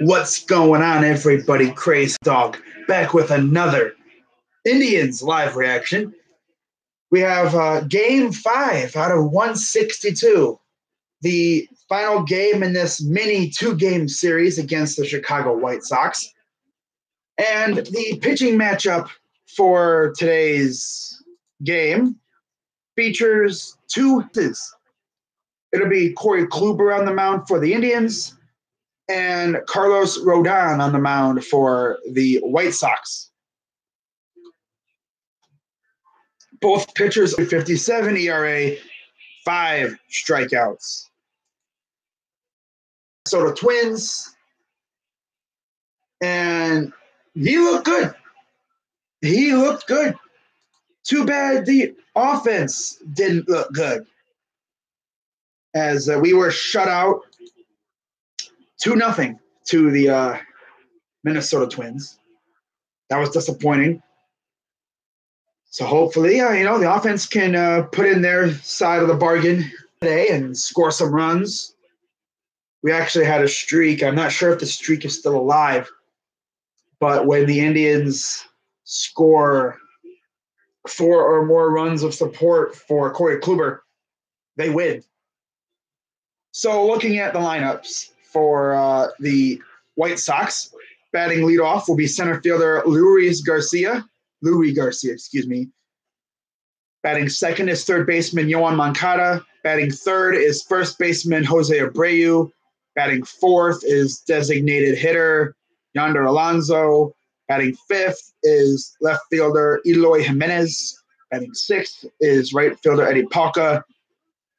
What's going on, everybody? Crazy Dog back with another Indians live reaction. We have game 5 out of 162, the final game in this mini 2-game series against the Chicago White Sox. And the pitching matchup for today's game features two. It'll be Corey Kluber on the mound for the Indians and Carlos Rodon on the mound for the White Sox. Both pitchers 57 ERA, 5 strikeouts. Minnesota Twins, and he looked good. He looked good. Too bad the offense didn't look good, as we were shut out 2-0 to the Minnesota Twins. That was disappointing. So hopefully, the offense can put in their side of the bargain today and score some runs. We actually had a streak. I'm not sure if the streak is still alive, but when the Indians score 4 or more runs of support for Corey Kluber, they win. So looking at the lineups for the White Sox, batting leadoff will be center fielder Luis Garcia. Batting second is third baseman Yoan Moncada. Batting third is first baseman Jose Abreu. Batting fourth is designated hitter Yonder Alonso. Batting fifth is left fielder Eloy Jimenez. Batting sixth is right fielder Eddie Palka.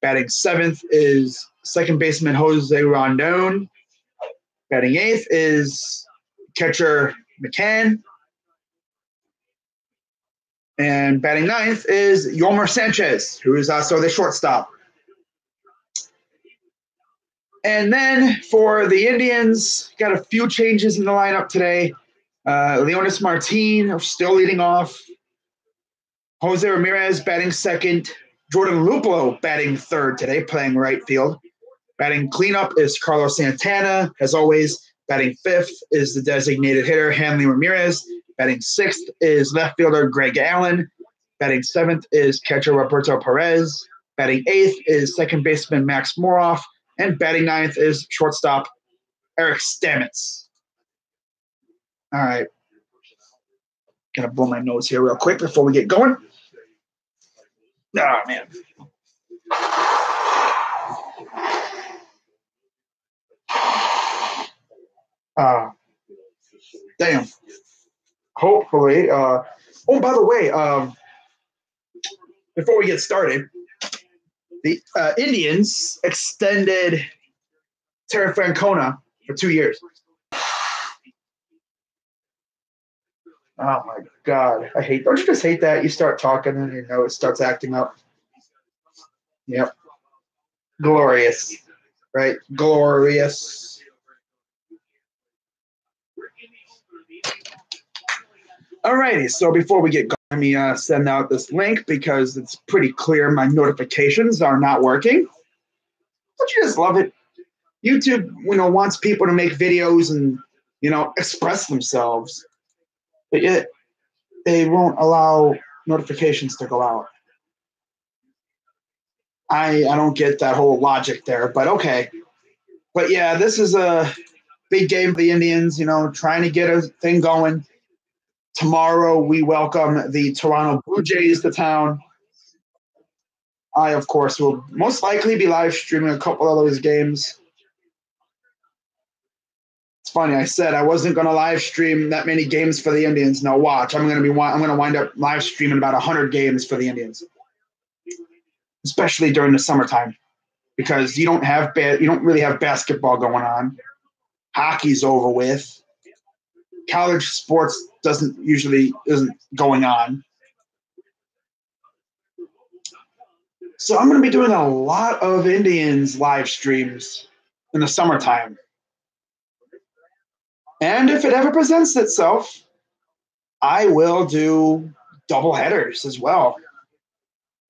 Batting seventh is second baseman Jose Rondon. Batting eighth is catcher McCann. And batting ninth is Yolmer Sanchez, who is also the shortstop. And then for the Indians, got a few changes in the lineup today. Leonys Martin still leading off. Jose Ramirez batting second. Jordan Luplow batting third today, playing right field. Batting cleanup is Carlos Santana. As always, batting fifth is the designated hitter Hanley Ramirez. Batting sixth is left fielder Greg Allen. Batting seventh is catcher Roberto Perez. Batting eighth is second baseman Max Moroff. And batting ninth is shortstop Eric Stamets. All right. Gonna blow my nose here real quick before we get going. Oh, man. Damn. Hopefully. Oh, by the way, before we get started, the Indians extended Terry Francona for 2 years. Oh my God. Don't you just hate that? You start talking and it starts acting up. Yep. Glorious. Right? Glorious. Alrighty, so before we get going, let me send out this link because it's pretty clear my notifications are not working. Don't you just love it? YouTube, wants people to make videos and, express themselves, but yet they won't allow notifications to go out. I don't get that whole logic there, but okay. But yeah, this is a big game for the Indians, trying to get a thing going. Tomorrow, we welcome the Toronto Blue Jays to town. I, of course, will most likely be live streaming a couple of those games. It's funny, I said I wasn't going to live stream that many games for the Indians. Now watch, I'm going to wind up live streaming about 100 games for the Indians, especially during the summertime, because you don't really have basketball going on. Hockey's over with. College sports isn't going on. So I'm going to be doing a lot of Indians live streams in the summertime. And if it ever presents itself, I will do double headers as well.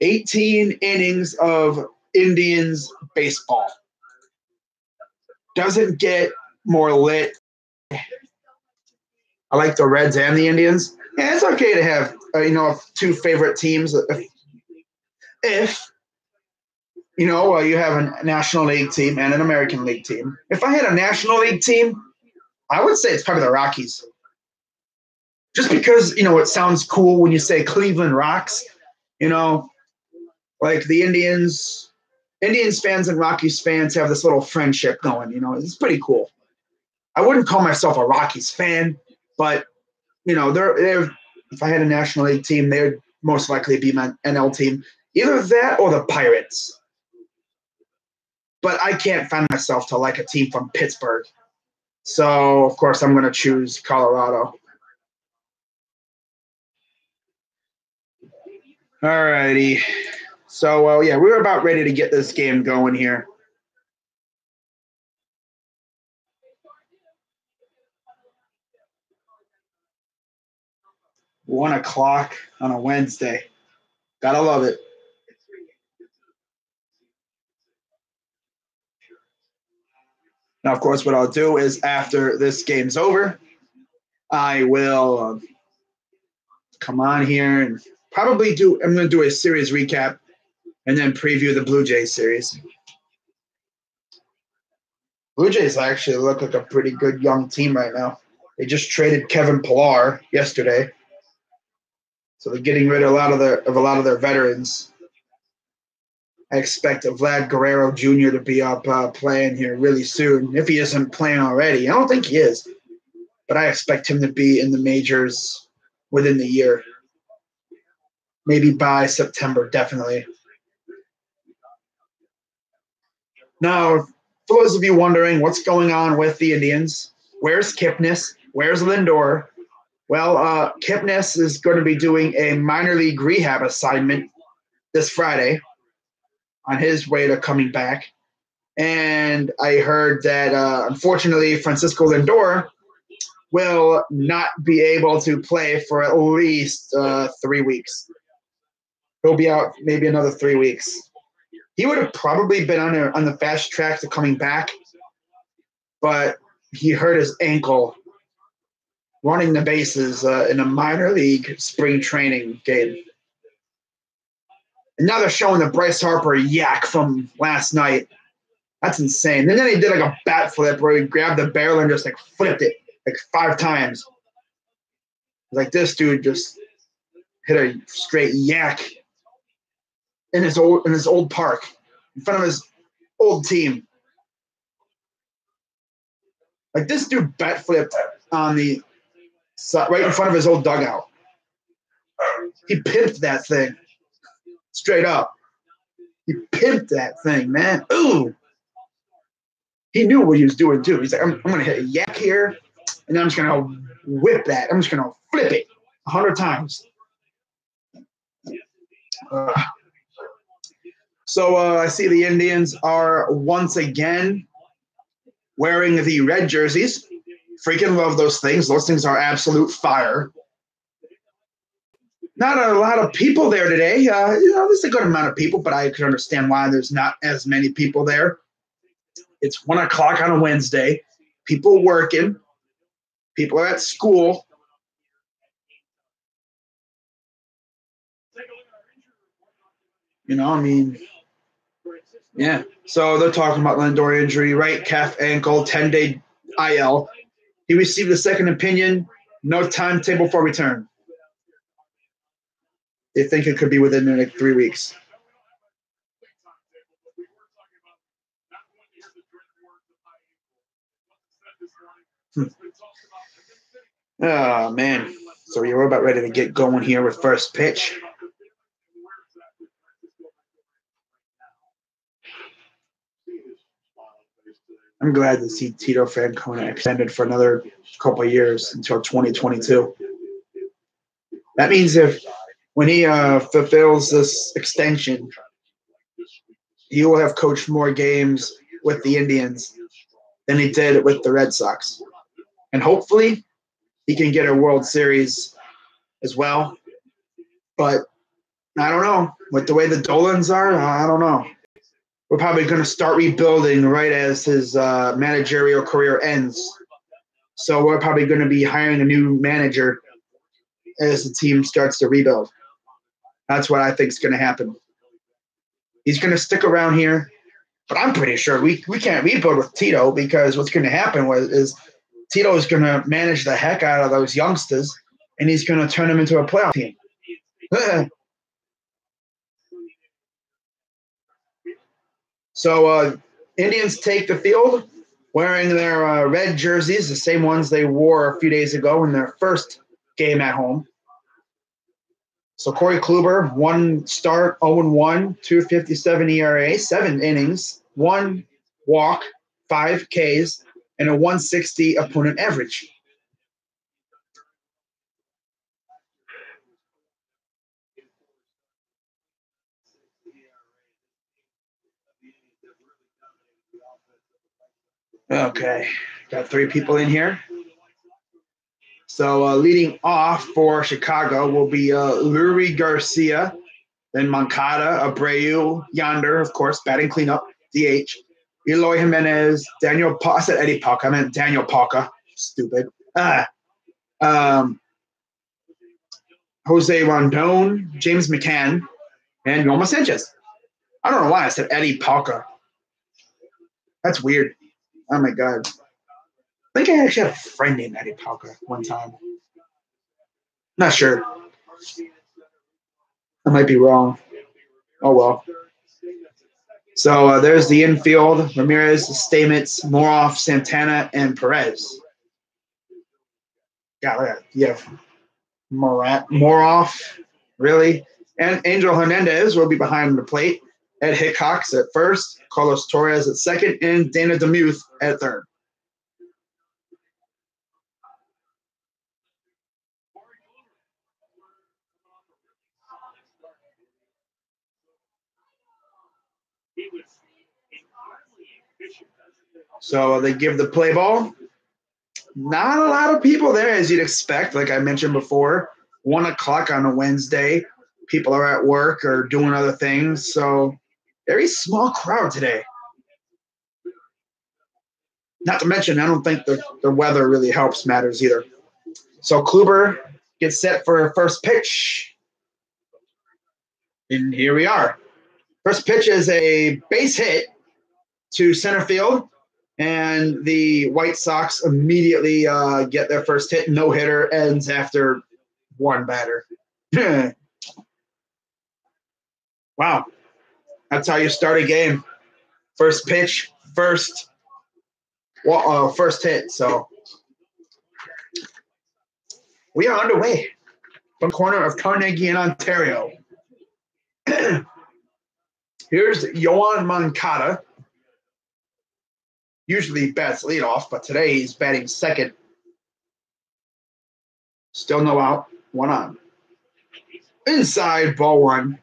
18 innings of Indians baseball. Doesn't get more lit. I like the Reds and the Indians. Yeah, it's okay to have two favorite teams if you have a National League team and an American League team. If I had a National League team, I would say it's probably the Rockies. Just because, it sounds cool when you say Cleveland Rocks, like the Indians fans and Rockies fans have this little friendship going, it's pretty cool. I wouldn't call myself a Rockies fan, but, they're if I had a National League team, they would most likely be my NL team. Either that or the Pirates. But I can't find myself to like a team from Pittsburgh. So, of course, I'm going to choose Colorado. All righty. So, we're about ready to get this game going here. $1:00 on a Wednesday. Gotta love it. Now, of course, what I'll do is after this game's over, I will come on here and I'm going to do a series recap and then preview the Blue Jays series. Blue Jays actually look like a pretty good young team right now. They just traded Kevin Pillar yesterday. So they're getting rid of a lot of their veterans. I expect Vlad Guerrero Jr. to be up playing here really soon, if he isn't playing already. I don't think he is, but I expect him to be in the majors within the year. Maybe by September, definitely. Now, for those of you wondering what's going on with the Indians, where's Kipnis? Where's Lindor? Well, Kipnis is going to be doing a minor league rehab assignment this Friday on his way to coming back. And I heard that, unfortunately, Francisco Lindor will not be able to play for at least 3 weeks. He'll be out maybe another 3 weeks. He would have probably been on the fast track to coming back, but he hurt his ankle running the bases in a minor league spring training game. And now they're showing the Bryce Harper yak from last night. That's insane. And then he did like a bat flip where he grabbed the barrel and just like flipped it like 5 times. Like this dude just hit a straight yak in his old park in front of his old team. Like this dude bat flipped on the right in front of his old dugout. He pimped that thing straight up. He pimped that thing, man. Ooh. He knew what he was doing too. He's like, I'm going to hit a yak here, and then I'm just going to whip that. I'm just going to flip it 100 times. So I see the Indians are once again wearing the red jerseys. Freaking love those things. Those things are absolute fire. Not a lot of people there today. There's a good amount of people, but I can understand why there's not as many people there. It's 1:00 on a Wednesday. People working. People are at school. Yeah. So they're talking about Lindor injury, right calf ankle, 10-day IL. He received a second opinion, no timetable for return. They think it could be within like 3 weeks. Oh, man. So you're about ready to get going here with first pitch. I'm glad to see Tito Francona extended for another couple of years until 2022. That means when he fulfills this extension, he will have coached more games with the Indians than he did with the Red Sox. And hopefully he can get a World Series as well. But I don't know. With the way the Dolans are, I don't know. we're probably going to start rebuilding right as his managerial career ends. So we're probably going to be hiring a new manager as the team starts to rebuild. That's what I think is going to happen. He's going to stick around here, but I'm pretty sure we can't rebuild with Tito, because what's going to happen is Tito is going to manage the heck out of those youngsters, and he's going to turn them into a playoff team. So Indians take the field wearing their red jerseys, the same ones they wore a few days ago in their first game at home. So Corey Kluber, 1 start, 0-1, 2.57 ERA, 7 innings, 1 walk, 5 Ks, and a 160 opponent average. Okay, got 3 people in here. So leading off for Chicago will be Lurie Garcia, then Moncada, Abreu, Yonder, of course, batting cleanup, DH. Eloy Jimenez, Daniel I said Eddie Palka. I meant Daniel Palka. Stupid. Jose Rondon, James McCann, and Yoma Sanchez. I don't know why I said Eddie Palka. That's weird. Oh, my God. I think I actually had a friend named Eddie Palka one time. Not sure. I might be wrong. Oh, well. So there's the infield. Ramirez, Stamets, Moroff, Santana, and Perez. Yeah, look at that. You have Moroff, really? And Angel Hernandez will be behind the plate. Ed Hickox at first, Carlos Torres at second, and Dana DeMuth at third. So they give the play ball. Not a lot of people there, as you'd expect. Like I mentioned before, 1 o'clock on a Wednesday. People are at work or doing other things. So very small crowd today. Not to mention, I don't think the weather really helps matters either. So Kluber gets set for first pitch. And here we are. First pitch is a base hit to center field. And the White Sox immediately get their first hit. No hitter, ends after 1 batter. Wow. That's how you start a game. First pitch, first hit. So we are underway from the corner of Carnegie in Ontario. Here's Yoan Moncada. Usually bats leadoff, but today he's batting second. Still no out, 1 on. Inside, ball 1.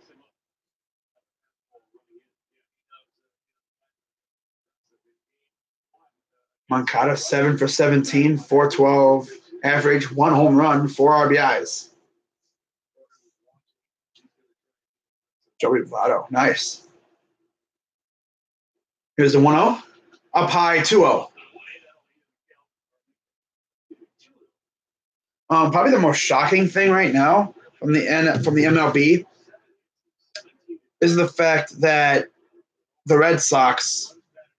Moncada 7 for 17, 412 average, 1 home run, 4 RBIs. Joey Votto, nice. Here's the 1-0. Up high, 2-0. Probably the most shocking thing right now from the MLB is the fact that the Red Sox,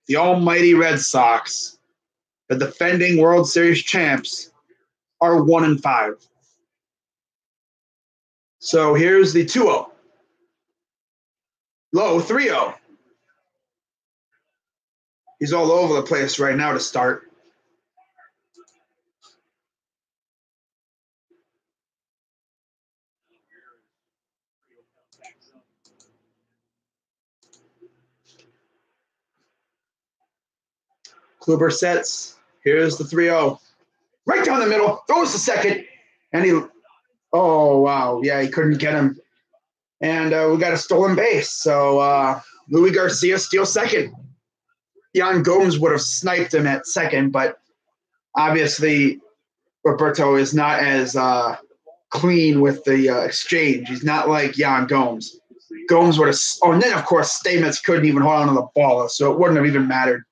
the almighty Red Sox, the defending World Series champs, are 1-5. So here's the 2-0. Low, 3-0. He's all over the place right now to start. Kluber sets. Here's the 3-0. Right down the middle. Throws the second. And he, oh, wow. Yeah, he couldn't get him. And we got a stolen base. So Luis Garcia steals second. Yan Gomes would have sniped him at second, but obviously Roberto is not as clean with the exchange. He's not like Yan Gomes. Gomes would have. Oh, and then of course Stamets couldn't even hold on to the ball, so it wouldn't have even mattered.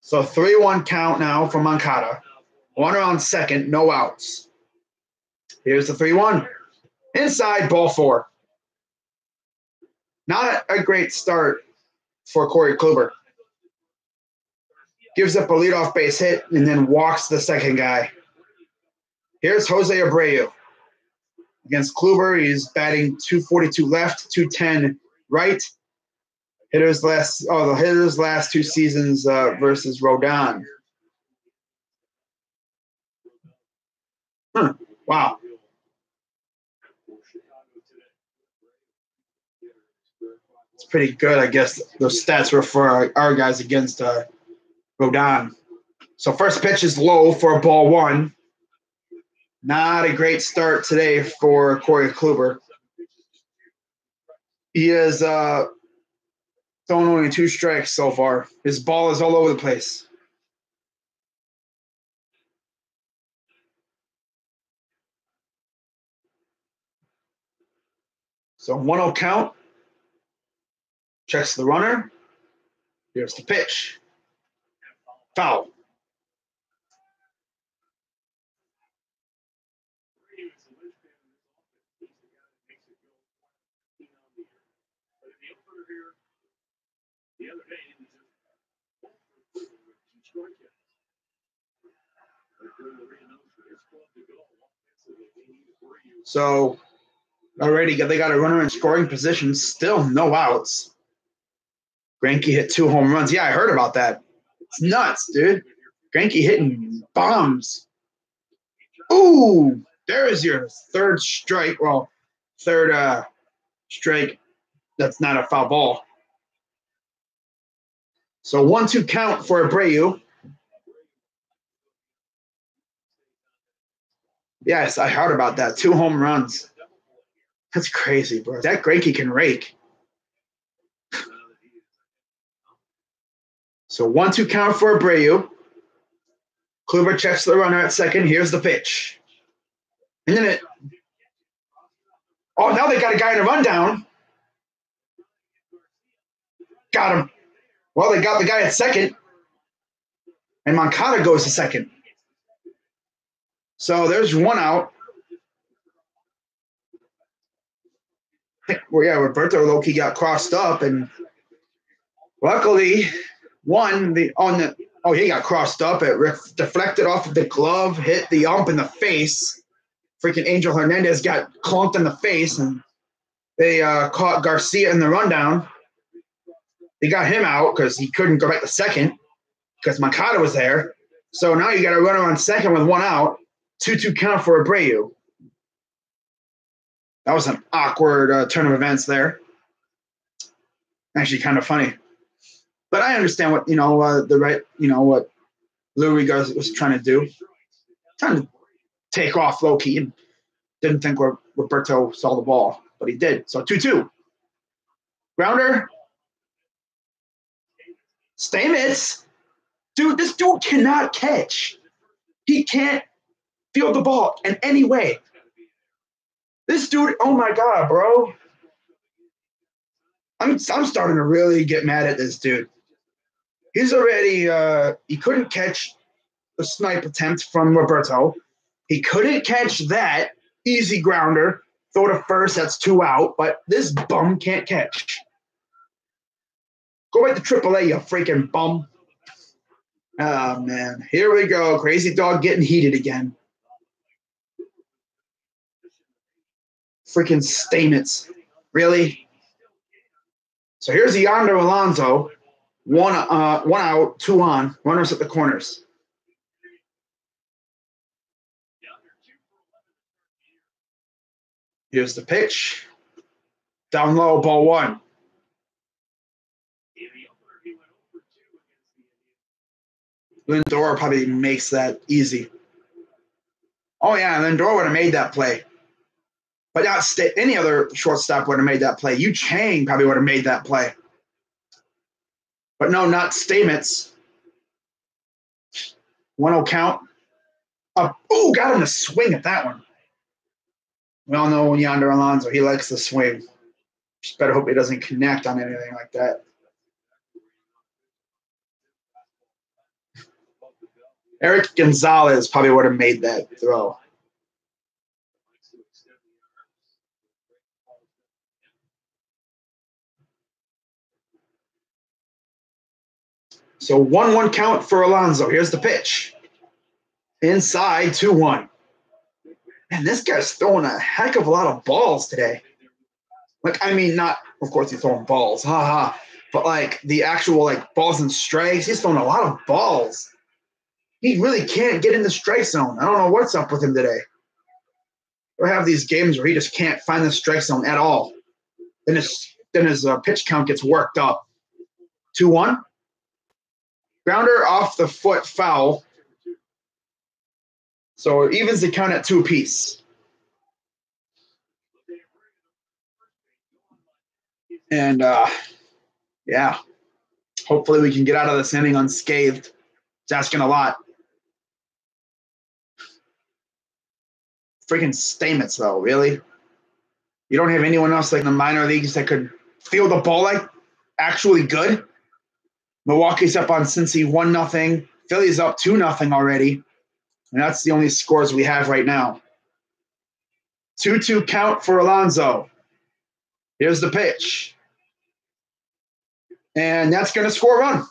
So 3-1 count now for Moncada. Runner on second, no outs. Here's the 3-1. Inside, ball 4. Not a great start for Corey Kluber. Gives up a leadoff base hit and then walks the second guy. Here's Jose Abreu. Against Kluber, he's batting .242 left, .210 right. The hitters last 2 seasons versus Rodon. Wow. It's pretty good, I guess. Those stats were for our guys against Rodon. So first pitch is low for ball 1. Not a great start today for Corey Kluber. He has thrown only 2 strikes so far. His ball is all over the place. So 1-0 count. Checks the runner. Here's the pitch. Foul. So already they got a runner in scoring position. Still no outs. Greinke hit 2 home runs. Yeah, I heard about that. It's nuts, dude. Greinke hitting bombs. Ooh, there is your third strike. Well, third strike. That's not a foul ball. So 1-2 count for Abreu. Yes, I heard about that. 2 home runs. That's crazy, bro. That Greinke can rake. So 1-2 count for Abreu. Kluber checks the runner at second. Here's the pitch. And then now they got a guy in a rundown. Got him. Well, they got the guy at second. And Moncada goes to second. So there's 1 out. Well, yeah, Roberto Loki got crossed up, and luckily, he got crossed up. It deflected off of the glove, hit the ump in the face. Freaking Angel Hernandez got clunked in the face, and they caught Garcia in the rundown. They got him out because he couldn't go back to second because Moncada was there. So now you got a runner on second with 1 out. 2-2 count for Abreu. That was an awkward turn of events there. Actually, kind of funny. But I understand what what Louis was trying to do. Trying to take off low key and didn't think Roberto saw the ball, but he did. So 2-2. Grounder. Stamets. Dude, this dude cannot catch. He can't field the ball in any way. This dude, oh my God, bro. I'm starting to really get mad at this dude. He's already he couldn't catch the snipe attempt from Roberto. He couldn't catch that easy grounder. Throw to first, that's 2 out, but this bum can't catch. Go back to AAA, you freaking bum. Oh, man. Here we go. Crazy dog getting heated again. Freaking Stamets. Really? So here's Yonder Alonso. 1 out, 2 on. Runners at the corners. Here's the pitch. Down low, ball 1. Lindor probably makes that easy. Oh, yeah, Lindor would have made that play. But not any other shortstop would have made that play. Yu Chang probably would have made that play. But no, not Stamets. 1-0 count. Got him to swing at that one. We all know Yonder Alonso, he likes to swing. Just better hope he doesn't connect on anything like that. Eric Gonzalez probably would have made that throw. So 1-1 count for Alonso. Here's the pitch. Inside 2-1. And this guy's throwing a heck of a lot of balls today. Like, I mean, not, of course, he's throwing balls, haha, but like the actual like balls and strikes, he's throwing a lot of balls. He really can't get in the strike zone. I don't know what's up with him today. Or have these games where he just can't find the strike zone at all. Then his pitch count gets worked up. 2-1. Grounder off the foot, foul. So it evens the count at 2 apiece. And yeah, hopefully we can get out of this inning unscathed. It's asking a lot. Freaking Stamets, though, really? You don't have anyone else like in the minor leagues that could feel the ball like actually good? Milwaukee's up on Cincy 1-0. Philly's up 2-0 already. And that's the only scores we have right now. 2-2 count for Alonso. Here's the pitch. And that's going to score a run.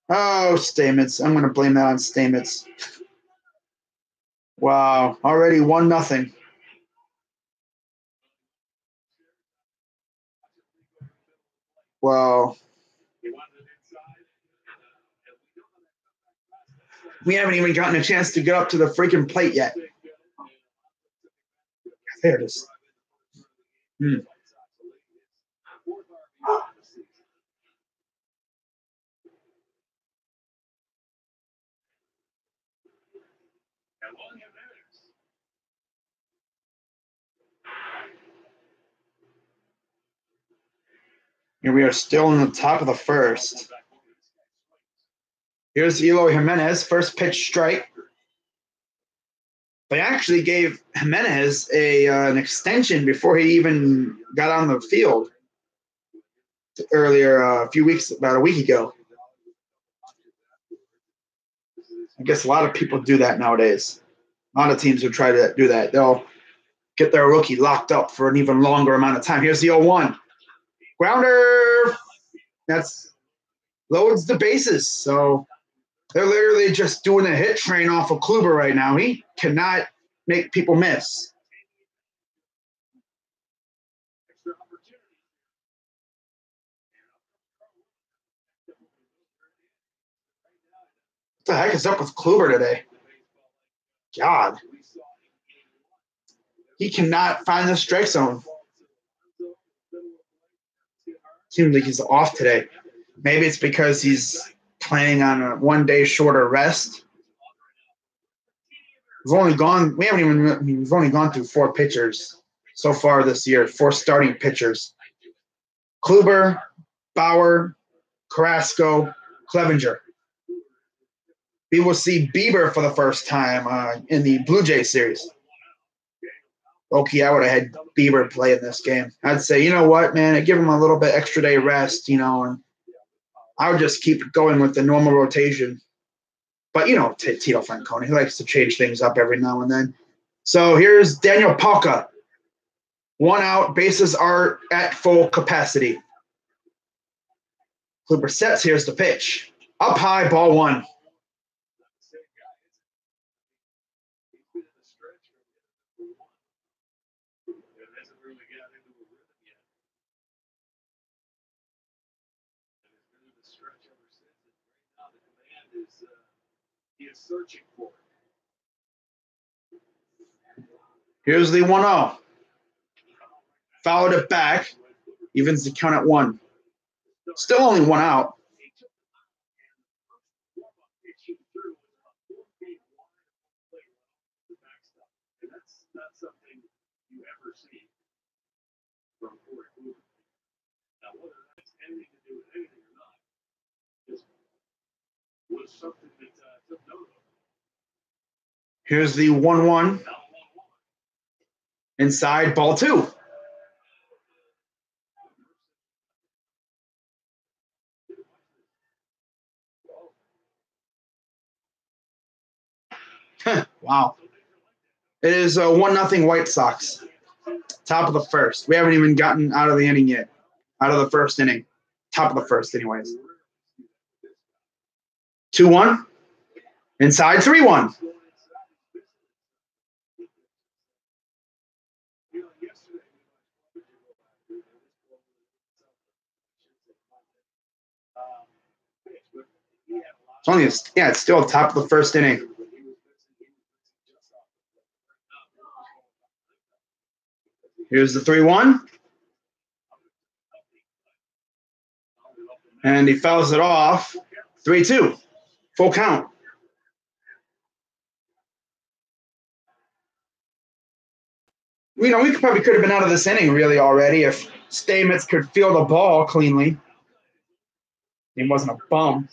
Oh, Stamets. I'm going to blame that on Stamets. Wow. Already 1-0. Wow. We haven't even gotten a chance to get up to the freaking plate yet. There it is. Here we are still in the top of the first. Here's Eloy Jimenez, first pitch strike. They actually gave Jimenez an extension before he even got on the field earlier, about a week ago. I guess a lot of people do that nowadays. A lot of teams would try to do that. They'll get their rookie locked up for an even longer amount of time. Here's the 0-1. Grounder. That's loads the bases. So they're literally just doing a hit train off of Kluber right now. He cannot make people miss. What the heck is up with Kluber today? God. He cannot find the strike zone. Seems like he's off today. Maybe it's because he's planning on a 1 day shorter rest. We've only gone through 4 pitchers so far this year, 4 starting pitchers. Kluber, Bauer, Carrasco, Clevenger. We will see Bieber for the first time in the Blue Jay series. Okay, I would have had Bieber play in this game. I'd say, you know what, man, I'd give him a little bit extra day rest, and I would just keep going with the normal rotation. But, Tito Francona, he likes to change things up every now and then. So here's Daniel Palka. 1 out, bases are at full capacity. Kluber sets, here's the pitch. Up high, ball 1. Here's the 1-0. Fouled it back. Evens the count at 1. Still only 1 out. Here's the 1-1. Inside, ball 2. Wow. It is 1-0 White Sox. Top of the first. We haven't even gotten out of the inning yet. Out of the first inning. Top of the first, anyways. 2-1. Inside, 3-1. It's still top of the first inning. Here's the 3-1. And he fouls it off. 3-2. Full count. We probably could have been out of this inning really already if Stamets could feel the ball cleanly. He wasn't a bum.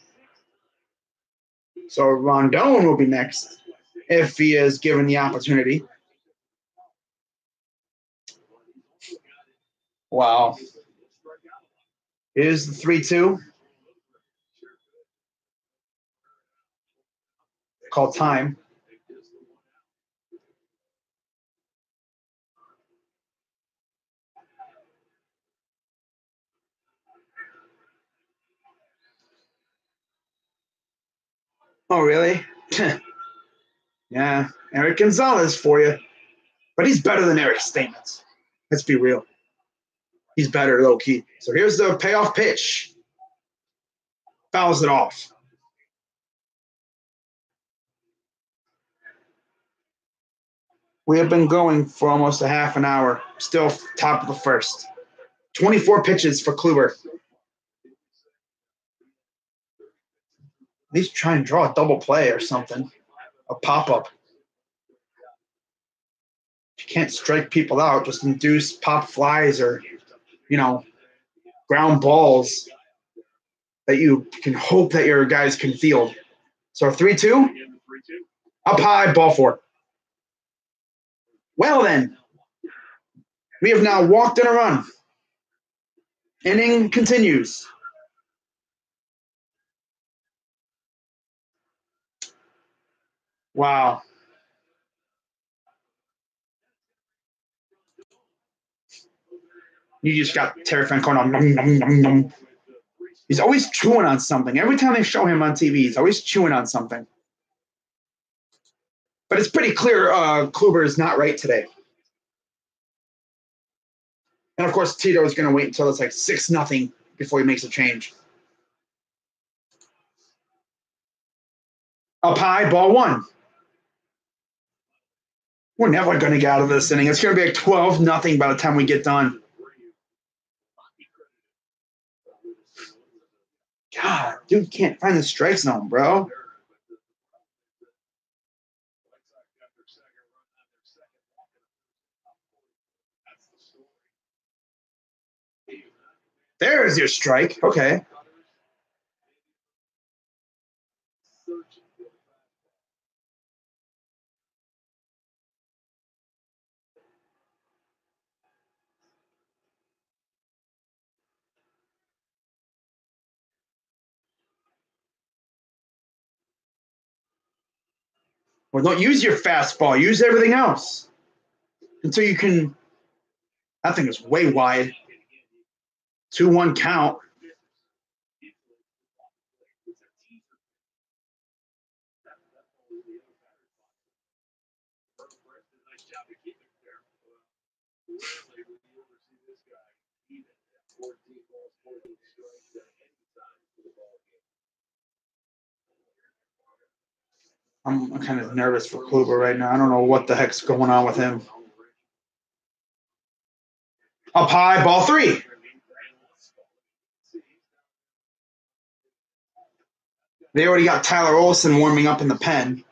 So Rondon will be next if he is given the opportunity. Wow. Here's the 3-2. Called time. Oh, really? Yeah, Eric Gonzalez for you. But he's better than Eric Stamets. Let's be real. He's better, low-key. So here's the payoff pitch. Fouls it off. We have been going for almost a half an hour. Still top of the first. 24 pitches for Kluber. At least try and draw a double play or something. A pop-up. You can't strike people out. Just induce pop flies or, ground balls that you can hope that your guys can field. So 3-2. Up high, ball 4. Well then, we have now walked in a run. Inning continues. Wow. You just got Terry Francona. Nom, nom, nom, nom. He's always chewing on something. Every time they show him on TV, he's always chewing on something. But it's pretty clear Kluber is not right today. And, of course, Tito is going to wait until it's like 6-0 before he makes a change. Up high, ball 1. We're never going to get out of this inning. It's going to be like 12-0 by the time we get done. God, dude can't find the strike zone, bro. There's your strike. Okay. Well, don't use your fastball. Use everything else until you can. That thing is way wide. 2-1 count. I'm kind of nervous for Kluber right now. I don't know what the heck's going on with him. Up high, ball 3. They already got Tyler Olson warming up in the pen.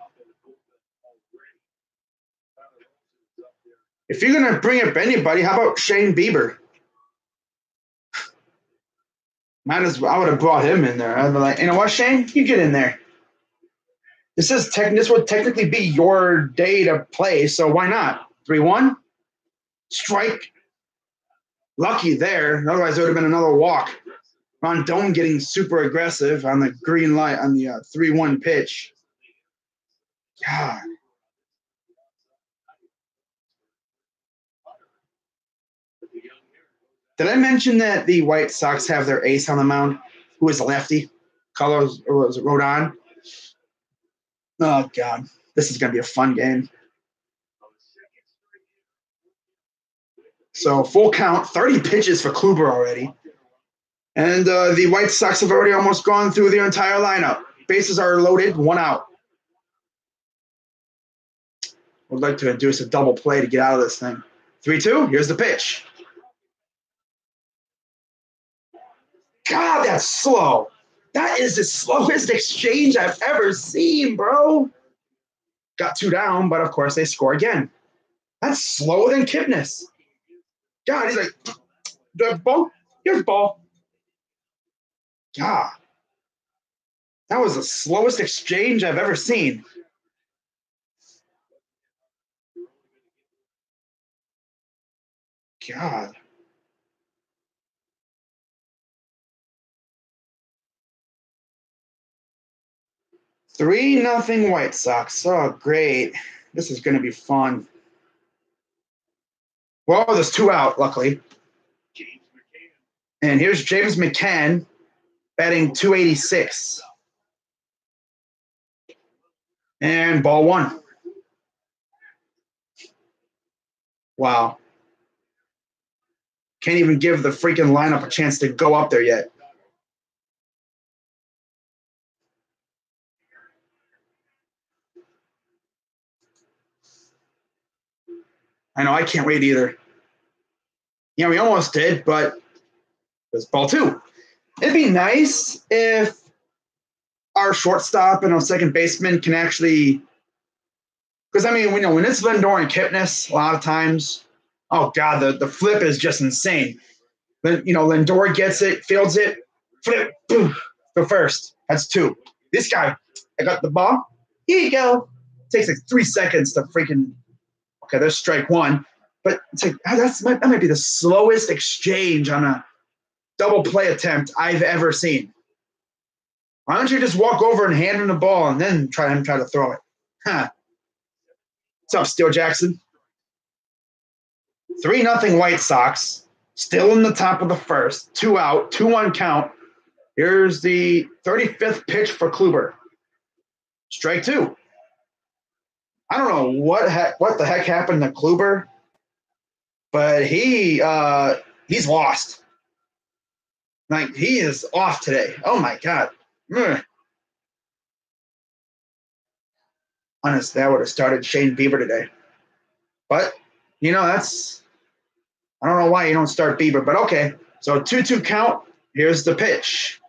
If you're going to bring up anybody, how about Shane Bieber? I would have brought him in there. I'd be like, you know what, Shane? You get in there. This would technically be your day to play, so why not? 3-1? Strike. Lucky there. Otherwise, it would have been another walk. Rondon getting super aggressive on the green light on the 3-1 pitch. God. Did I mention that the White Sox have their ace on the mound, who is a lefty? Carlos, or was it Rodon? Oh, God. This is going to be a fun game. So full count, 30 pitches for Kluber already. And the White Sox have already almost gone through their entire lineup. Bases are loaded, 1 out. Would like to induce a double play to get out of this thing. 3-2, here's the pitch. God, that's slow. That is the slowest exchange I've ever seen, bro. Got 2 down, but of course they score again. That's slower than Kipnis. God, he's like, do I have ball? Here's ball. God. That was the slowest exchange I've ever seen. God. Three nothing White Sox. Oh, great. This is going to be fun. Well, there's 2 out, luckily. And here's James McCann batting .286. And ball 1. Wow. Can't even give the freaking lineup a chance to go up there yet. I know, I can't wait either. Yeah, we almost did, but it's ball 2. It'd be nice if our shortstop and our second baseman can actually, because I mean, when it's Lindor and Kipnis, a lot of times, oh God, the flip is just insane. But Lindor gets it, fields it, flip, boom, go first. That's 2. This guy, I got the ball. Here you go. It takes like 3 seconds to freaking. Okay, there's strike 1, but it's like that might be the slowest exchange on a double play attempt I've ever seen. Why don't you just walk over and hand him the ball and then try to throw it? Huh. What's up, Steele Jackson? 3-0 White Sox, still in the top of the first. 2 out, 2-1 count. Here's the 35th pitch for Kluber. Strike 2. I don't know what the heck happened to Kluber, but he's lost. Like, he is off today. Oh my God. Honestly, I would have started Shane Bieber today. But, that's – I don't know why you don't start Bieber, but okay. So 2-2 count. Here's the pitch.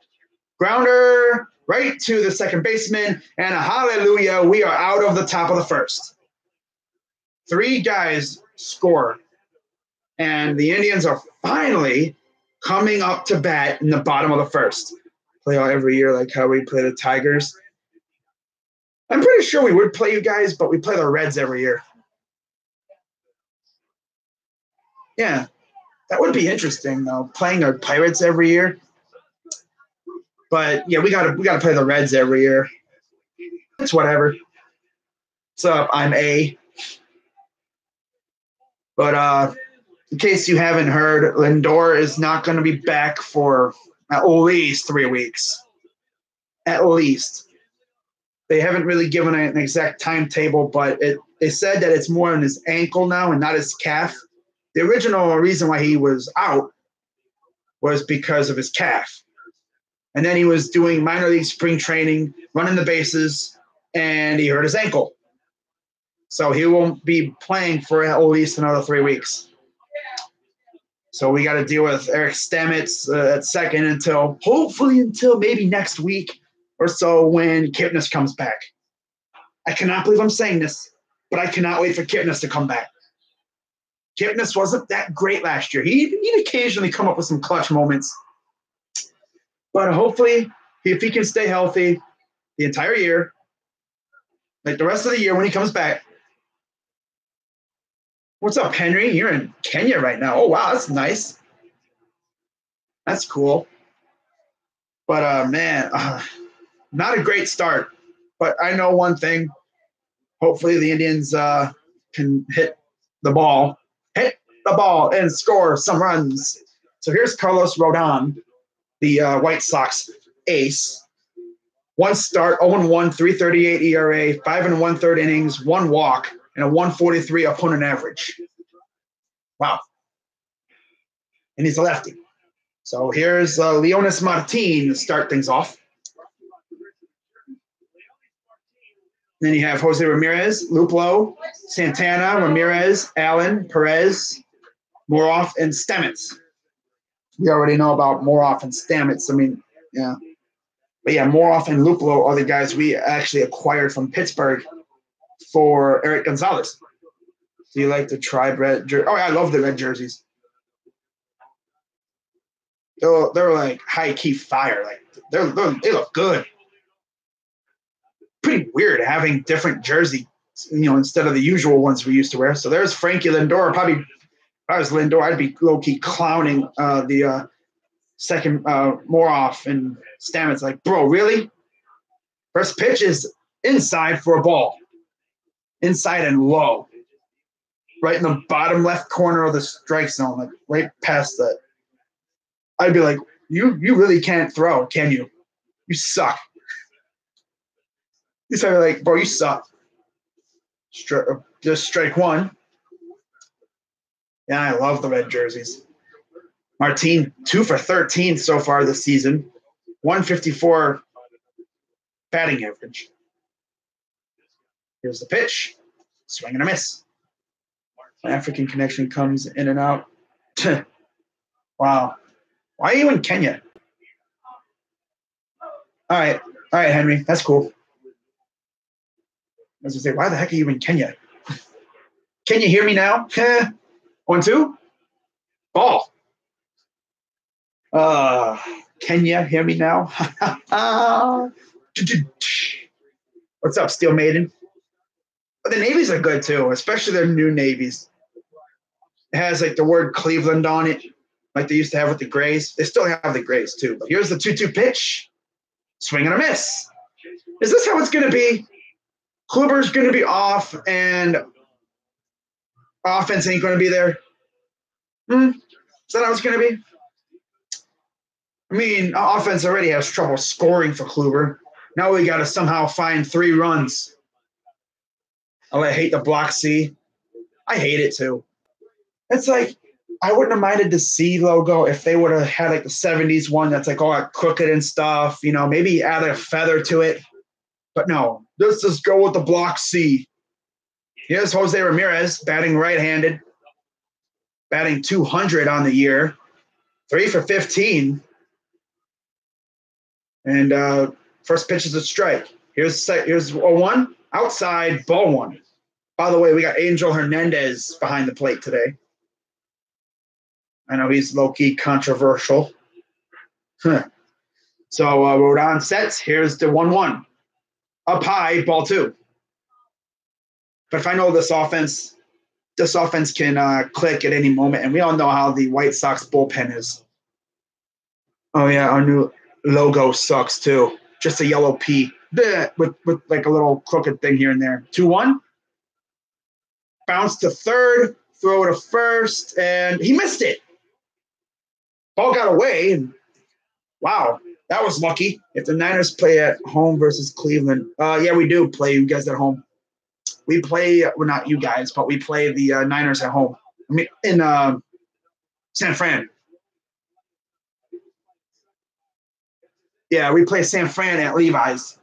Grounder right to the second baseman, and hallelujah, we are out of the top of the first. 3 guys score, and the Indians are finally coming up to bat in the bottom of the first. Play all every year like how we play the Tigers. I'm pretty sure we would play you guys, but we play the Reds every year. Yeah, that would be interesting though, playing our Pirates every year. But yeah, we gotta play the Reds every year. It's whatever. What's up? I'm A. But in case you haven't heard, Lindor is not going to be back for at least 3 weeks. At least. They haven't really given an exact timetable, but they said that it's more on his ankle now and not his calf. The original reason why he was out was because of his calf. And then he was doing minor league spring training, running the bases, and he hurt his ankle. So he won't be playing for at least another 3 weeks. So we got to deal with Eric Stamets at second until maybe next week or so when Kipnis comes back. I cannot believe I'm saying this, but I cannot wait for Kipnis to come back. Kipnis wasn't that great last year. He'd occasionally come up with some clutch moments. But hopefully, if he can stay healthy the entire year, Like the rest of the year when he comes back. What's up, Henry? You're in Kenya right now. Oh, wow, that's nice. That's cool. But, man, not a great start. But I know one thing. Hopefully the Indians can hit the ball and score some runs. So here's Carlos Rodon, the White Sox ace. One start, 0-1, 3.38 ERA, 5 1/3 innings, one walk, and a 143 opponent average. Wow. And he's a lefty. So here's Leonys Martin to start things off. Then you have Jose Ramirez, Luplow, Santana, Ramirez, Allen, Perez, Moroff, and Stamets. We already know about Moroff and Stamets. I mean, yeah. But yeah, Moroff and Luplow are the guys we actually acquired from Pittsburgh for Eric Gonzalez. Do you like the tribe red jersey? Oh, I love the red jerseys. They're like high key fire. Like they look good. Pretty weird having different jerseys, instead of the usual ones we used to wear. So there's Frankie Lindor. Probably if I was Lindor, I'd be low key clowning the second Moroff and Stamets. Like, bro, really? First pitch is inside for a ball, inside and low, right in the bottom left corner of the strike zone, like right past that. I'd be like, you really can't throw, can you? You suck. He's like, bro, you suck. Just strike one. Yeah, I love the red jerseys. Martin, 2 for 13 so far this season. 154 batting average. Here's the pitch. Swing and a miss. My African connection comes in and out. Wow. Why are you in Kenya? All right, Henry. That's cool. I was going to say, why the heck are you in Kenya? Can you hear me now? 1-2. Ball. Can you hear me now? What's up, Steel Maiden? But the navies are good too, especially their new navies. It has like the word Cleveland on it, like they used to have with the Grays. They still have the Grays too. But here's the 2-2 pitch. Swing and a miss. Is this how it's going to be? Kluber's going to be off and offense ain't going to be there. Is that how it's going to be? I mean, offense already has trouble scoring for Kluber. Now we got to somehow find 3 runs. Oh, I hate the block C. I hate it too. It's like, I wouldn't have minded the C logo if they would have had like the 70s one that's like all crooked and stuff, maybe add a feather to it. But no, let's just go with the block C. Here's Jose Ramirez batting right-handed, batting 200 on the year, 3 for 15. And first pitch is a strike. Here's 0-1, outside, ball 1. By the way, we got Angel Hernandez behind the plate today. I know he's low-key controversial. So Rodon sets. Here's the 1-1. Up high, ball 2. But if I know this offense can click at any moment, and we all know how the White Sox bullpen is. Oh, yeah, our new logo sucks, too. Just a yellow P with like a little crooked thing here and there. 2-1. Bounce to third, throw to first, and he missed it. Ball got away, and wow, that was lucky. If the Niners play at home versus Cleveland, yeah, we do play you guys at home. We play, well, not you guys, but we play the Niners at home. I mean, in San Fran. Yeah, we play San Fran at Levi's.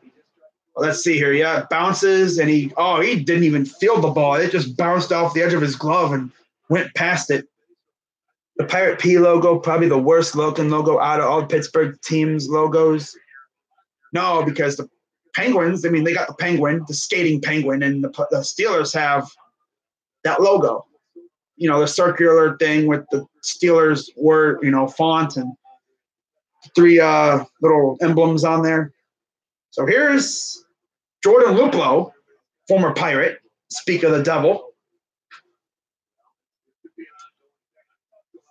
Well, let's see here. Yeah, it bounces, and he didn't even feel the ball. It just bounced off the edge of his glove and went past it. The Pirate P logo, probably the worst looking logo out of all Pittsburgh teams' logos. No, because the Penguins, I mean, they got the penguin, the skating penguin, and the Steelers have that logo. The circular thing with the Steelers word, font and 3 little emblems on there. So here's Jordan Luplow. former Pirate. Speak of the devil.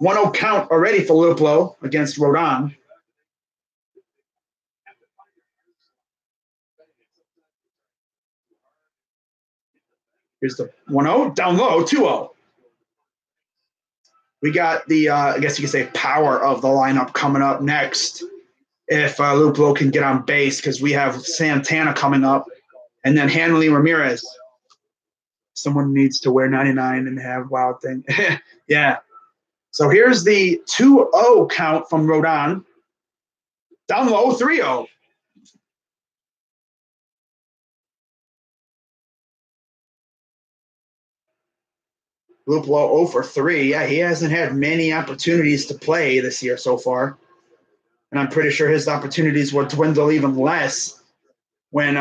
1-0 count already for Luplo against Rodon. Here's the 1-0, down low, 2-0. We got the, I guess you could say, power of the lineup coming up next if Luplo can get on base, because we have Santana coming up and then Hanley Ramirez. Someone needs to wear 99 and have wild thing. Yeah. So here's the 2-0 count from Rodon. Down low, 3-0. Luplo 0 for 3. Yeah, he hasn't had many opportunities to play this year so far. And I'm pretty sure his opportunities will dwindle even less when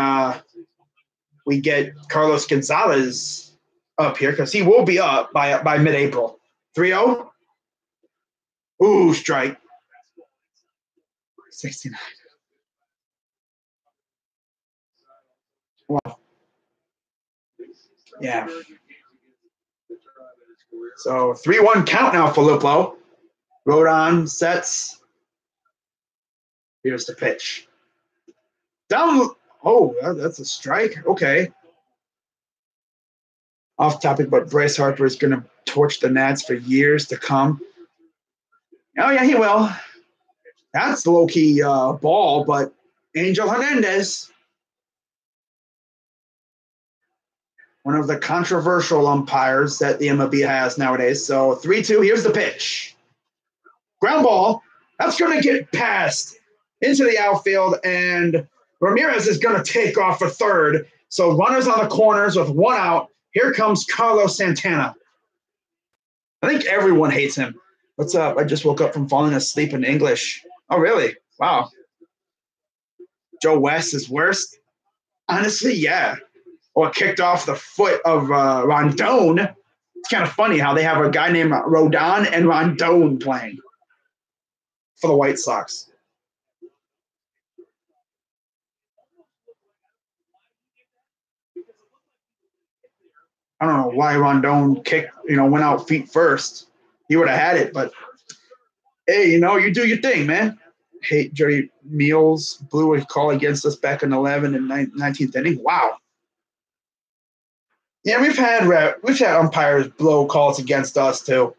we get Carlos Gonzalez up here, because he will be up by mid-April. 3-0. Ooh, strike. 69. Wow. Yeah. So 3-1 count now for Luplo. Rodon sets. Here's the pitch. Down. Oh, that's a strike. Okay. Off topic, but Bryce Harper is going to torch the Nats for years to come. Oh, yeah, he will. That's low-key ball, but Angel Hernandez, one of the controversial umpires that the MLB has nowadays. So 3-2, here's the pitch. Ground ball. That's going to get passed into the outfield, and Ramirez is going to take off for third. So runners on the corners with 1 out. Here comes Carlos Santana. I think everyone hates him. What's up? I just woke up from falling asleep in English. Oh, really? Wow. Joe West is worst? Honestly, yeah. Or kicked off the foot of Rondon. It's kind of funny how they have a guy named Rodon and Rondon playing for the White Sox. I don't know why Rondon went out feet first. He would have had it, but hey, you do your thing, man. Hey, Jerry Meals blew a call against us back in 11 and 19th inning. Wow. Yeah, we've had umpires blow calls against us too.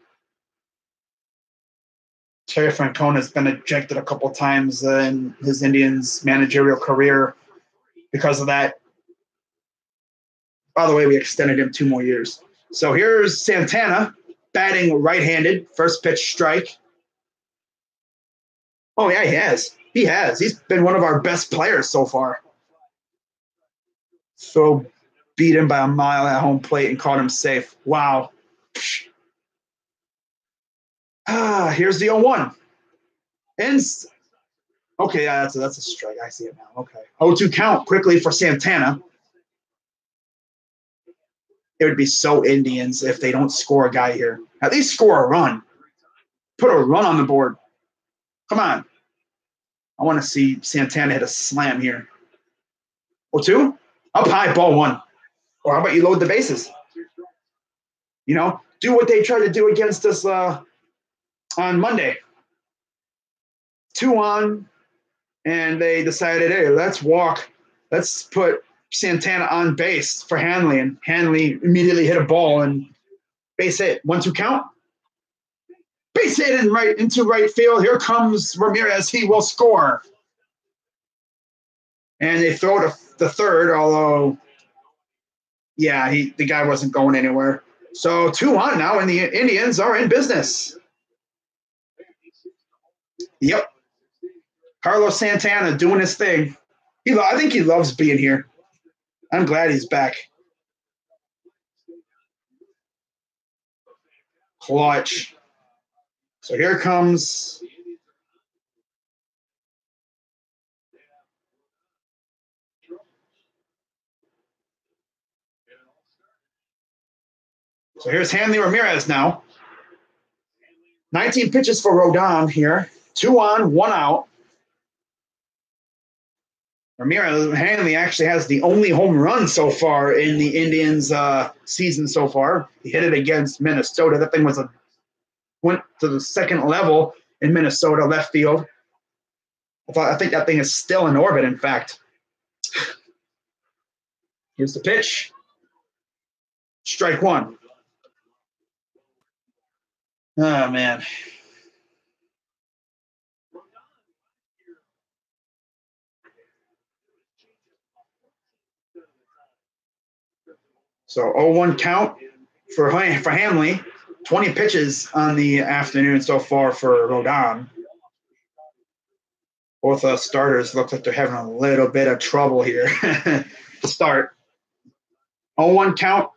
Terry Francona has been ejected a couple times in his Indians managerial career because of that. By the way, we extended him 2 more years. So here's Santana batting right-handed, first pitch strike. Oh, yeah, he has. He has. He's been one of our best players so far. So beat him by a mile at home plate and caught him safe. Wow. Here's the 0-1. Okay, yeah, that's a strike. I see it now. Okay. 0-2 count quickly for Santana. It would be so Indians if they don't score a guy here. At least score a run. Put a run on the board. Come on. I want to see Santana hit a slam here. 0-2? Up high, ball 1. Or how about you load the bases? Do what they tried to do against us on Monday. 2 on, and they decided, hey, let's walk. Let's put Santana on base for Hanley, and Hanley immediately hit a ball and base hit. 1-2 count. Base hit into right field. Here comes Ramirez. He will score. And they throw to the third, although, yeah, the guy wasn't going anywhere. So 2 on now, and the Indians are in business. Yep. Carlos Santana doing his thing. I think he loves being here. I'm glad he's back. Clutch. So here comes So here's Hanley Ramirez now. 19 pitches for Rodon here. 2 on, 1 out. Ramirez Hanley actually has the only home run so far in the Indians season so far. He hit it against Minnesota. That thing went to the second level in Minnesota, left field. I think that thing is still in orbit, in fact. Here's the pitch. Strike one. Oh, man. So 0-1 count for Hanley. 20 pitches on the afternoon so far for Rodon. Both starters look like they're having a little bit of trouble here to start. 0-1 count.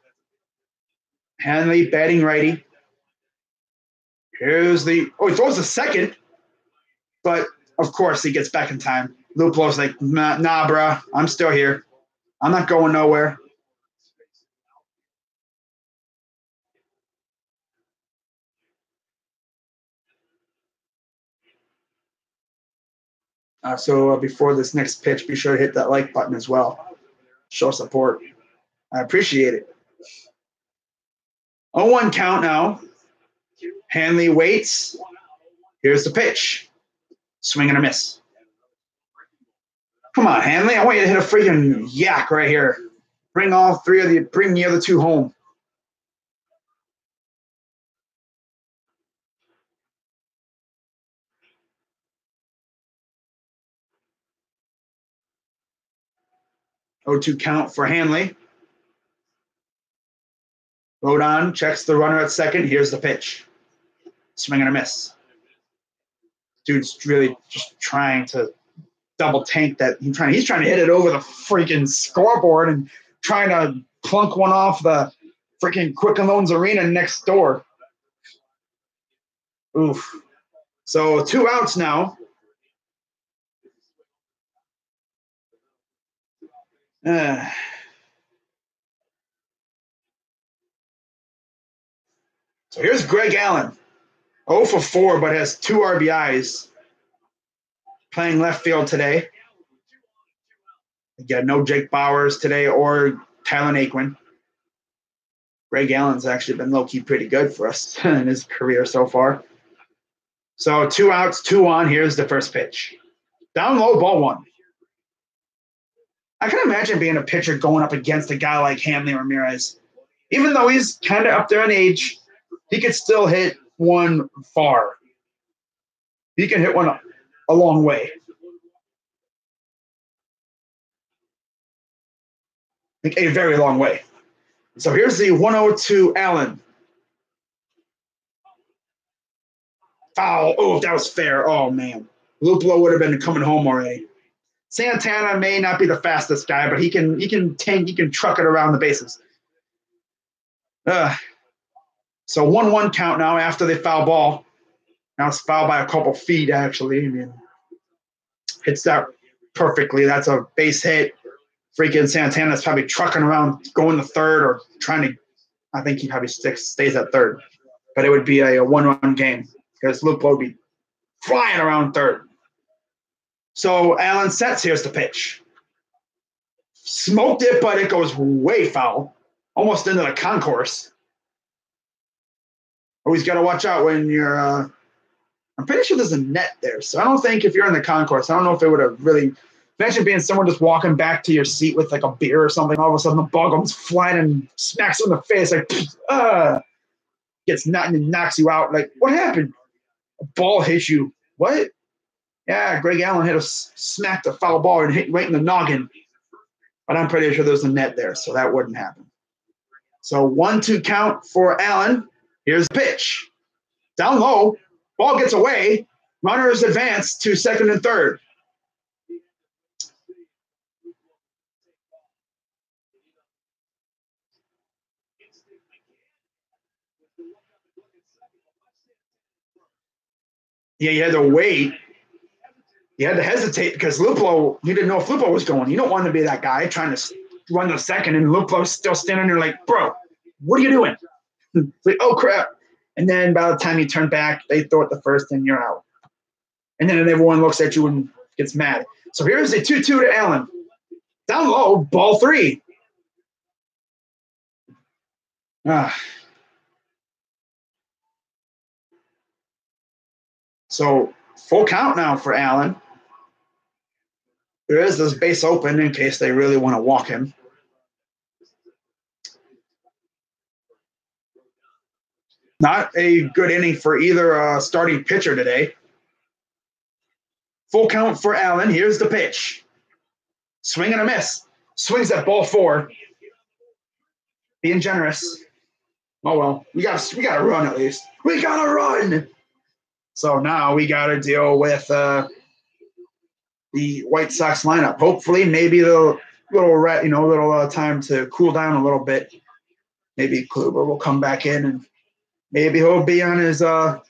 Hanley batting righty. Here's he throws a second, but of course he gets back in time. Luplo's like, nah, bruh, I'm still here. I'm not going nowhere. So before this next pitch, be sure to hit that like button as well. Show support. I appreciate it. 0-1 count now. Hanley waits. Here's the pitch. Swing and a miss. Come on, Hanley. I want you to hit a freaking yak right here. Bring the other two home. Oh, 2 count for Hanley. Rodon checks the runner at second. Here's the pitch. Swing and a miss. Dude's really just trying to double tank that. He's trying to hit it over the freaking scoreboard and trying to plunk one off the freaking Quicken Loans Arena next door. Oof. So 2 outs now. So here's Greg Allen. 0 for 4, but has 2 RBIs. Playing left field today. Again, no Jake Bowers today or Tyler Naquin. Greg Allen's actually been low-key pretty good for us in his career so far. So 2 outs, 2 on. Here's the first pitch. Down low, ball 1. I can imagine being a pitcher going up against a guy like Hanley Ramirez. Even though he's kind of up there in age, he could still hit one far. He can hit one a long way. Like a very long way. So here's the 1-0 Allen. Foul. Oh, that was fair. Oh, man. Luplo would have been coming home already. Santana may not be the fastest guy, but he can truck it around the bases. So 1-1 count now after they foul ball. Now it's fouled by a couple feet, actually. I mean, hits that perfectly. That's a base hit. Freaking Santana's probably trucking around, going to third or trying to – I think he probably stays at third. But it would be a 1-run game because Luke would be flying around third. So Allen sets. Here's the pitch. Smoked it, but it goes way foul, almost into the concourse. Always got to watch out when you're I'm pretty sure there's a net there. So I don't think if you're in the concourse, I don't know if it would have really – imagine being someone just walking back to your seat with like a beer or something. All of a sudden the ball comes flying and smacks you in the face like, gets nothing and knocks you out. Like, what happened? A ball hit you. What? Yeah, Greg Allen smacked a foul ball and hit right in the noggin. But I'm pretty sure there's a net there, so that wouldn't happen. So 1-2 count for Allen. Here's the pitch. Down low. Ball gets away. Runners advance to second and third. Yeah, you had to wait. You had to hesitate because Luplo, you didn't know if Luplo was going. You don't want to be that guy trying to run the second and Luplo's still standing there like, bro, what are you doing? It's like, oh, crap. And then by the time you turn back, they throw it the first and you're out. And then everyone looks at you and gets mad. So here's a 2-2 to Allen. Down low, ball 3. So full count now for Allen. There is this base open in case they really want to walk him. Not a good inning for either starting pitcher today. Full count for Allen. Here's the pitch. Swing and a miss. Swings at ball 4. Being generous. Oh well, we gotta run at least. We gotta run. So now we gotta deal with the White Sox lineup. Hopefully, maybe the little time to cool down a little bit. Maybe Kluber will come back in and maybe he'll be on his good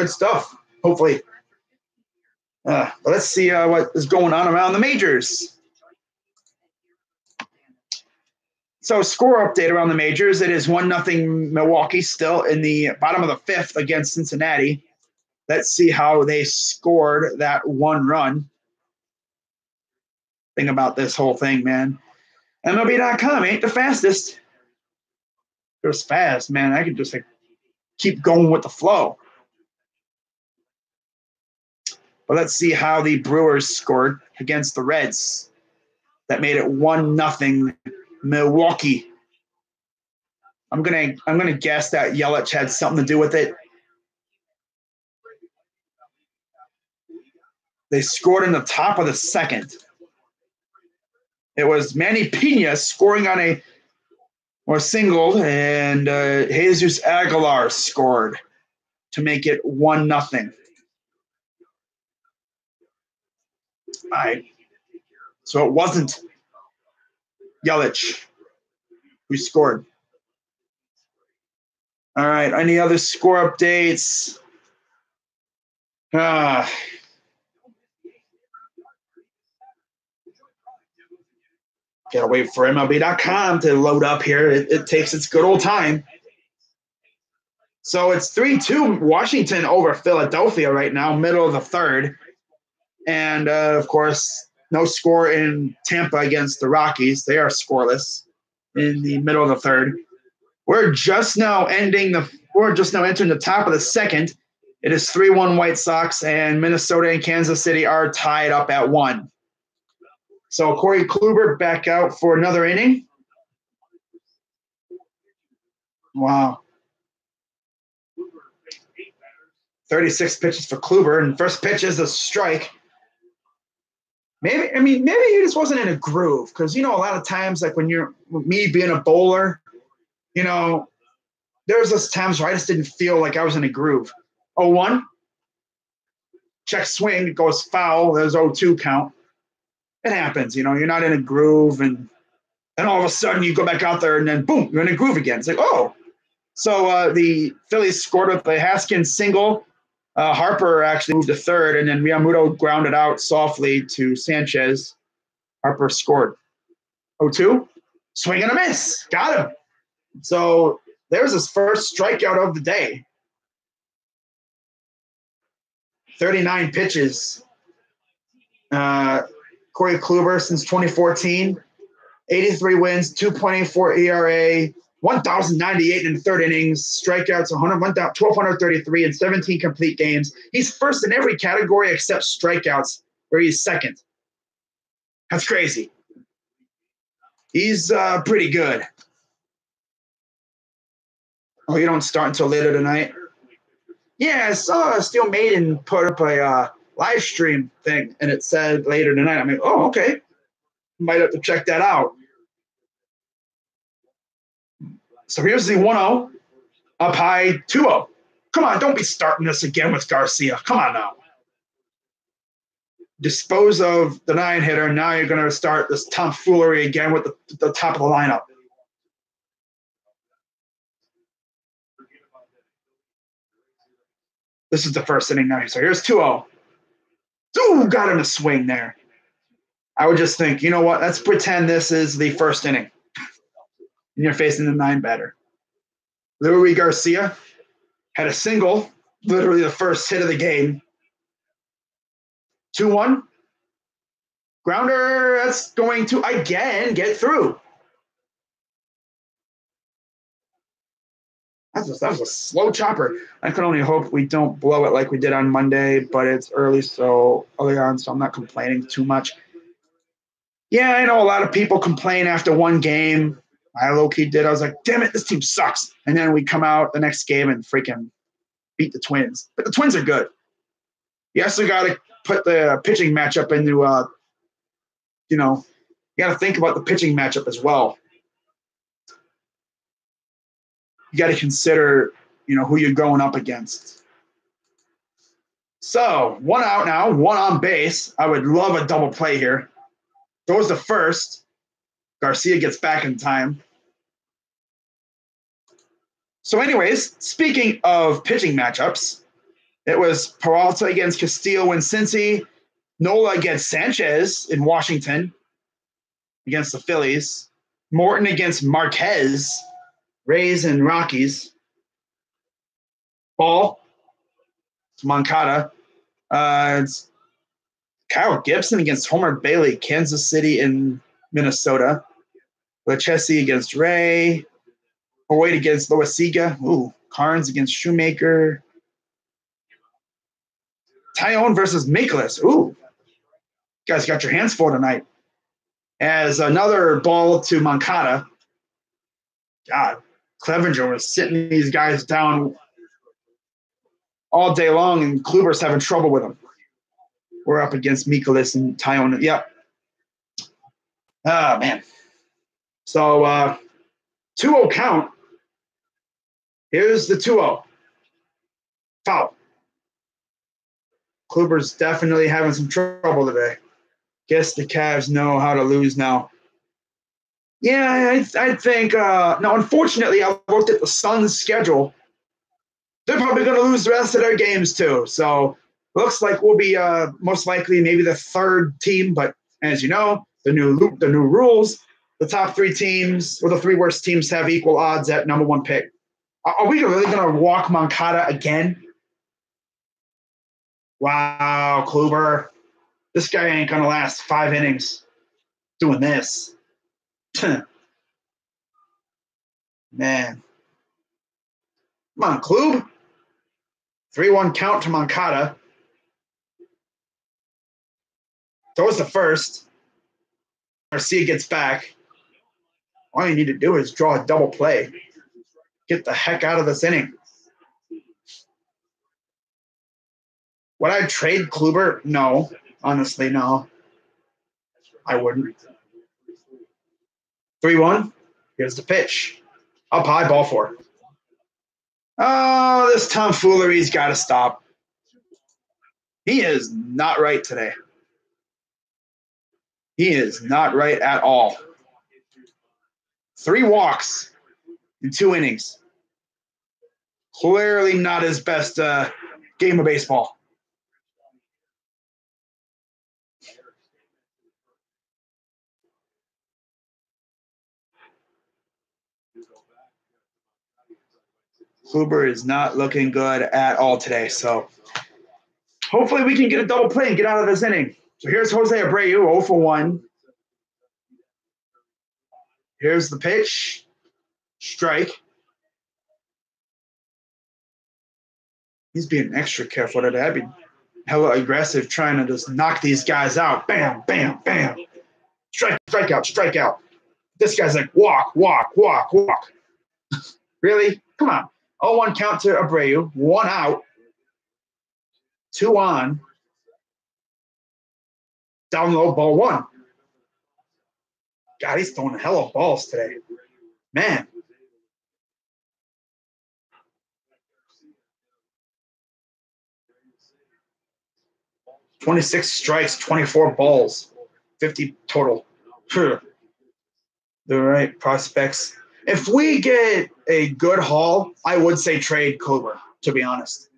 stuff. Hopefully. But let's see what is going on around the majors. So score update around the majors. It is 1-0 Milwaukee still in the bottom of the 5th against Cincinnati. Let's see how they scored that 1 run. Thing about this whole thing, man. MLB.com ain't the fastest. It was fast, man. I could just keep going with the flow. But let's see how the Brewers scored against the Reds. That made it 1-0 Milwaukee. I'm gonna guess that Yelich had something to do with it. They scored in the top of the 2nd. It was Manny Pena scoring on a single, and Jesus Aguilar scored to make it 1-0. All right. So it wasn't Yelich who scored. All right. Any other score updates? Gotta wait for MLB.com to load up here. It takes its good old time. So it's 3-2 Washington over Philadelphia right now, middle of the 3rd. And, of course, no score in Tampa against the Rockies. They are scoreless in the middle of the 3rd. We're just now entering the top of the 2nd. It is 3-1 White Sox, and Minnesota and Kansas City are tied up at 1. So Corey Kluber back out for another inning. Wow. 36 pitches for Kluber, and first pitch is a strike. Maybe he just wasn't in a groove, because, a lot of times, like when me being a bowler, there's those times where I just didn't feel like I was in a groove. 0-1. Check swing. It goes foul. There's 0-2 count. It happens. You're not in a groove, and then all of a sudden you go back out there and then boom, you're in a groove again. It's like, oh. So the Phillies scored with a Haskins single. Harper actually moved to 3rd, and then Realmuto grounded out softly to Sanchez. Harper scored. 0-2. Swing and a miss. Got him. So there's his first strikeout of the day. 39 pitches. Corey Kluber since 2014. 83 wins, 2.84 ERA, 1,098 in the 3rd innings, strikeouts 1,233 in 17 complete games. He's first in every category except strikeouts, where he's 2nd. That's crazy. He's pretty good. Oh, you don't start until later tonight? Yeah, I saw Steel Maiden put up a live stream thing, and it said later tonight. I'm like, oh, okay. Might have to check that out. So here's the 1-0, up high, 2-0. Come on, don't be starting this again with Garcia. Come on now. Dispose of the 9-hitter. Now you're going to start this tomfoolery again with the top of the lineup. This is the first inning now. So here's 2-0. Ooh, got him a swing there. I would just think, you know what? Let's pretend this is the first inning. And you're facing the 9-batter. Luis Garcia had a single, literally the first hit of the game. 2-1. Grounder, that's going to, again, get through. That was a slow chopper. I can only hope we don't blow it like we did on Monday, but it's early on, so I'm not complaining too much. Yeah, I know a lot of people complain after one game. I low-key did. I was like, damn it, this team sucks. And then we come out the next game and freaking beat the Twins. But the Twins are good. You also got to put the pitching matchup into, you got to think about the pitching matchup as well. You got to consider, who you're going up against. So 1 out now, 1 on base. I would love a double play here. Goes to first. Garcia gets back in time. So anyways, speaking of pitching matchups, it was Peralta against Castillo in Cincy, Nola against Sanchez in Washington against the Phillies, Morton against Marquez, Rays and Rockies, Ball, Moncada, it's Kyle Gibson against Homer Bailey, Kansas City and Minnesota, Lechesi against Ray, Hoyt against Loasiga, Carnes against Shoemaker, Tyone versus Mikolas. You guys got your hands full tonight. As another ball to Moncada. God, Clevenger was sitting these guys down all day long, and Kluber's having trouble with them. We're up against Mikolas and Tyone. Yep. Oh, man. So 2-0 count. Here's the 2-0. Foul. Kluber's definitely having some trouble today. Guess the Cavs know how to lose now. Yeah, I think no, unfortunately, I looked at the Suns' schedule. They're probably going to lose the rest of their games too. So looks like we'll be most likely maybe the third team. But as you know, the new rules, the top 3 teams or the 3 worst teams have equal odds at number 1 pick. Are we really going to walk Moncada again? Wow, Kluber. This guy ain't going to last 5 innings doing this. Man. Come on, Klub. 3-1 count to Moncada. Throws the first. Garcia gets back. All you need to do is draw a double play. Get the heck out of this inning. Would I trade Kluber? No. Honestly, no. I wouldn't. 3-1. Here's the pitch. Up high, ball 4. Oh, this tomfoolery's got to stop. He is not right today. He is not right at all. 3 walks in 2 innings. Clearly not his best game of baseball. Kluber is not looking good at all today. So hopefully we can get a double play and get out of this inning. So here's Jose Abreu, 0 for 1. Here's the pitch. Strike. He's being extra careful today. I'd be hella aggressive trying to just knock these guys out. Bam, bam, bam. Strike out. This guy's like, walk. Really? Come on. 0-1 count to Abreu. 1 out. 2 on. Down low, ball 1. God, he's throwing a hell of balls today. Man. "26 strikes, 24 balls, 50 total." The right prospects. If we get a good haul, I would say trade Kluber, to be honest.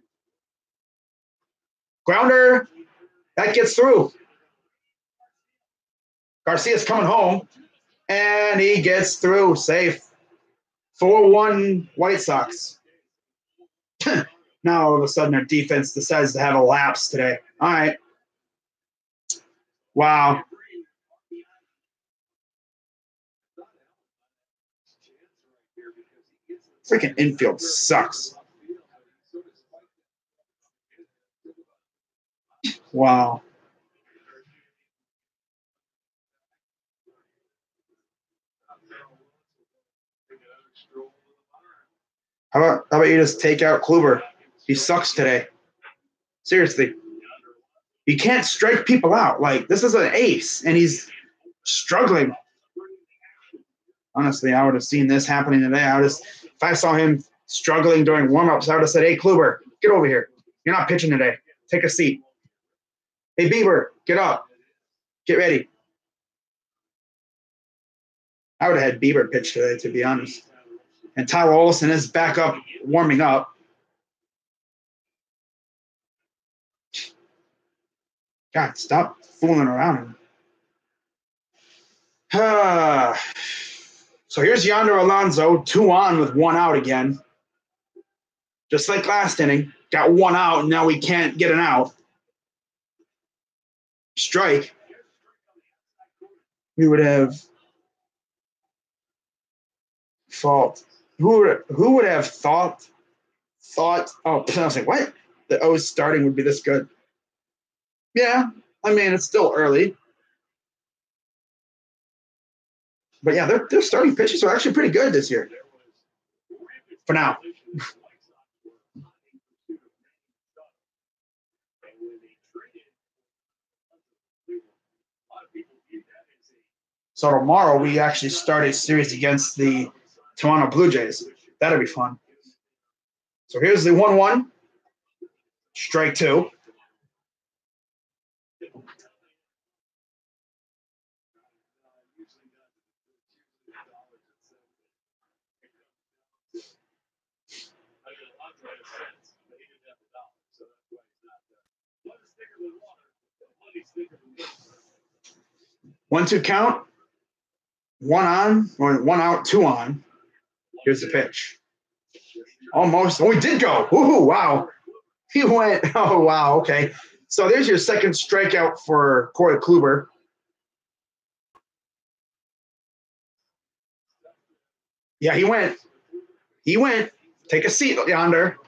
Grounder, that gets through. Garcia's coming home, and he gets through safe. 4-1 White Sox. Now all of a sudden our defense decides to have a lapse today. All right. Wow. Freaking infield sucks. Wow. How about you just take out Kluber? He sucks today. Seriously. You can't strike people out. Like, this is an ace, and he's struggling. Honestly, I would have seen this happening today. If I saw him struggling during warm-ups, I would have said, hey, Kluber, get over here. You're not pitching today. Take a seat. Hey, Bieber, get up. Get ready. I would have had Bieber pitch today, to be honest. And Tyler Olson is back up, warming up. God, stop fooling around. So here's Yonder Alonso, 2 on with 1 out again. Just like last inning. Got 1 out, and now we can't get an out. Strike. We would have fault. Who would have thought? Oh, I was like, what? The O's starting would be this good. Yeah, I mean, it's still early. But yeah, their starting pitchers are actually pretty good this year. For now. So tomorrow we actually start a series against the Toronto Blue Jays. That'll be fun. So here's the 1-1. Strike 2. One, 2 count. 1 on, or 1 out, 2 on. Here's the pitch. Almost. Oh, he did go. Ooh, wow. He went. Oh, wow. Okay. So there's your second strikeout for Corey Kluber. Yeah, he went. Take a seat yonder.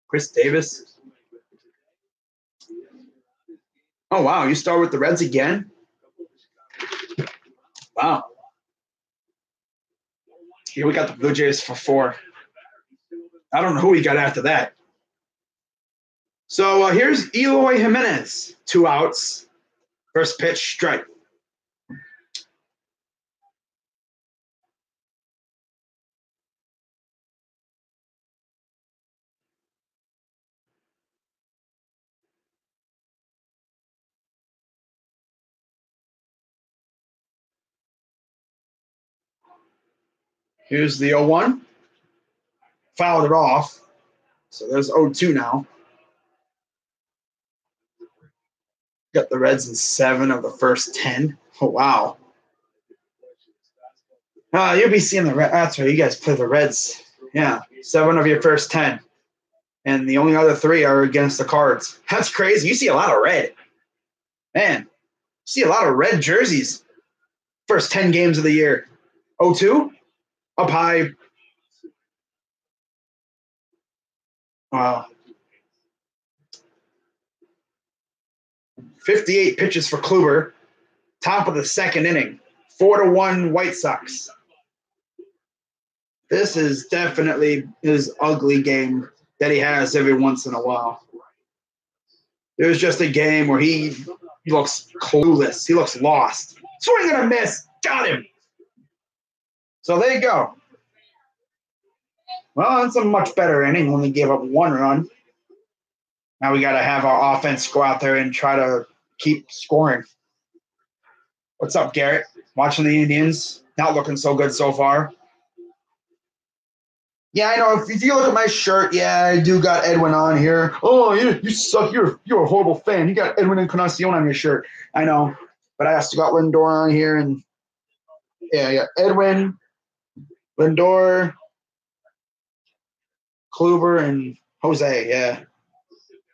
Chris Davis. Oh, wow. You start with the Reds again? Wow. Here we got the Blue Jays for 4. I don't know who we got after that. So here's Eloy Jimenez. 2 outs. First pitch, strike. Here's the 0-1. Fouled it off. So there's 0-2 now. Got the Reds in 7 of the first 10. Oh, wow. You'll be seeing the Reds. That's right. You guys play the Reds. Yeah. 7 of your first 10. And the only other 3 are against the Cards. That's crazy. You see a lot of red. Man, you see a lot of red jerseys. First 10 games of the year. 0-2. Up high. Wow. 58 pitches for Kluber. Top of the second inning. 4-1 White Sox. This is definitely his ugly game that he has every once in a while. There's just a game where he looks clueless. He looks lost. Swing and a miss. Got him. So there you go. Well, it's a much better inning. Only gave up 1 run. Now we got to have our offense go out there and try to keep scoring. What's up, Garrett? Watching the Indians. Not looking so good so far. Yeah, I know. If you look at my shirt, yeah, I do got Edwin on here. Oh, you suck. You're a horrible fan. You got Edwin Encarnacion on your shirt. I know. But I also got Lindor on here. And yeah, Edwin, Lindor, Kluber, and Jose, yeah.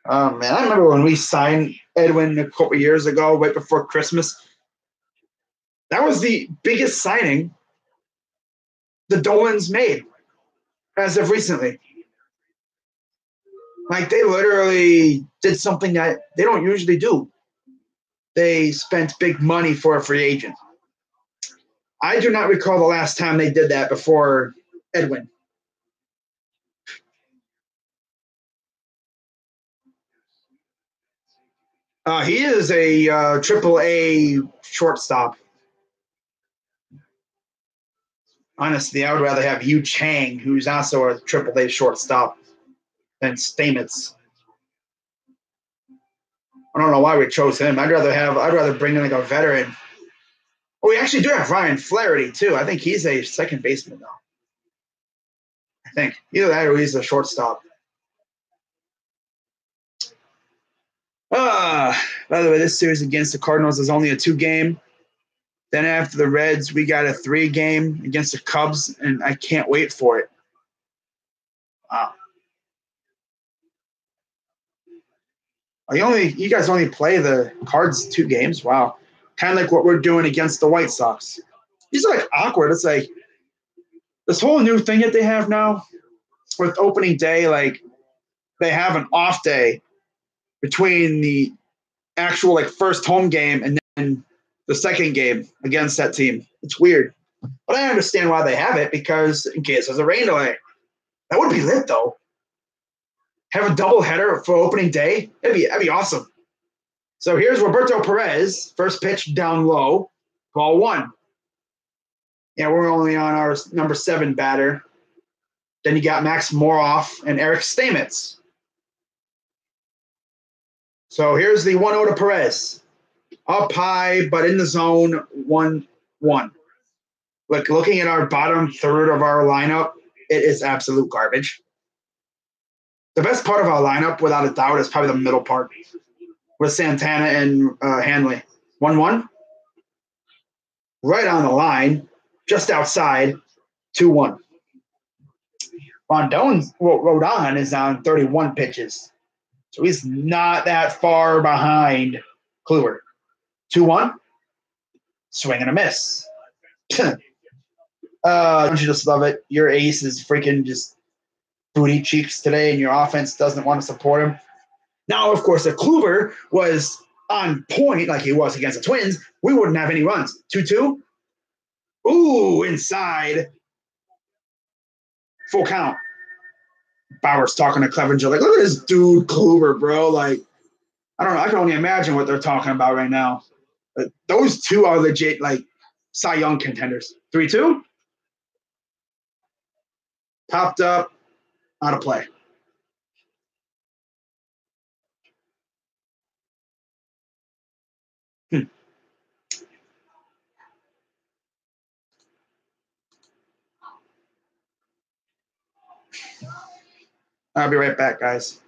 Oh man, I remember when we signed Edwin a couple years ago, right before Christmas. That was the biggest signing the Dolans made as of recently. Like they literally did something that they don't usually do. They spent big money for a free agent. I do not recall the last time they did that before Edwin. He is a triple A shortstop. Honestly, I would rather have Yu Chang, who's also a triple A shortstop, than Stamets. I don't know why we chose him. I'd rather bring in like a veteran. Oh, we actually do have Ryan Flaherty too. I think he's a second baseman though. I think either that or he's a shortstop. By the way, this series against the Cardinals is only a 2-game. Then after the Reds, we got a 3-game against the Cubs, and I can't wait for it. Wow. You guys only play the Cards 2 games? Wow. Kind of like what we're doing against the White Sox. These are like awkward. It's like this whole new thing that they have now with opening day, like they have an off day between the actual like first home game and then the second game against that team. It's weird. But I understand why they have it because in case there's a rain delay. That would be lit though. Have a double header for opening day. That'd be awesome. So here's Roberto Perez, first pitch down low, ball 1. Yeah, we're only on our number 7 batter. Then you got Max Moroff and Eric Stamets. So here's the 1-0 to Perez. Up high, but in the zone, 1-1. Like looking at our bottom third of our lineup, it is absolute garbage. The best part of our lineup, without a doubt, is probably the middle part with Santana and Hanley. 1-1. Right on the line, just outside, 2-1. Rodon is on 31 pitches. So he's not that far behind Kluber. 2-1. Swing and a miss. Don't you just love it? Your ace is freaking just booty cheeks today, and your offense doesn't want to support him. Now, of course, if Kluber was on point like he was against the Twins, we wouldn't have any runs. 2-2. Ooh, inside. Full count. Bauer's talking to Clevenger like, look at this dude, Kluber, bro. Like, I don't know. I can only imagine what they're talking about right now. But those two are legit, like, Cy Young contenders. 3-2. Popped up. Out of play. I'll be right back, guys.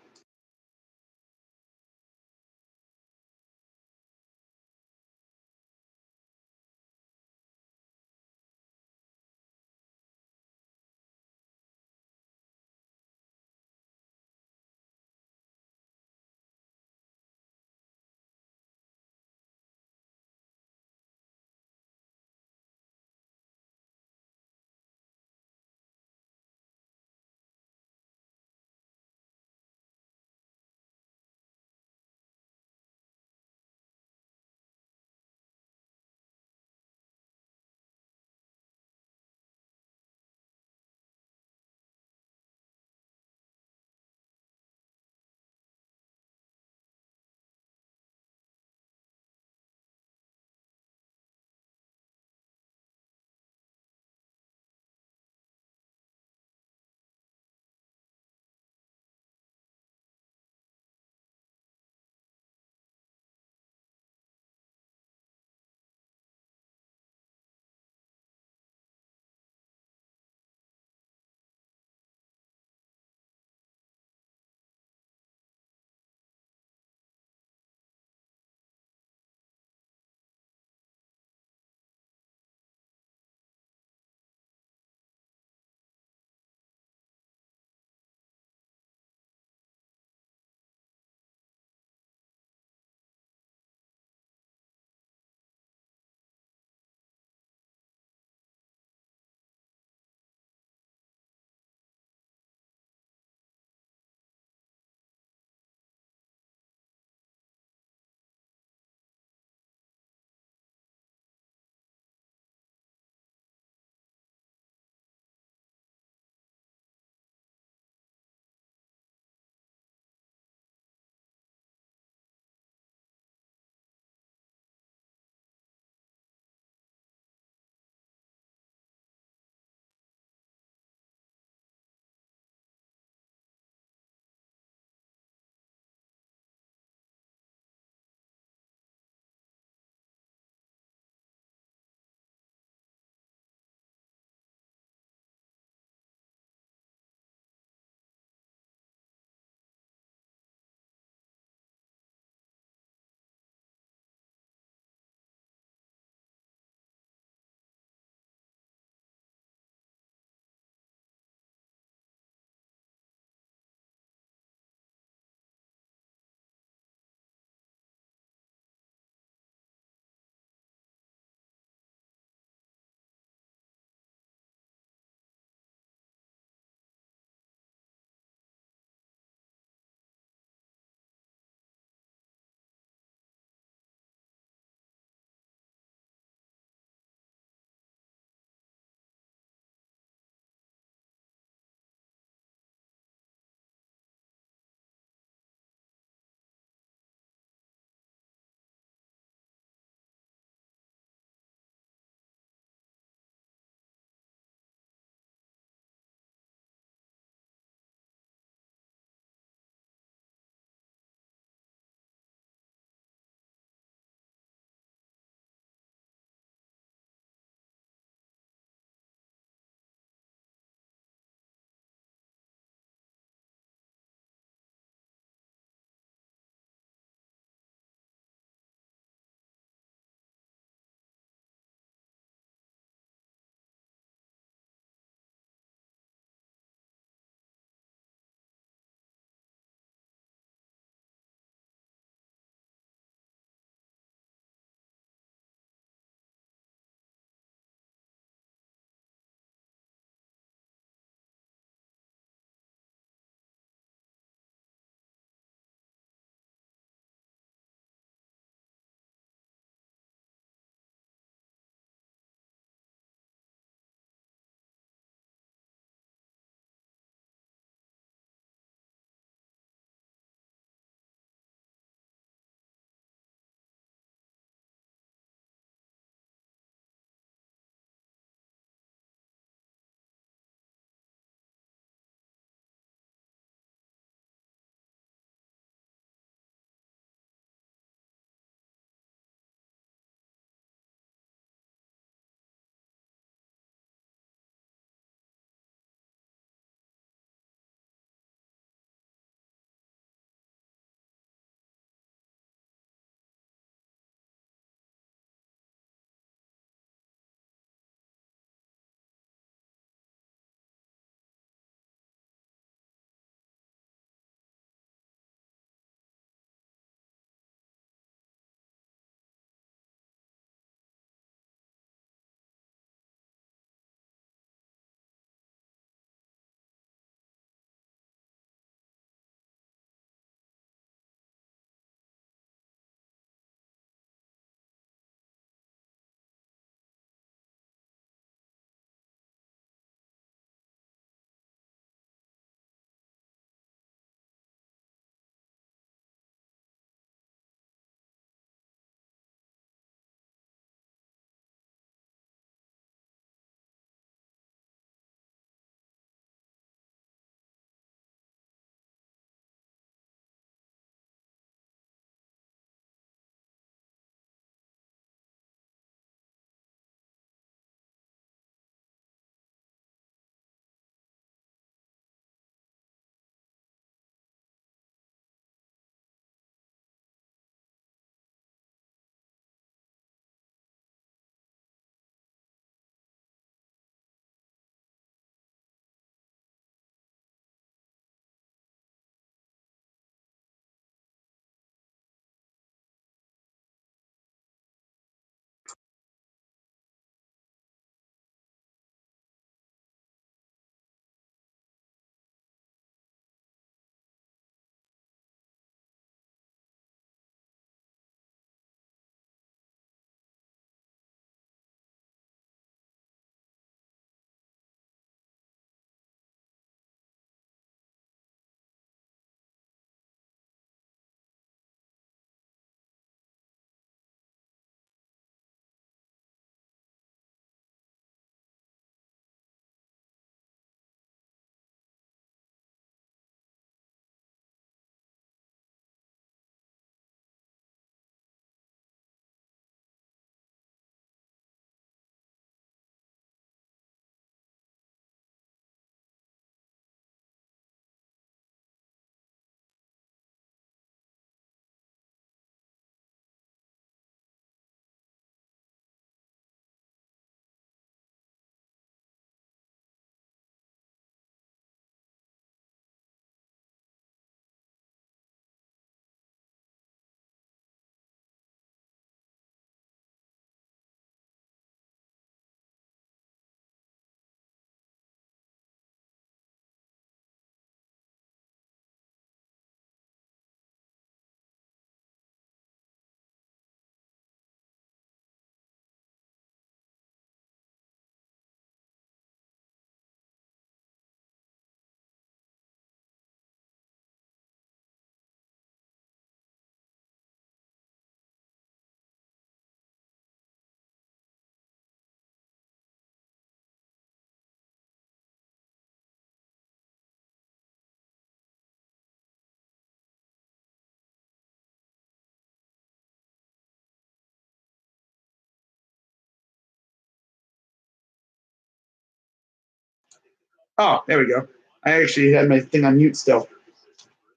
Oh, there we go. I actually had my thing on mute still.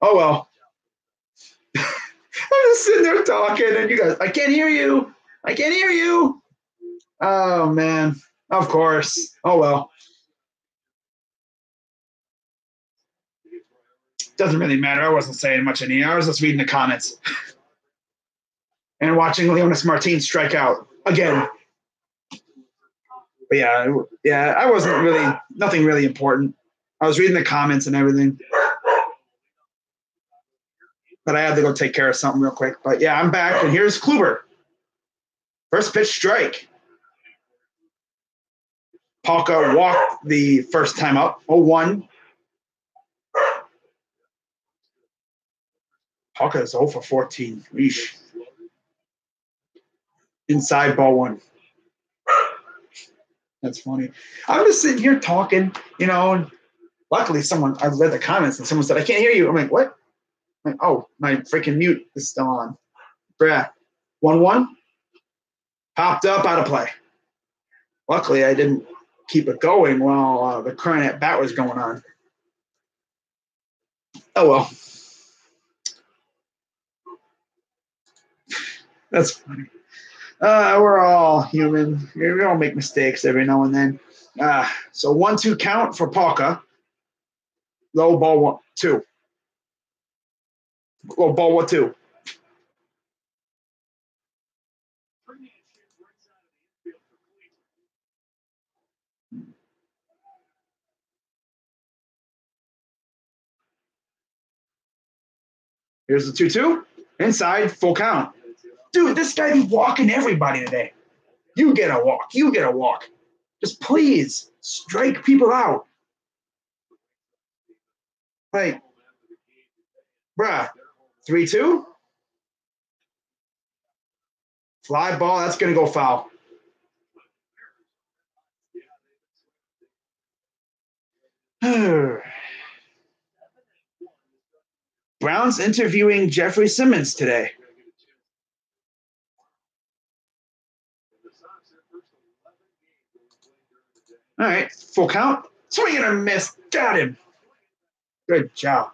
Oh, well. I'm just sitting there talking, and you guys, I can't hear you. I can't hear you. Oh, man. Of course. Oh, well. Doesn't really matter. I wasn't saying much in here. I was just reading the comments and watching Leonys Martin strike out again. But yeah, I wasn't really, nothing really important. I was reading the comments and everything. But I had to go take care of something real quick. But yeah, I'm back, and here's Kluber. First pitch strike. Palka walked the first time up, 0-1. Palka is 0 for 14. Eesh. Inside ball one. That's funny. I'm just sitting here talking, and luckily I read the comments and someone said, I can't hear you. I'm like, what? I'm like, oh, my freaking mute is still on. Bruh. 1-1. Popped up, out of play. Luckily, I didn't keep it going while the current at bat was going on. Oh, well. That's funny. We're all human. We all make mistakes every now and then. So 1-2 count for Palka. Low ball 1-2. Low ball 1-2. Here's the 2-2. Inside, full count. Dude, this guy be walking everybody today. You get a walk. You get a walk. Just please strike people out. Like, bruh, 3-2. Fly ball, that's going to go foul. Browns interviewing Jeffrey Simmons today. All right, full count. Swing and a miss. Got him. Good job.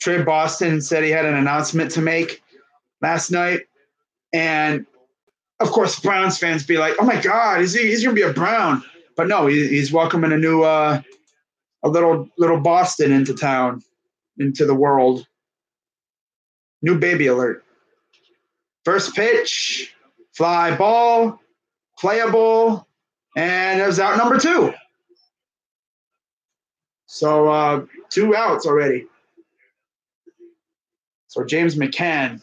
Trey Boston said he had an announcement to make last night. And, of course, Browns fans be like, oh, my God, he's going to be a Brown. But, no, he's welcoming a new a little Boston into town, into the world. New baby alert. First pitch, fly ball, playable, and it was out number 2. So 2 outs already. So James McCann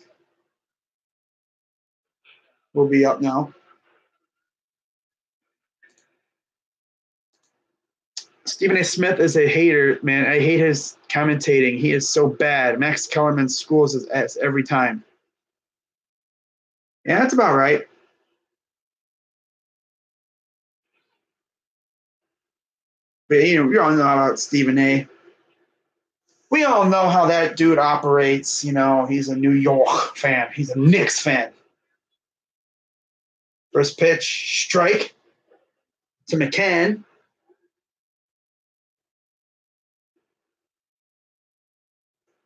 will be up now. Stephen A. Smith is a hater, man. I hate his commentating. He is so bad. Max Kellerman schools his ass every time. Yeah, that's about right. But, we all know about Stephen A. We all know how that dude operates. He's a New York fan. He's a Knicks fan. First pitch, strike to McCann.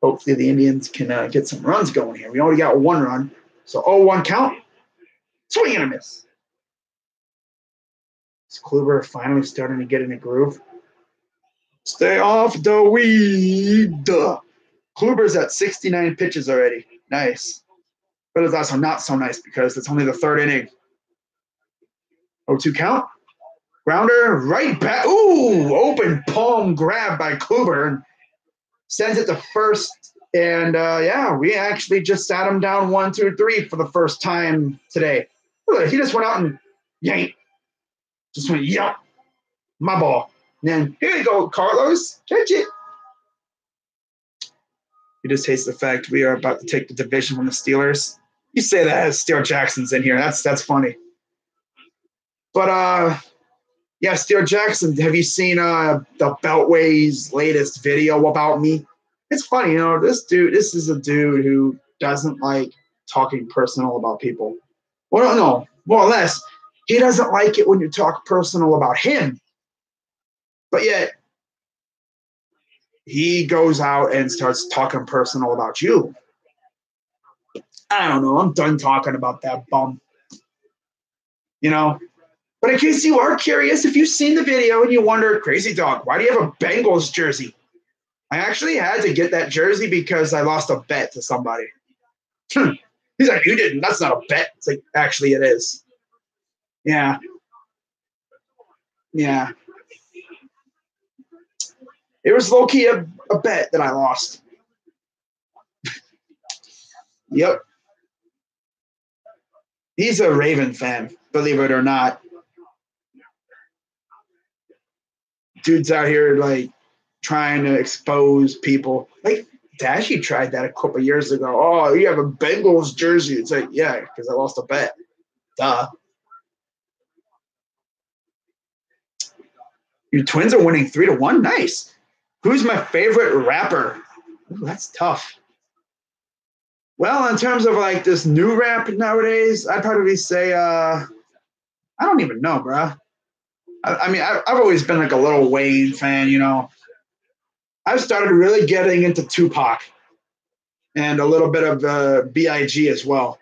Hopefully the Indians can get some runs going here. We already got 1 run. So 0-1 count. Swing and a miss. Is Kluber finally starting to get in a groove? Stay off the weed. Kluber's at 69 pitches already. Nice. But it's also not so nice because it's only the 3rd inning. 0-2 count. Grounder right back. Ooh, open palm grab by Kluber. Sends it to first. And, we actually just sat him down 1, 2, 3 for the first time today. He just went out and yanked. Just went, yup, my ball. And then, here you go, Carlos. Catch it. He just hates the fact we are about to take the division from the Steelers. You say that as Steele Jackson's in here. That's funny. But, Steele Jackson, have you seen the Beltway's latest video about me? It's funny, this is a dude who doesn't like talking personal about people. Well, no, more or less, he doesn't like it when you talk personal about him. But yet, he goes out and starts talking personal about you. I don't know. I'm done talking about that bum. You know? But in case you are curious, if you've seen the video and you wonder, Crazy Dog, why do you have a Bengals jersey? I actually had to get that jersey because I lost a bet to somebody. He's like, you didn't. That's not a bet. It's like, actually, it is. Yeah. Yeah. It was low key a bet that I lost. Yep. He's a Raven fan, believe it or not. Dude's out here like trying to expose people. Like Dashy tried that a couple years ago. Oh, you have a Bengals jersey. It's like, yeah, because I lost a bet. Duh. Your Twins are winning 3-1. Nice. Who's my favorite rapper? Ooh, that's tough. Well, in terms of like this new rap nowadays, I'd probably say I don't even know, bruh. I mean, I've always been like a Lil Wayne fan, I've started really getting into Tupac and a little bit of B.I.G. as well.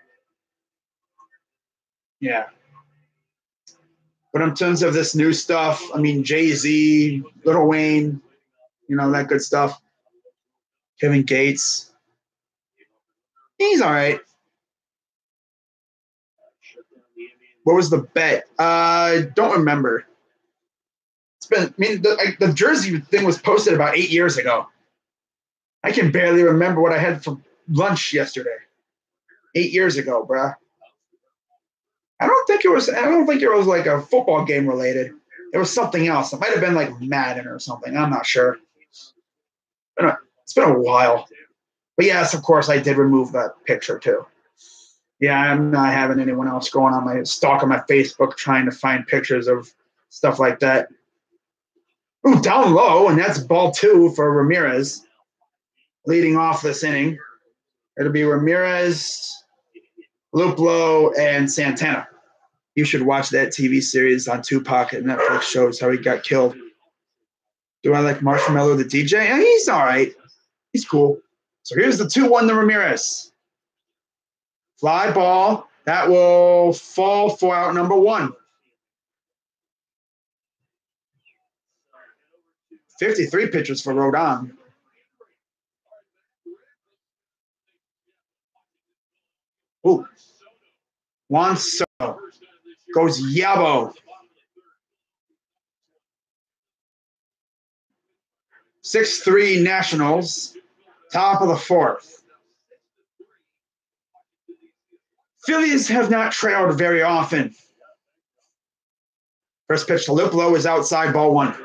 Yeah. But in terms of this new stuff, I mean, Jay-Z, Lil Wayne, that good stuff. Kevin Gates. He's all right. What was the bet? I don't remember. It's been, the jersey thing was posted about 8 years ago. I can barely remember what I had for lunch yesterday. 8 years ago, bruh. I don't think it was like a football game related. It was something else. It might have been like Madden or something. I'm not sure. It's been a while. But yes, of course, I did remove that picture too. Yeah, I'm not having anyone else going on my Facebook trying to find pictures of stuff like that. Ooh, down low, and that's ball 2 for Ramirez. Leading off this inning. It'll be Ramirez, Luplow, and Santana. You should watch that TV series on Tupac and Netflix shows how he got killed. Do I like Marshmallow the DJ? Yeah, he's all right. He's cool. So here's the 2-1 to Ramirez. Fly ball. That will fall for out number 1. 53 pitches for Rodon. Ooh. Juan Soto goes Yabo. 6-3 Nationals. Top of the 4th. Phillies have not trailed very often. First pitch to Luplow is outside, ball 1.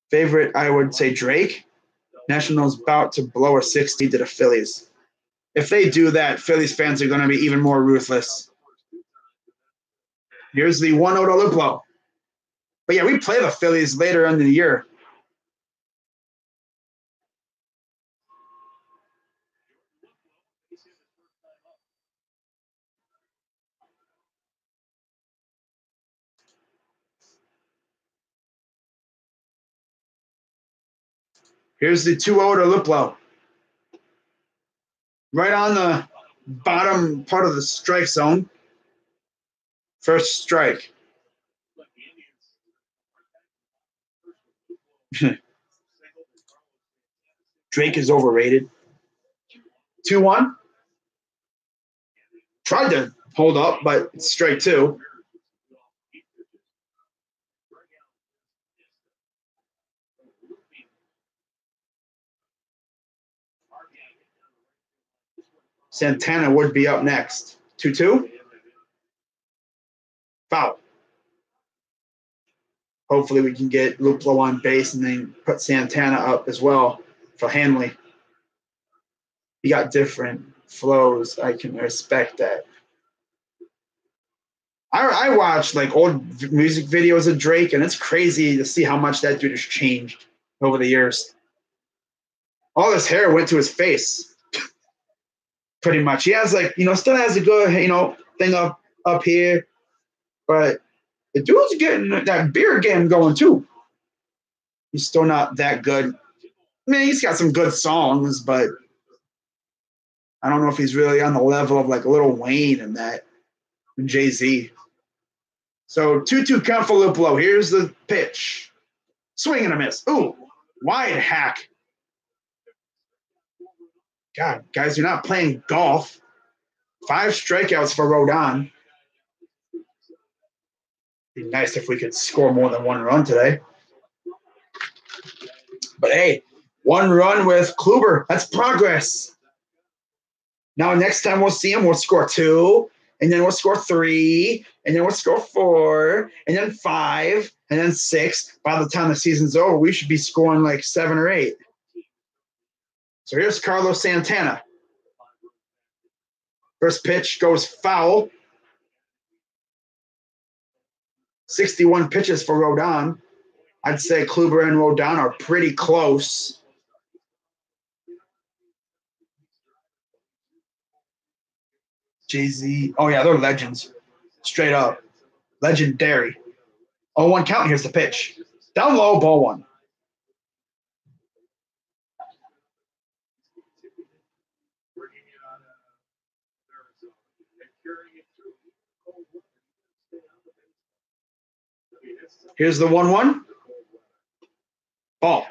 Favorite, I would say Drake. Nationals about to blow a 60 to the Phillies. If they do that, Phillies fans are going to be even more ruthless. Here's the 1-0 to Luplow. But yeah, we play the Phillies later in the year. Here's the 2-0 to Luplow. Right on the bottom part of the strike zone. First strike. Drake is overrated. 2-1. Tried to hold up, but it's strike 2. Santana would be up next. 2-2. Foul. Hopefully we can get Luplow on base and then put Santana up as well for Hanley. He got different flows. I can respect that. I watched like old music videos of Drake, and it's crazy to see how much that dude has changed over the years. all his hair went to his face. Pretty much. He has like, still has a good, thing up here, but the dude's getting that beard game going too. He's still not that good. I mean, he's got some good songs, but I don't know if he's really on the level of like Lil Wayne and that, and Jay-Z. So 2-2 count for Luplow. Here's the pitch. Swing and a miss. Ooh, wide hack. God, guys, you're not playing golf. 5 strikeouts for Rodon. Be nice if we could score more than 1 run today. But hey, 1 run with Kluber. That's progress. Now, next time we'll see him, we'll score 2, and then we'll score 3, and then we'll score 4, and then 5, and then 6. By the time the season's over, we should be scoring like 7 or 8. So here's Carlos Santana. First pitch goes foul. 61 pitches for Rodon. I'd say Kluber and Rodon are pretty close. Jay-Z. Oh, yeah, they're legends. Straight up. Legendary. 0-1 count. Here's the pitch. Down low, ball 1. Here's the 1-1. Ball.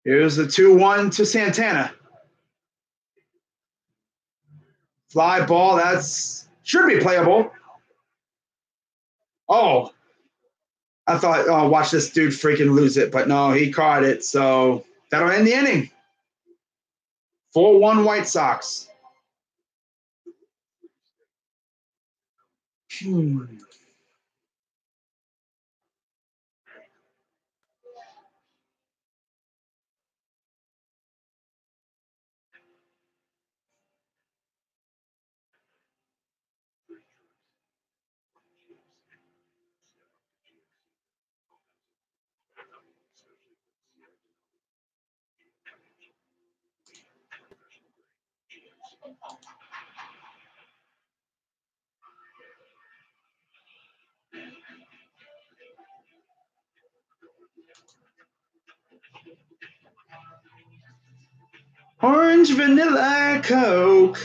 Here's the 2-1 to Santana. Fly ball, that's should be playable. Oh, I thought, watch this dude freaking lose it, but no, he caught it, so that'll end the inning. 4-1 White Sox. Orange vanilla Coke.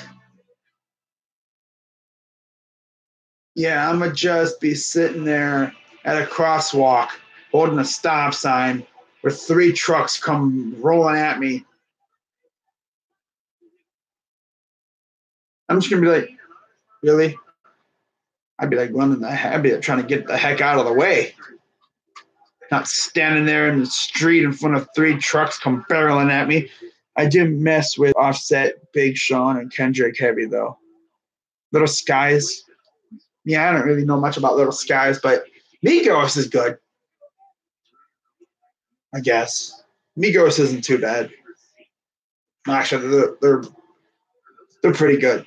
Yeah, I'm going to just be sitting there at a crosswalk holding a stop sign where 3 trucks come rolling at me. I'm just going to be like, really? I'd be like I'd be trying to get the heck out of the way. Not standing there in the street in front of 3 trucks come barreling at me. I do mess with Offset, Big Sean, and Kendrick heavy, though. Little Skies. Yeah, I don't really know much about Little Skies, but Migos is good. I guess. Migos isn't too bad. Actually, they're pretty good.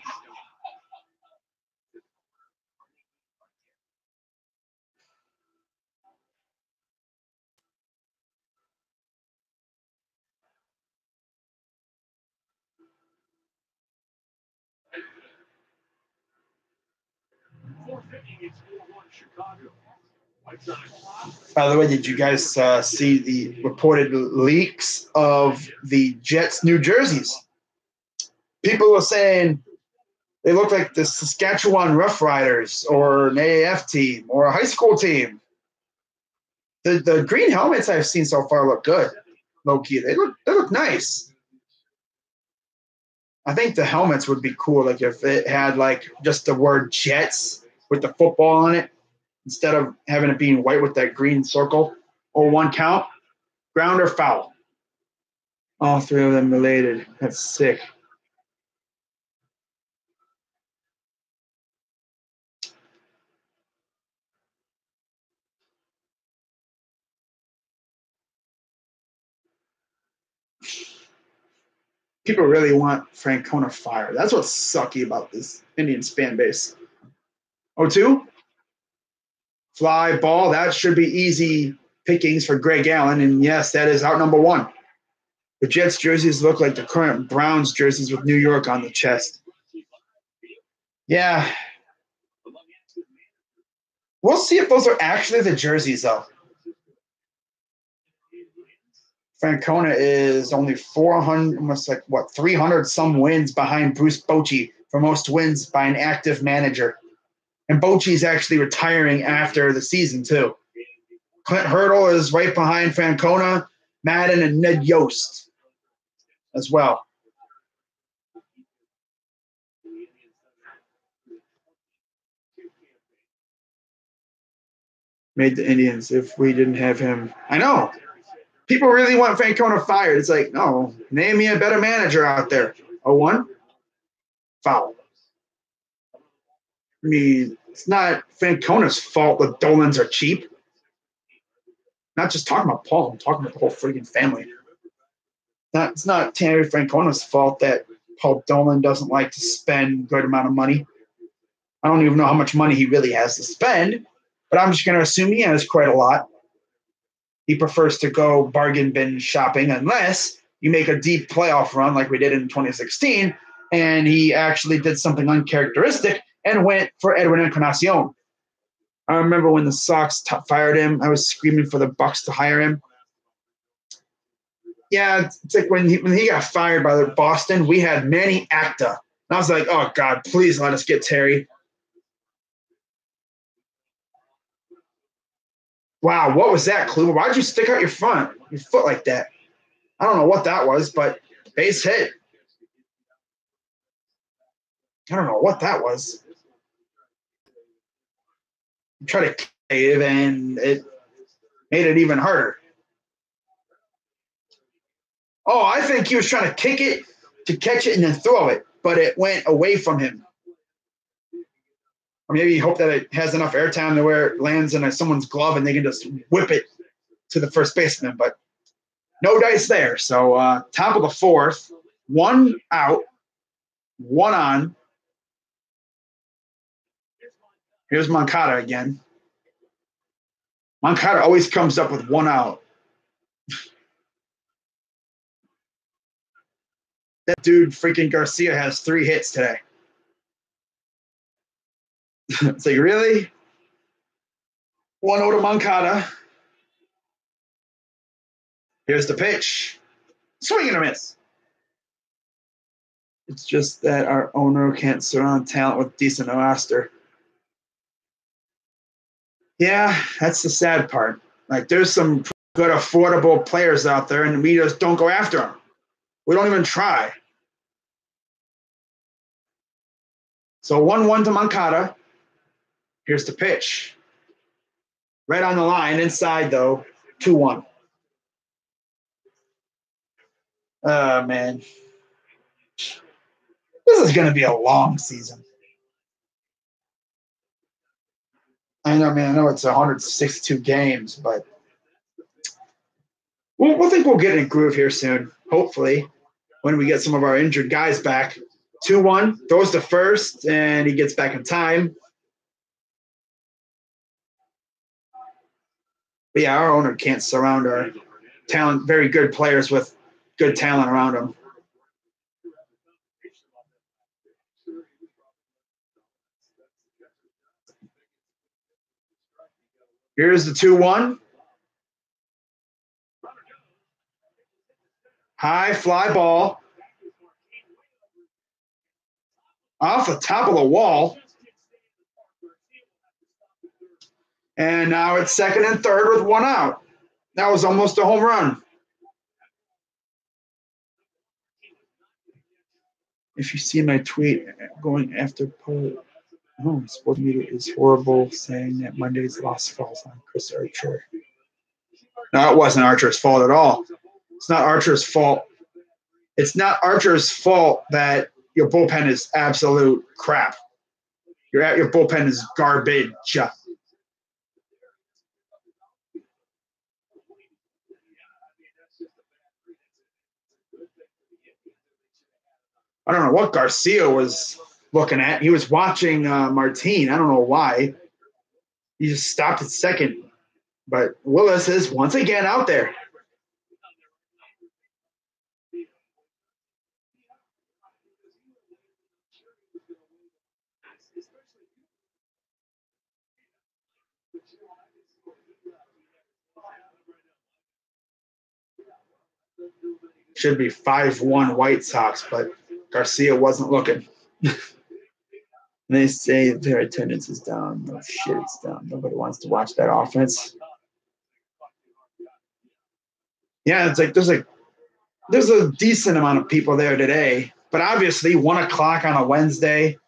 By the way, did you guys see the reported leaks of the Jets' new jerseys? People are saying they look like the Saskatchewan Roughriders or an AAF team or a high school team. The green helmets I've seen so far look good, low key. They look nice. I think the helmets would be cool, like if it had like just the word Jets with the football on it instead of having it being white with that green circle. 0-1 count. Ground or foul? All 3 of them related. That's sick. People really want Francona fired. That's what's sucky about this Indians fan base. 0-2. Fly ball. That should be easy pickings for Greg Allen. And yes, that is out number 1. The Jets jerseys look like the current Browns jerseys with New York on the chest. Yeah. We'll see if those are actually the jerseys, though. Francona is only 400, almost 300 some wins behind Bruce Bochy for most wins by an active manager. And Bochy is actually retiring after the season, too. Clint Hurdle is right behind Francona, Madden, and Ned Yost as well. Made the Indians if we didn't have him. I know. People really want Francona fired. It's like, no, name me a better manager out there. 0-1? Foul. I mean, it's not Francona's fault that Dolans are cheap. Not just talking about Paul. I'm talking about the whole freaking family. It's not Terry Francona's fault that Paul Dolan doesn't like to spend a good amount of money. I don't even know how much money he really has to spend, but I'm just going to assume he has quite a lot. He prefers to go bargain bin shopping unless you make a deep playoff run like we did in 2016, and he actually did something uncharacteristic and went for Edwin Encarnacion. I remember when the Sox fired him, I was screaming for the Bucks to hire him. Yeah, it's like when he got fired by Boston, we had Manny Acta. And I was like, oh, God, please let us get Terry. Wow, what was that, Kluber? Why'd you stick out your foot like that? I don't know what that was, but base hit. I don't know what that was. Try to cave, and it made it even harder. Oh, I think he was trying to kick it to catch it and then throw it, but it went away from him. Or maybe he hoped that it has enough airtime to where it lands in someone's glove and they can just whip it to the first baseman. But no dice there. So top of the 4th, 1 out, 1 on. Here's Moncada again. Moncada always comes up with 1 out. That dude, freaking Garcia, has 3 hits today. It's like, really? 1-0 to Moncada. Here's the pitch. Swing and a miss. It's just that our owner can't surround talent with decent roster. Yeah, that's the sad part. Like, there's some good, affordable players out there, and we just don't go after them. We don't even try. So 1-1 to Moncada. Here's the pitch. Right on the line, inside, though, 2-1. Oh, man. This is going to be a long season. I know, man. I know it's 162 games, but we'll think we'll get in a groove here soon, hopefully, when we get some of our injured guys back. 2-1, throws to first, and he gets back in time. But yeah, our owner can't surround our talent, very good players with good talent around them. Here's the 2-1. High fly ball. Off the top of the wall. And now it's second and third with 1 out. That was almost a home run. If you see my tweet going after Poe, sports media is horrible, saying that Monday's loss falls on Chris Archer. No, it wasn't Archer's fault at all. It's not Archer's fault. It's not Archer's fault that your bullpen is absolute crap. Your bullpen is garbage. I don't know what Garcia was looking at. He was watching Martine. I don't know why. He just stopped at second. But Willis is once again out there. Should be 5-1 White Sox, but Garcia wasn't looking. They say their attendance is down. No shit, it's down. Nobody wants to watch that offense. Yeah, it's like there's a decent amount of people there today, but obviously 1 o'clock on a Wednesday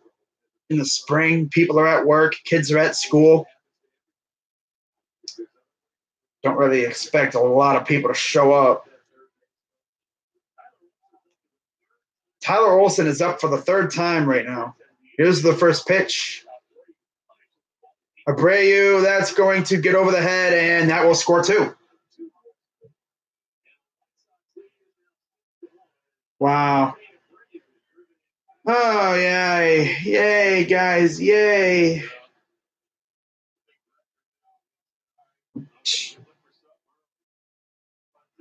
in the spring, people are at work, kids are at school. Don't really expect a lot of people to show up. Tyler Olson is up for the third time right now. Here's the first pitch. Abreu, that's going to get over the head, and that will score 2. Wow. Oh, yay. Yay, guys. Yay.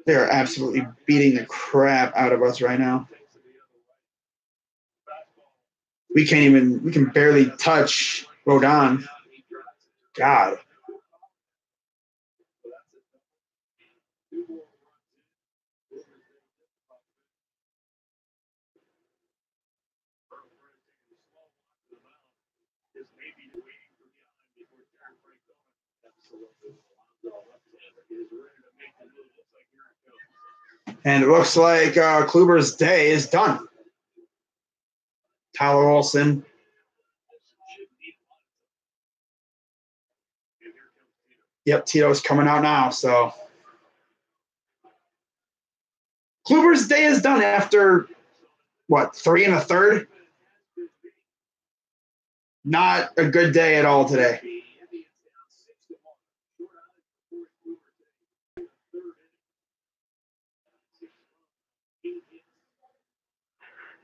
They're absolutely beating the crap out of us right now. We can barely touch Rodon. God. And it looks like Kluber's day is done. Tyler Olson. Yep, Tito's coming out now. So Kluber's day is done after, 3 1/3? Not a good day at all today.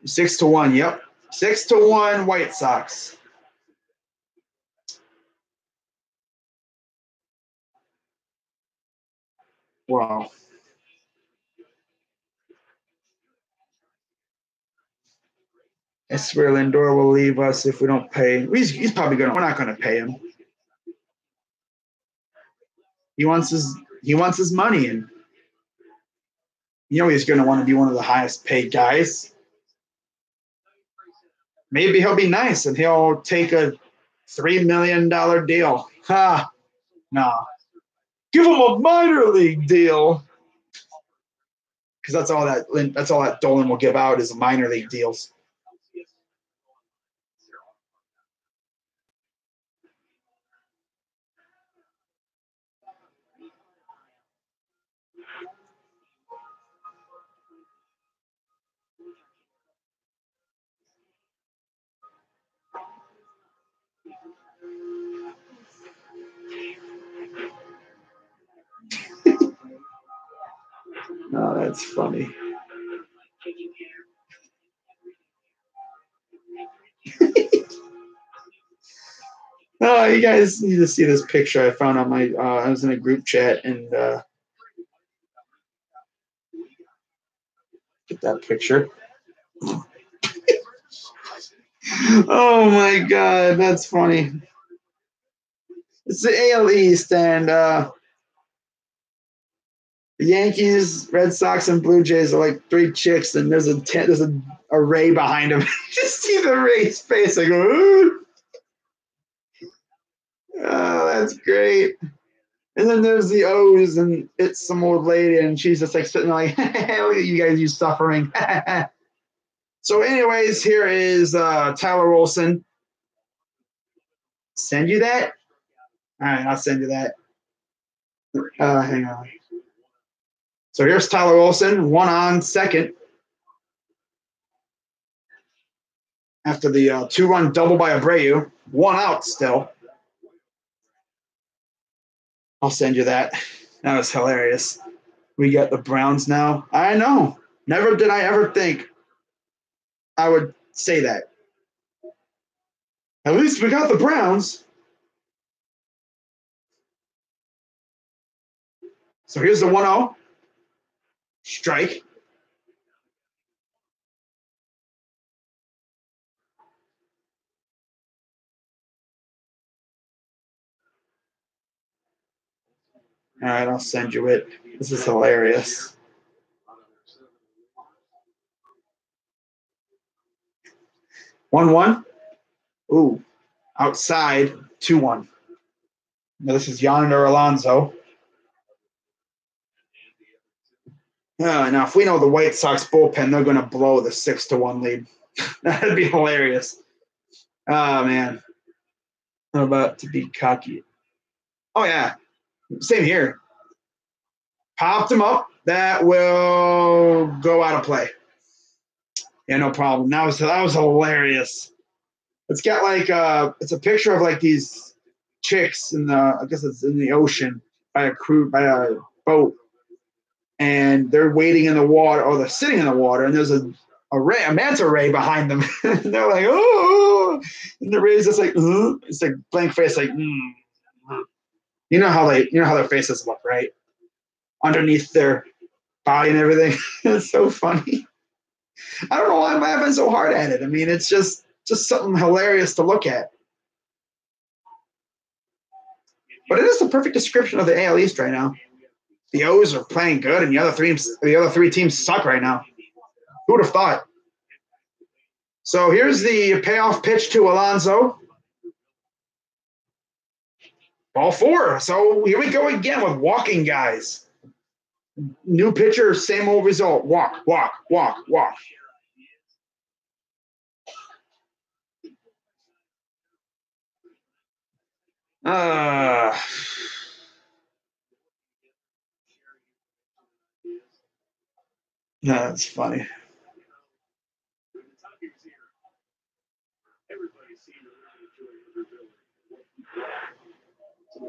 Six to 1. Yep. 6-1 White Sox. Wow. I swear Lindor will leave us if we don't pay. He's probably we're not gonna pay him. He wants his money, and he's gonna want to be one of the highest paid guys. Maybe he'll be nice and he'll take a $3 million deal. Ha! No. Give him a minor league deal. Because that's all that Dolan will give out is minor league deals. Oh, that's funny. Oh, you guys need to see this picture I found on my. I was in a group chat and get that picture. Oh my God, that's funny. It's the AL East and the Yankees, Red Sox, and Blue Jays are like 3 chicks, and there's a Ray behind him. You just see the Ray's face. I go, ooh. Oh, that's great. And then there's the O's, and it's some old lady, and she's just like sitting there like, look at you guys, you suffering. So, anyways, here is Tyler Olson. Send you that? All right, I'll send you that. Hang on. So here's Tyler Olson, 1 on second. After the 2-run double by Abreu, 1 out still. I'll send you that. That was hilarious. We got the Browns now. I know. Never did I ever think I would say that. At least we got the Browns. So here's the 1-0. Strike. All right, I'll send you it. This is hilarious. One. Ooh, outside 2-1. Now this is Yonder Alonso. Now, if we know the White Sox bullpen, they're going to blow the 6-1 lead. That'd be hilarious. Oh, man. I'm about to be cocky. Oh, yeah. Same here. Popped him up. That will go out of play. Yeah, no problem. That was hilarious. It's got like it's a picture of like these chicks in the, I guess it's in the ocean by a boat, and they're wading in the water, or they're sitting in the water, and there's a manta ray behind them. And they're like, oh, and the ray's just like, it's like blank face, like, you know how their faces look, right? Underneath their body and everything. It's so funny. I don't know why I'm laughing so hard at it. I mean, it's just something hilarious to look at. But it is the perfect description of the AL East right now. The O's are playing good, and the other three teams suck right now. Who would have thought? So here's the payoff pitch to Alonso. Ball 4. So here we go again with walking guys. New pitcher, same old result. Walk. That's funny.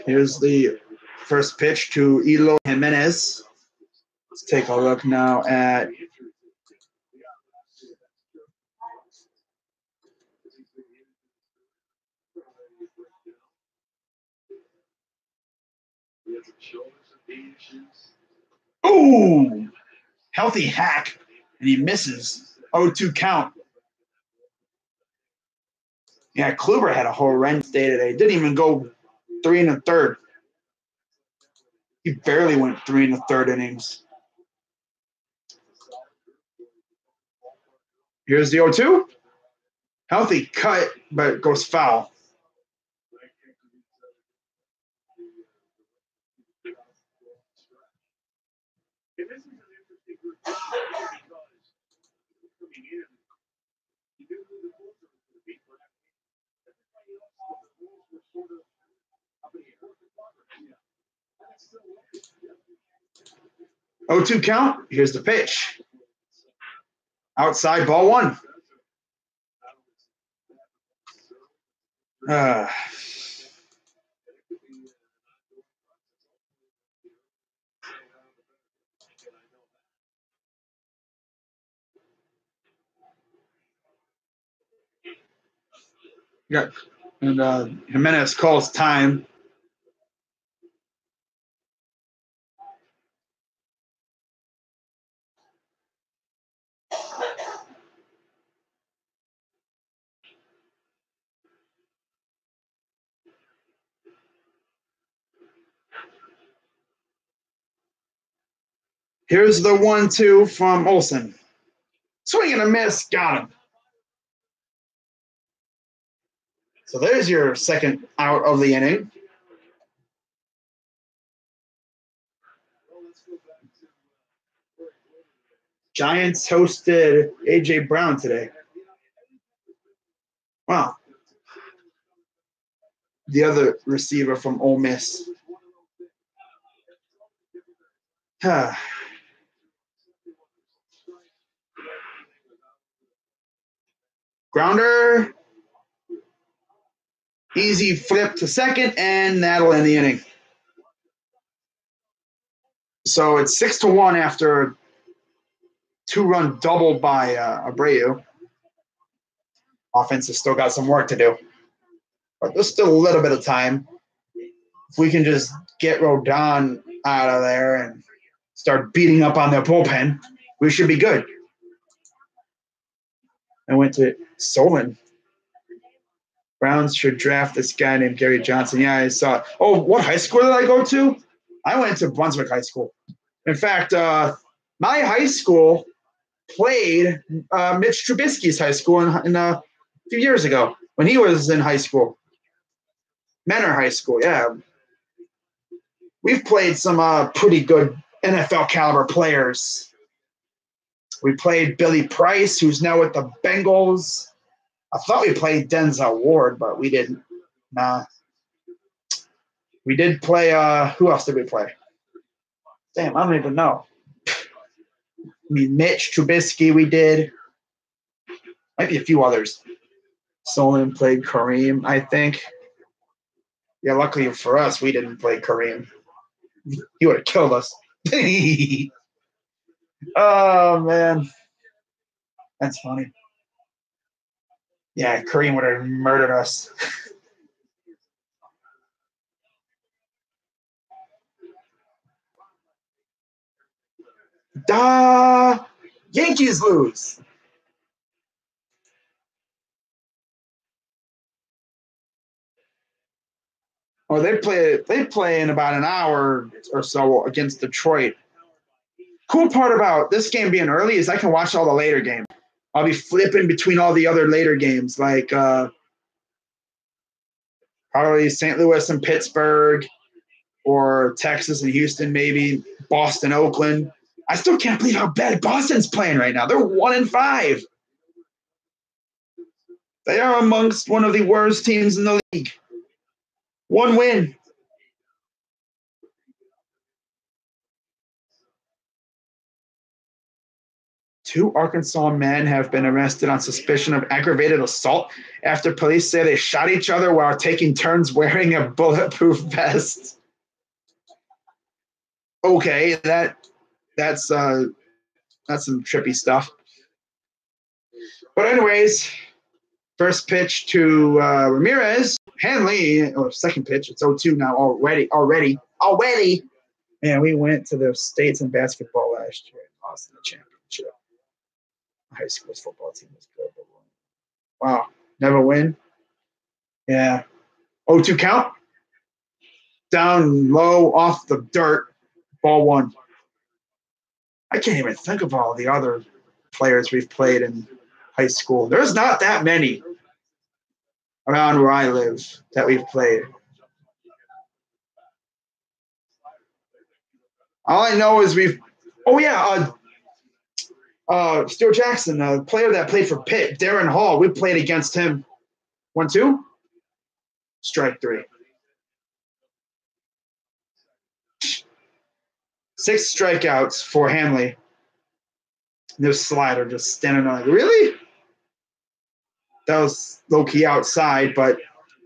Here's the first pitch to Eloy Jimenez. Let's take a look now at ooh, healthy hack, and he misses. 0-2 count. Yeah, Kluber had a horrendous day today. Didn't even go 3 1/3. He barely went 3 1/3 innings. Here's the 0-2. Healthy cut, but it goes foul. Oh, 2 count. Here's the pitch. Outside, ball 1. Yeah, and Jimenez calls time. Here's the 1-2 from Olsen. Swing and a miss, got him. So there's your second out of the inning. Giants hosted A.J. Brown today. Wow. The other receiver from Ole Miss. Grounder. Easy flip to second, and that'll end the inning. So it's 6-1 after 2-run double by Abreu. Offense has still got some work to do. But there's still a little bit of time. If we can just get Rodon out of there and start beating up on their bullpen, we should be good. I went to Solon. Browns should draft this guy named Gary Johnson. Yeah, I saw it. Oh, what high school did I go to? I went to Brunswick High School. In fact, my high school played Mitch Trubisky's high school in a few years ago when he was in high school. Menor High School, yeah. We've played some pretty good NFL caliber players. We played Billy Price, who's now with the Bengals. I thought we played Denzel Ward, but we didn't. Nah. We did play who else did we play? Damn, I don't even know. I mean, Mitch Trubisky we did. Might be a few others. Solon played Kareem, I think. Yeah, luckily for us, we didn't play Kareem. He would have killed us. Oh, man. That's funny. Yeah, Kareem would have murdered us. Yankees lose. Oh, they play in about an hour or so against Detroit. Cool part about this game being early is I can watch all the later games. I'll be flipping between all the other later games, like probably St. Louis and Pittsburgh, or Texas and Houston, maybe Boston, Oakland. I still can't believe how bad Boston's playing right now. They're 1-5. They are amongst one of the worst teams in the league. One win. Two Arkansas men have been arrested on suspicion of aggravated assault after police say they shot each other while taking turns wearing a bulletproof vest. Okay, that's some trippy stuff. But anyways, first pitch to Ramirez. Hanley, or second pitch, it's 0-2 now already. Man, we went to the States in basketball last year and lost in the championship. High school's football team was good. Wow, never win? Yeah. 0-2 count. Down low off the dirt. Ball one. I can't even think of all the other players we've played in high school. There's not that many around where I live that we've played. All I know is Stuart Jackson, a player that played for Pitt, Darren Hall, we played against him. 1-2, strike three. 6 strikeouts for Hanley. No slider, just standing on it. Really? That was low-key outside, but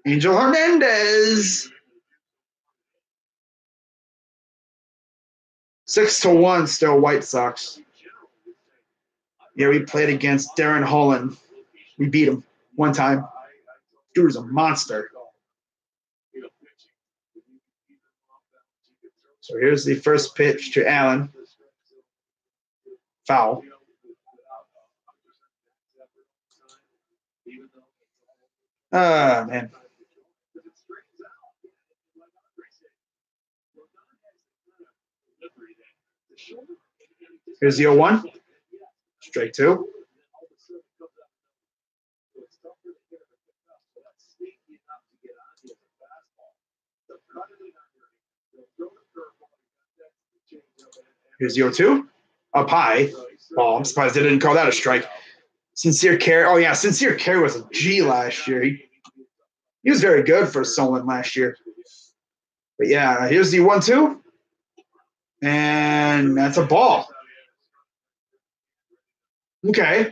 Angel Hernandez. 6-1 still White Sox. Yeah, we played against Darren Holland. We beat him one time. Dude was a monster. So here's the first pitch to Allen. Foul. Man. Here's the 0-1. Strike two. Here's the 0-2. Up high. Ball. I'm surprised they didn't call that a strike. Sincere Carey. Oh, yeah. Sincere Carey was a G last year. He was very good for Solon last year. But, yeah, here's the 1-2. And that's a ball. Okay.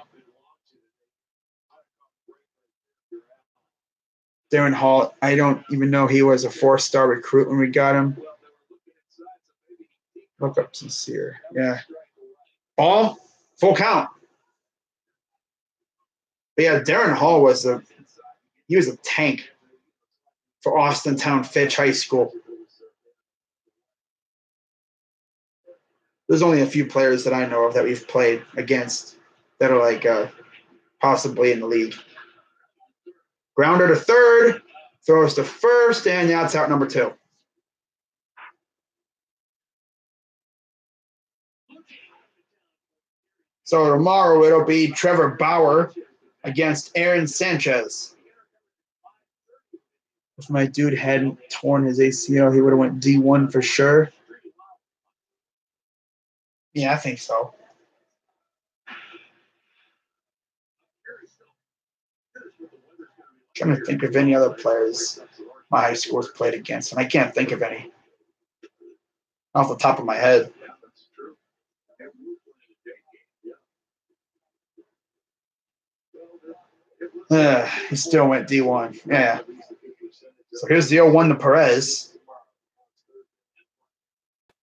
Darren Hall, I don't even know he was a 4-star recruit when we got him. Look up Sincere. Yeah. Ball, full count. But yeah, Darren Hall was a tank. for Austintown Fitch High School. There's only a few players that I know of that we've played against that are like possibly in the league. Grounder to third, throws to first, and that's out number 2. So tomorrow it'll be Trevor Bauer against Aaron Sanchez. If my dude hadn't torn his ACL, he would have went D1 for sure. Yeah, I think so. I'm trying to think of any other players my high school's played against, and I can't think of any off the top of my head. He still went D1. Yeah. So here's the 0-1 to Perez.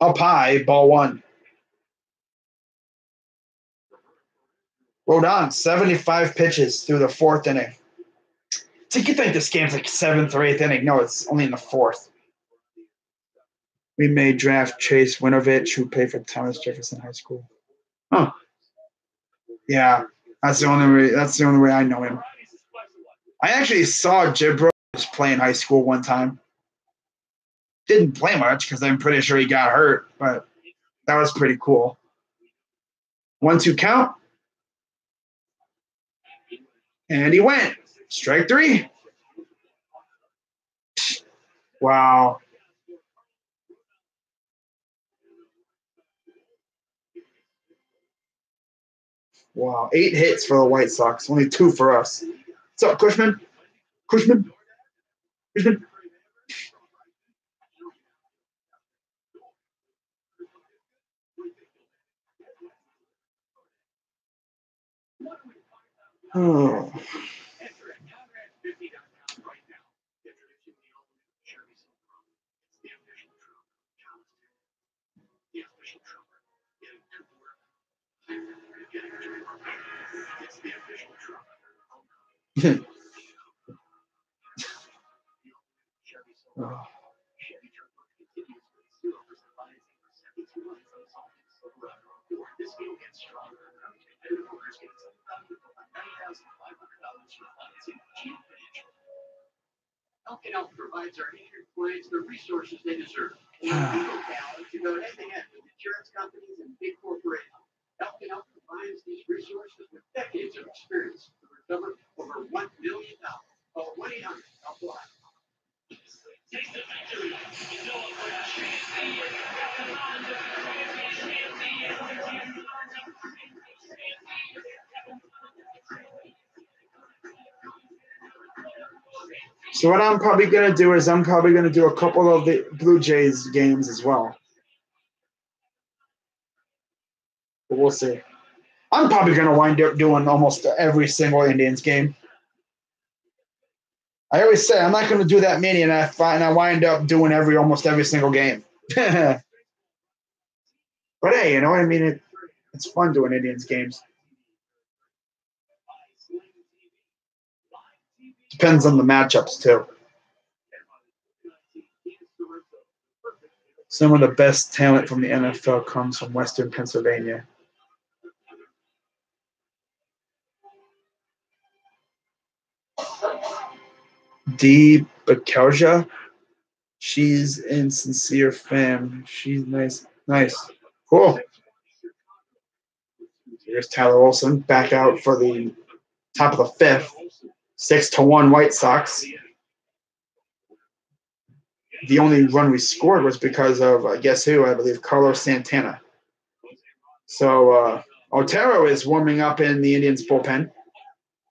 Up high, ball 1. Rodon, 75 pitches through the 4th inning. So you think this game's like 7th or 8th inning. No, it's only in the 4th. We may draft Chase Winovich, who played for Thomas Jefferson High School. Huh. Yeah, that's the only way I know him. I actually saw Jib Rose play in high school one time. Didn't play much because I'm pretty sure he got hurt, but that was pretty cool. 1-2 count. And he went. Strike 3. Wow. Wow. 8 hits for the White Sox. Only 2 for us. What's up, Cushman? Cushman? Cushman? Oh. Oh. Elkinow provides our injured players the resources they deserve. To go head-to-head with insurance companies and big corporations. Elkinow combines these resources with decades of experience to recover over $1 million. Call 1-800-HELP-LINE. So what I'm probably going to do is I'm probably going to do a couple of the Blue Jays games as well. But we'll see. I'm probably going to wind up doing almost every single Indians game. I always say I'm not going to do that many, and I wind up doing almost every single game. But hey, you know what I mean? It's fun doing Indians games. Depends on the matchups too. Some of the best talent from the NFL comes from Western Pennsylvania. Dee Bakelja. She's in Sincere Fam. She's nice. Nice. Cool. Here's Tyler Olson back out for the top of the 5th. 6-1 White Sox. The only run we scored was because of, guess who? I believe Carlos Santana. So Otero is warming up in the Indians bullpen.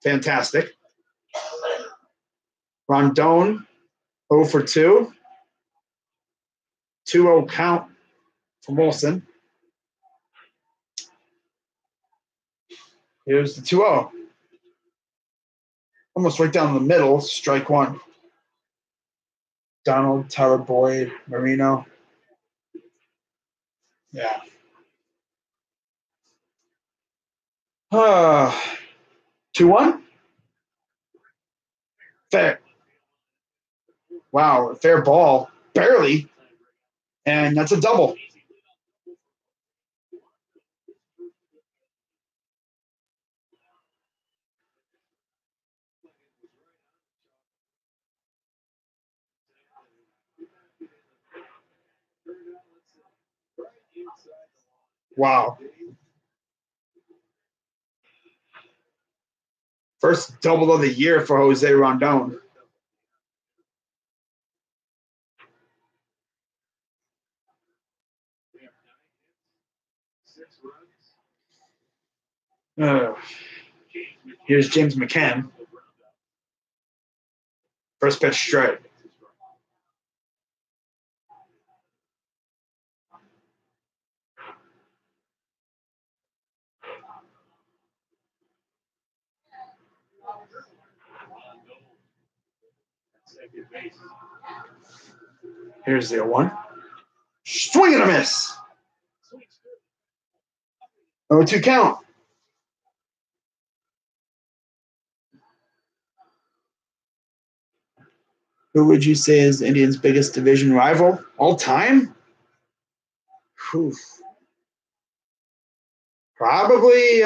Fantastic. Rondon, 0 for 2. 2-0 count from Olson. Here's the 2-0. Almost right down the middle, strike 1. Donald, Tyler Boyd, Marino. Yeah. 2-1. Fair. Wow, fair ball. Barely. And that's a double. Wow. First double of the year for Jose Rondon. Here's James McCann. First pitch strike. Here's the 1. Swing and a miss. 0-2 count. Who would you say is the Indians' biggest division rival all time? Whew. Probably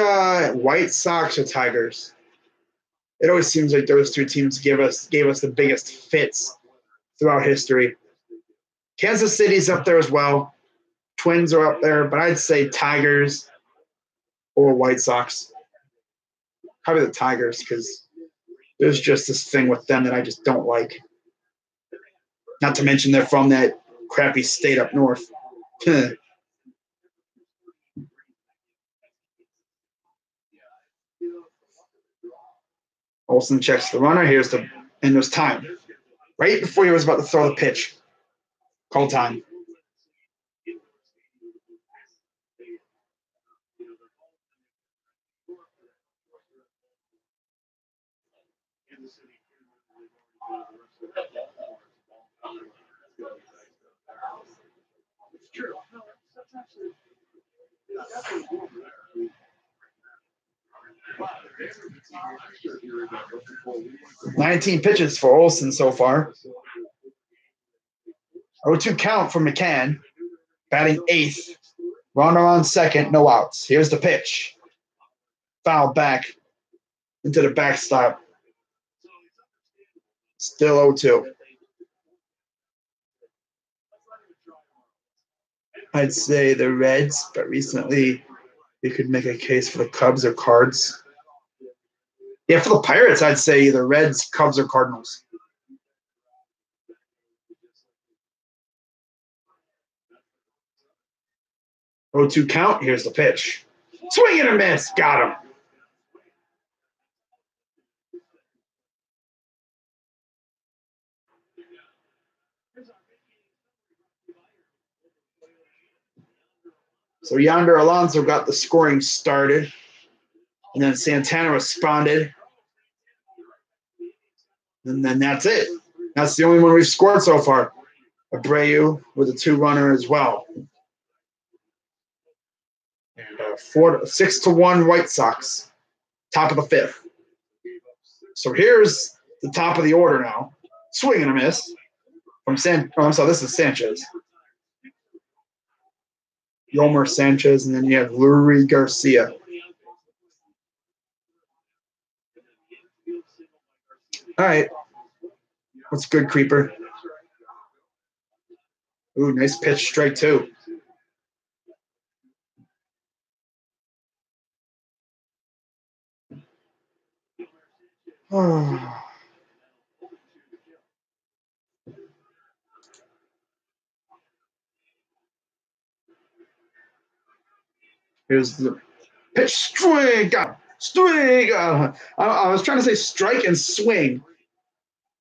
White Sox or Tigers. It always seems like those two teams gave us the biggest fits throughout history. Kansas City's up there as well. Twins are up there, but I'd say Tigers or White Sox. Probably the Tigers, because there's just this thing with them that I just don't like. Not to mention they're from that crappy state up north. Olsen checks the runner. And there's time. Right before he was about to throw the pitch. Call time. It's true. No, that's actually 19 pitches for Olsen so far. 0-2 count for McCann. Batting 8th. Runner on second, no outs. Here's the pitch. Foul back into the backstop. Still 0-2. I'd say the Reds, but recently you could make a case for the Cubs or Cards. Yeah, for the Pirates, I'd say either Reds, Cubs, or Cardinals. Oh, 2 count. Here's the pitch. Swing and a miss. Got him. So Yonder Alonso got the scoring started, and then Santana responded. And then that's it. That's the only one we've scored so far. Abreu with a 2-runner as well. And 6-1 White Sox, top of the 5th. So here's the top of the order now. Swing and a miss from I'm sorry, this is Sanchez. Yomer Sanchez, and then you have Lurie Garcia. All right. What's good, Creeper? Ooh, nice pitch, strike 2. Oh. Here's the pitch, swing, swing. I was trying to say strike and swing,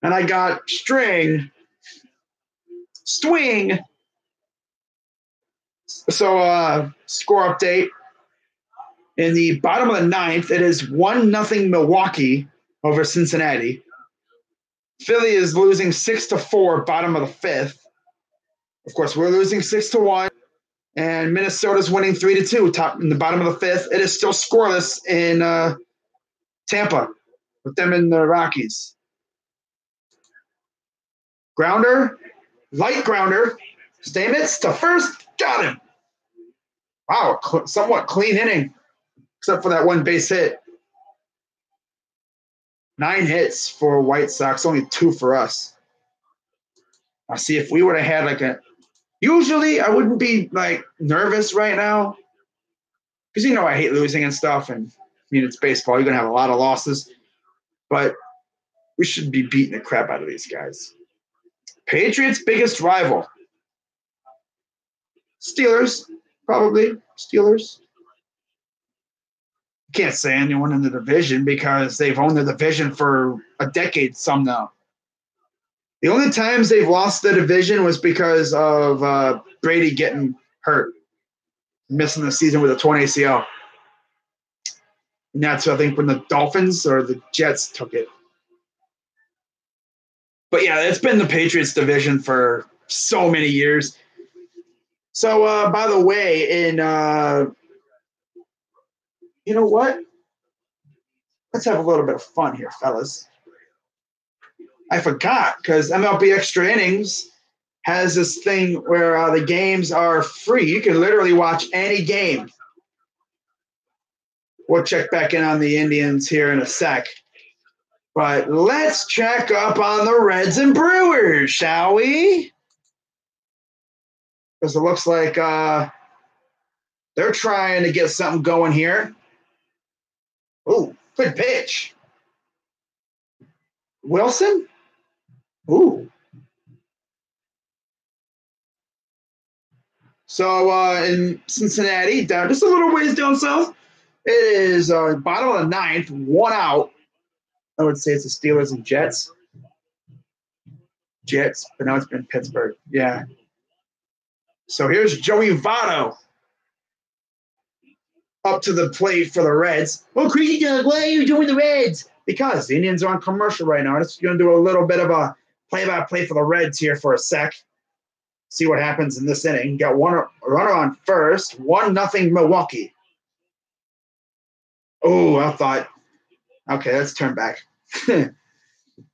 and I got string, swing. So score update. In the bottom of the 9th, it is 1-0 Milwaukee over Cincinnati. Philly is losing 6-4, bottom of the 5th. Of course, we're losing 6-1. And Minnesota's winning 3-2, top in the bottom of the 5th. It is still scoreless in Tampa with them in the Rockies. Grounder, light grounder. Stamets to first, got him. Wow, somewhat clean inning, except for that one base hit. 9 hits for White Sox, only 2 for us. I'll see if we would have had like a. Usually, I wouldn't be like nervous right now because you know I hate losing and stuff, and I mean it's baseball. You're gonna have a lot of losses, but we should be beating the crap out of these guys. Patriots' biggest rival. Steelers, probably. Steelers. Can't say anyone in the division because they've owned the division for a decade, some now. The only times they've lost the division was because of Brady getting hurt, missing the season with a torn ACL. And that's, I think, when the Dolphins or the Jets took it. But yeah, it's been the Patriots division for so many years. So, by the way, you know what? Let's have a little bit of fun here, fellas. I forgot because MLB Extra Innings has this thing where the games are free. You can literally watch any game. We'll check back in on the Indians here in a sec. But let's check up on the Reds and Brewers, shall we? Because it looks like they're trying to get something going here. Ooh, good pitch. Wilson? Ooh. So in Cincinnati, down just a little ways down south, it is bottom of the 9th, 1 out. I would say it's the Steelers and Jets. But now it's been Pittsburgh. Yeah. So here's Joey Votto up to the plate for the Reds. Oh, Crazy Doug, why are you doing the Reds? Because the Indians are on commercial right now. I'm just going to do a little bit of a play-by-play for the Reds here for a sec. See what happens in this inning. Got one runner on first. 1-0 Milwaukee. Oh, I thought, okay, let's turn back. All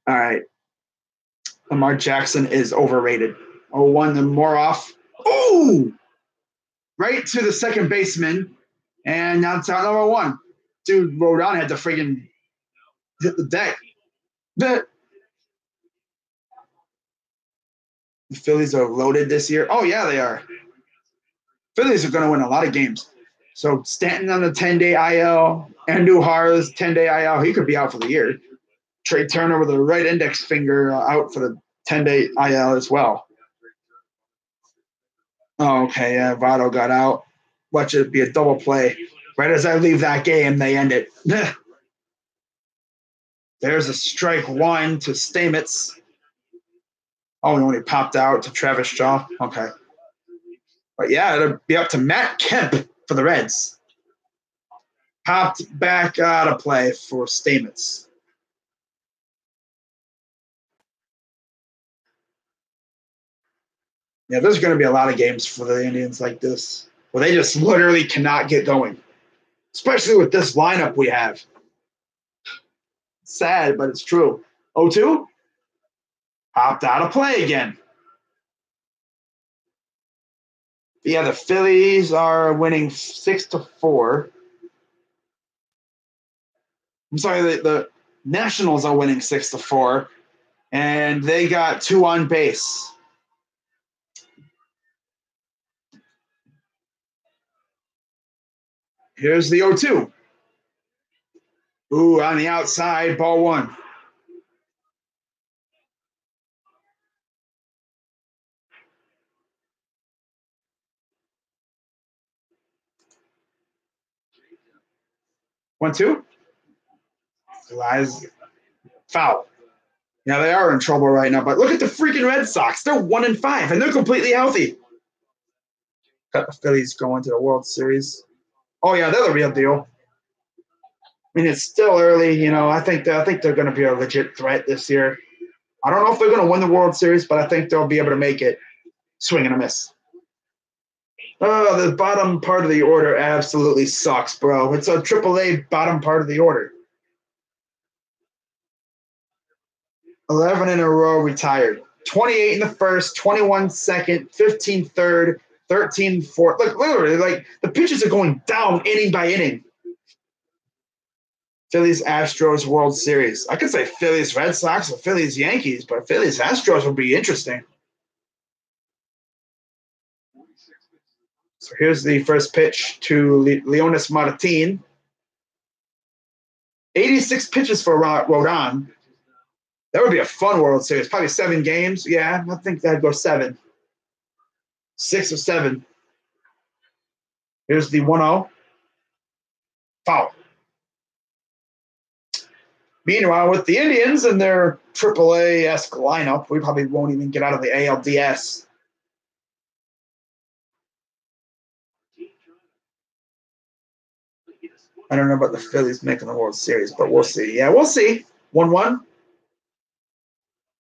right. Lamar Jackson is overrated. 0-1 to Moroff. Oh! Right to the second baseman. And now it's out number 1. Dude, Rodon had to friggin' hit the deck. The Phillies are loaded this year. Oh, yeah, they are. Phillies are going to win a lot of games. So Stanton on the 10-day IL. Andujar's 10-day IL. He could be out for the year. Trey Turner with a right index finger out for the 10-day IL as well. Oh, okay, yeah, Votto got out. Watch it be a double play. Right as I leave that game, they end it. There's a strike 1 to Stamets. Oh, he only popped out to Travis Shaw. Okay. But yeah, it'll be up to Matt Kemp for the Reds. Popped back out of play for Stamets. Yeah, there's going to be a lot of games for the Indians like this where they just literally cannot get going, especially with this lineup we have. Sad, but it's true. 0-2? Popped out of play again. Yeah, the Phillies are winning 6-4. I'm sorry, the Nationals are winning 6-4, and they got 2 on base. Here's the 0-2. Ooh, on the outside, ball 1. One, 2. Lies foul. Yeah, they are in trouble right now, but look at the freaking Red Sox. They're 1-5, and they're completely healthy. Got the Phillies going to the World Series. Oh, yeah, they're the real deal. I mean, it's still early, you know. I think they're going to be a legit threat this year. I don't know if they're going to win the World Series, but I think they'll be able to make it. Swing and a miss. Oh, the bottom part of the order absolutely sucks, bro. It's a AAA bottom part of the order. 11 in a row retired. 28 in the first, 21 second, 15 third, 13 fourth. Like literally, like the pitches are going down inning by inning. Phillies Astros World Series. I could say Phillies Red Sox or Phillies Yankees, but Phillies Astros would be interesting. So here's the first pitch to Leonys Martin. 86 pitches for Rodon. That would be a fun World Series. Probably 7 games. Yeah, I think that'd go 7. 6 or 7. Here's the 1-0. Foul. Meanwhile, with the Indians and their AAA-esque lineup, we probably won't even get out of the ALDS. I don't know about the Phillies making the World Series, but we'll see. Yeah, we'll see. 1-1.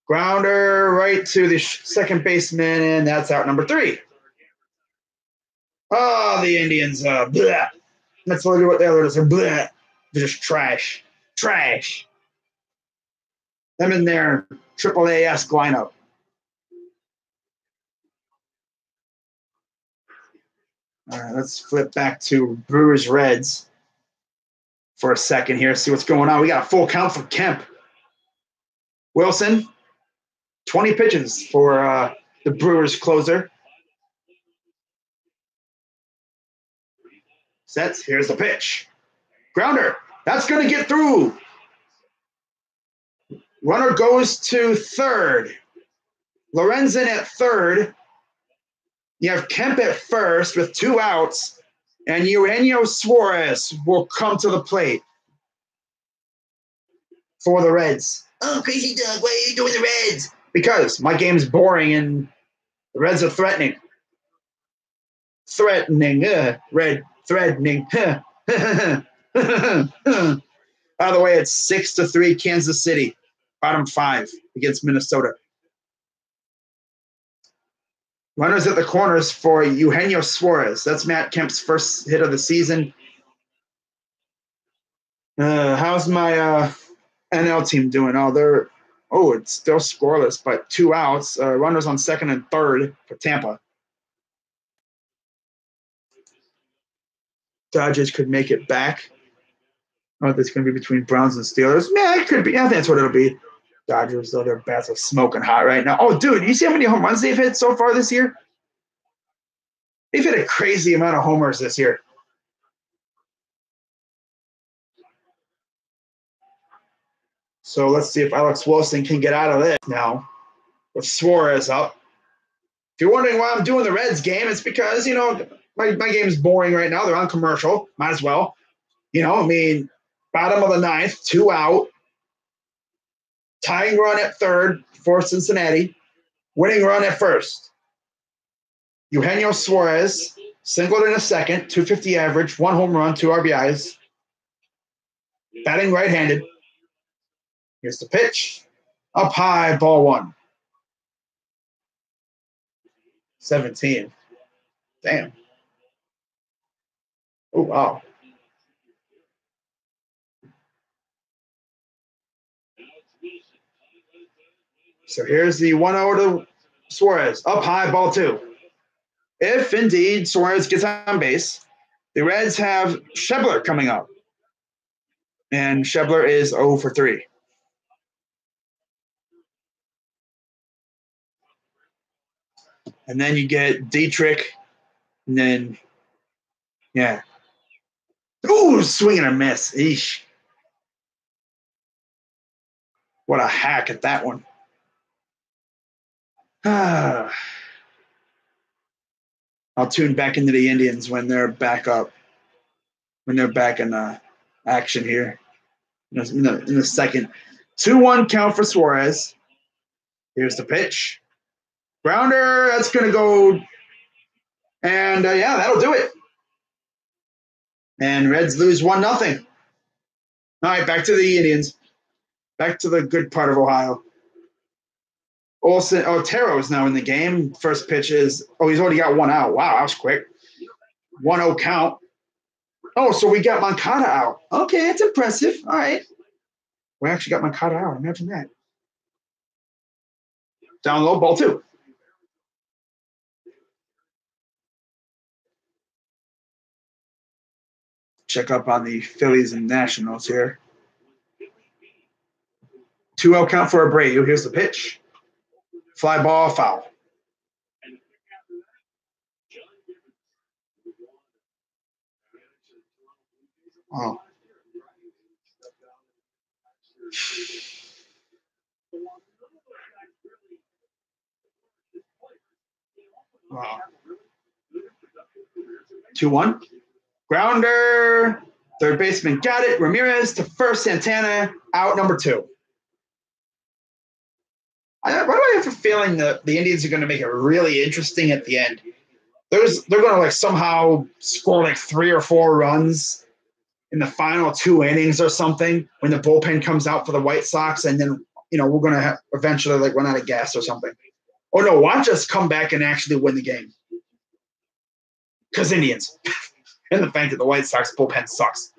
Grounder right to the second baseman, and that's out number 3. Oh, the Indians. Bleh. That's literally what the others are. Bleh. They're just trash. Trash. Them in their AAA-esque lineup. All right, let's flip back to Brewers Reds for a second here, see what's going on. We got a full count for Kemp. Wilson, 20 pitches for the Brewers closer. Sets, here's the pitch. Grounder, that's going to get through. Runner goes to third. Lorenzen at third. You have Kemp at first with 2 outs, and Eugenio Suarez will come to the plate for the Reds. Oh, Crazy Doug, why are you doing the Reds? Because my game's boring and the Reds are threatening. Threatening, Red, threatening. By the way, it's 6-3 Kansas City, bottom 5 against Minnesota. Runners at the corners for Eugenio Suarez. That's Matt Kemp's first hit of the season. How's my NL team doing? It's still scoreless, but 2 outs. Runners on second and third for Tampa. Dodgers could make it back. Oh, that's going to be between Browns and Steelers. Yeah, it could be. I think that's what it'll be. Dodgers, though, their bats are smoking hot right now. Oh, dude, you see how many home runs they've hit so far this year? They've hit a crazy amount of homers this year. So let's see if Alex Wilson can get out of this now with Suarez up. If you're wondering why I'm doing the Reds game, it's because, my game's boring right now. They're on commercial. Might as well. Bottom of the 9th, 2 out. Tying run at third for Cincinnati. Winning run at first. Eugenio Suarez, singled in a second, 250 average, 1 home run, 2 RBIs. Batting right-handed. Here's the pitch. Up high, ball 1. 17. Damn. Oh, wow. So here's the 1-0 to Suarez. Up high, ball 2. If indeed Suarez gets on base, the Reds have Schebler coming up. And Schebler is 0 for 3. And then you get Dietrich. And then, yeah. Ooh, swing and a miss. Eesh. What a hack at that one. I'll tune back into the Indians when they're back up. When they're back in action here. In the second. 2-1 count for Suarez. Here's the pitch. Grounder, that's going to go. And, that'll do it. And Reds lose 1-0. All right, back to the Indians. Back to the good part of Ohio. Otero is now in the game. First pitch is, he's already got 1 out. Wow, that was quick. 1-0 count. Oh, so we got Moncada out. Okay, that's impressive. All right. We actually got Moncada out. Imagine that. Down low, ball 2. Check up on the Phillies and Nationals here. 2-0 count for Abreu. Here's the pitch. Fly ball, foul. Oh. Wow. 2-1. Grounder. Third baseman got it. Ramirez to first. Santana out, number 2. Why do I have a feeling that the Indians are going to make it really interesting at the end? They're going to like somehow score like 3 or 4 runs in the final 2 innings or something when the bullpen comes out for the White Sox, and then we're going to eventually like run out of gas or something. Oh no, watch us come back and actually win the game. Because Indians. And the fact that the White Sox bullpen sucks.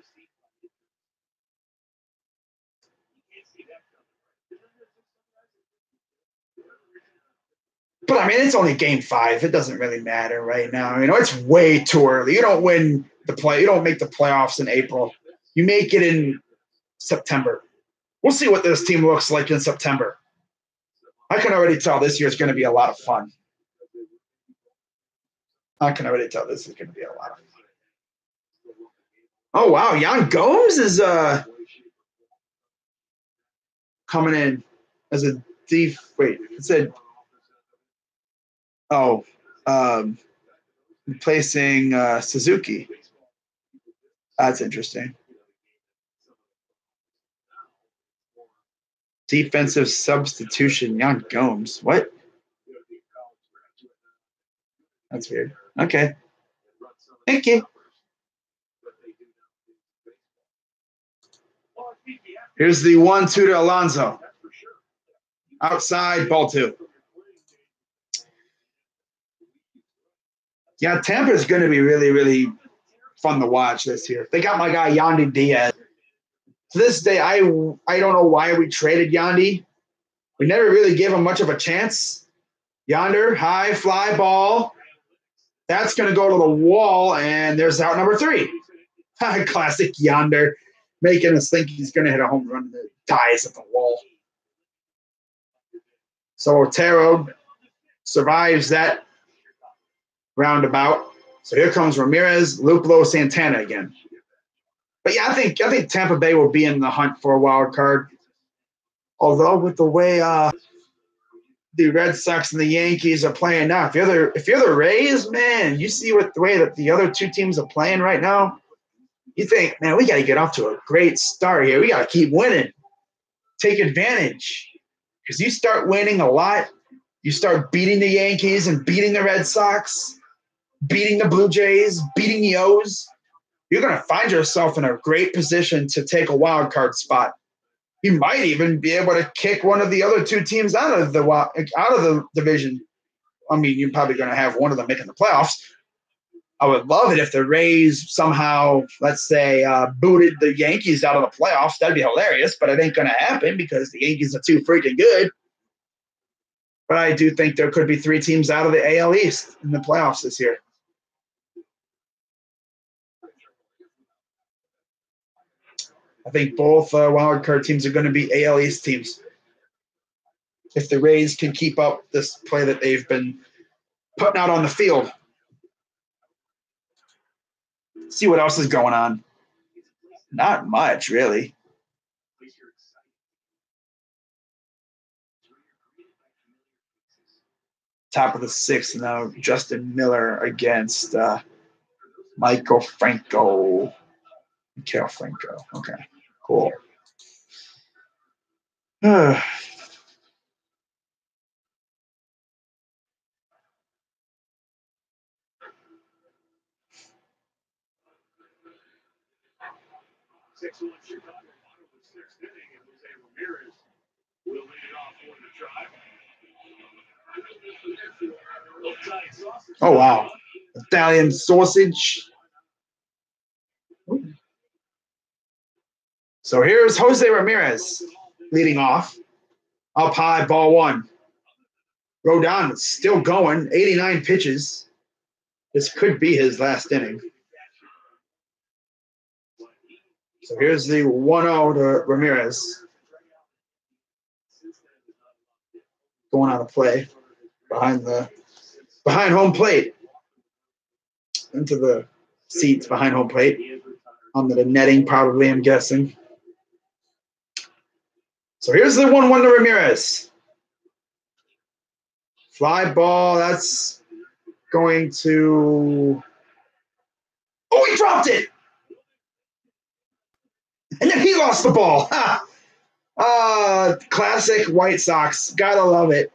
But I mean, it's only game 5. It doesn't really matter right now. It's way too early. You don't win you don't make the playoffs in April. You make it in September. We'll see what this team looks like in September. I can already tell this year is going to be a lot of fun. I can already tell this is going to be a lot of fun. Oh, wow. Yan Gomes is coming in as a thief. Wait, it said, replacing Suzuki. That's interesting. Defensive substitution, Yan Gomes. What? That's weird. Okay. Thank you. Here's the 1-2 to Alonso. Outside, ball 2. Yeah, Tampa is going to be really, really fun to watch this year. They got my guy Yandy Diaz. To this day, I don't know why we traded Yandy. We never really gave him much of a chance. Yonder, high fly ball. That's going to go to the wall, and there's out number 3. Classic Yonder, making us think he's going to hit a home run that dies at the wall. So Otero survives that roundabout. So here comes Ramirez, Luplo, Santana again. But yeah, I think Tampa Bay will be in the hunt for a wild card. Although with the way the Red Sox and the Yankees are playing now, if you're the Rays, man, you see the way that the other 2 teams are playing right now. You think, man, we got to get off to a great start here. We got to keep winning, take advantage, because you start winning a lot. You start beating the Yankees and beating the Red Sox, beating the Blue Jays, beating the O's. You're going to find yourself in a great position to take a wild card spot. You might even be able to kick one of the other 2 teams out of the division. I mean, you're probably going to have one of them making the playoffs. I would love it if the Rays somehow, let's say, booted the Yankees out of the playoffs. That'd be hilarious, but it ain't going to happen because the Yankees are too freaking good. But I do think there could be 3 teams out of the AL East in the playoffs this year. I think both wild card teams are going to be AL East teams. If the Rays can keep up this play that they've been putting out on the field. See what else is going on. Not much, really. Top of the 6th now, Justin Miller against Maikel Franco. Okay, cool. 6-1 Chicago. Bottom of the 6th inning, and Jose Ramirez will lead it off for the drive. Oh, wow. Italian sausage. So here's Jose Ramirez leading off. Up high, ball 1. Rodon is still going, 89 pitches. This could be his last inning. So here's the 1-0 to Ramirez. Going on a play behind home plate. Into the seats behind home plate. Under the netting, probably, I'm guessing. So here's the 1-1 to Ramirez. Fly ball, that's going to... Oh, he dropped it! And then he lost the ball. Classic White Sox. Gotta love it.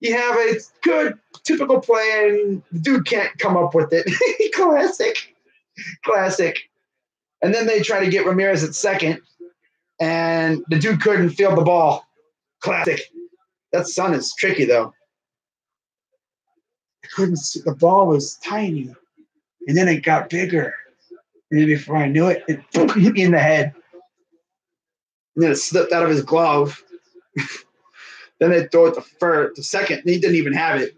You have a good, typical play, and the dude can't come up with it. Classic. And then they try to get Ramirez at second, and the dude couldn't field the ball. Classic. That sun is tricky, though. I couldn't see. The ball was tiny, and then it got bigger. And then before I knew it, it hit me in the head. And then it slipped out of his glove. Then they throw it to second, and he didn't even have it.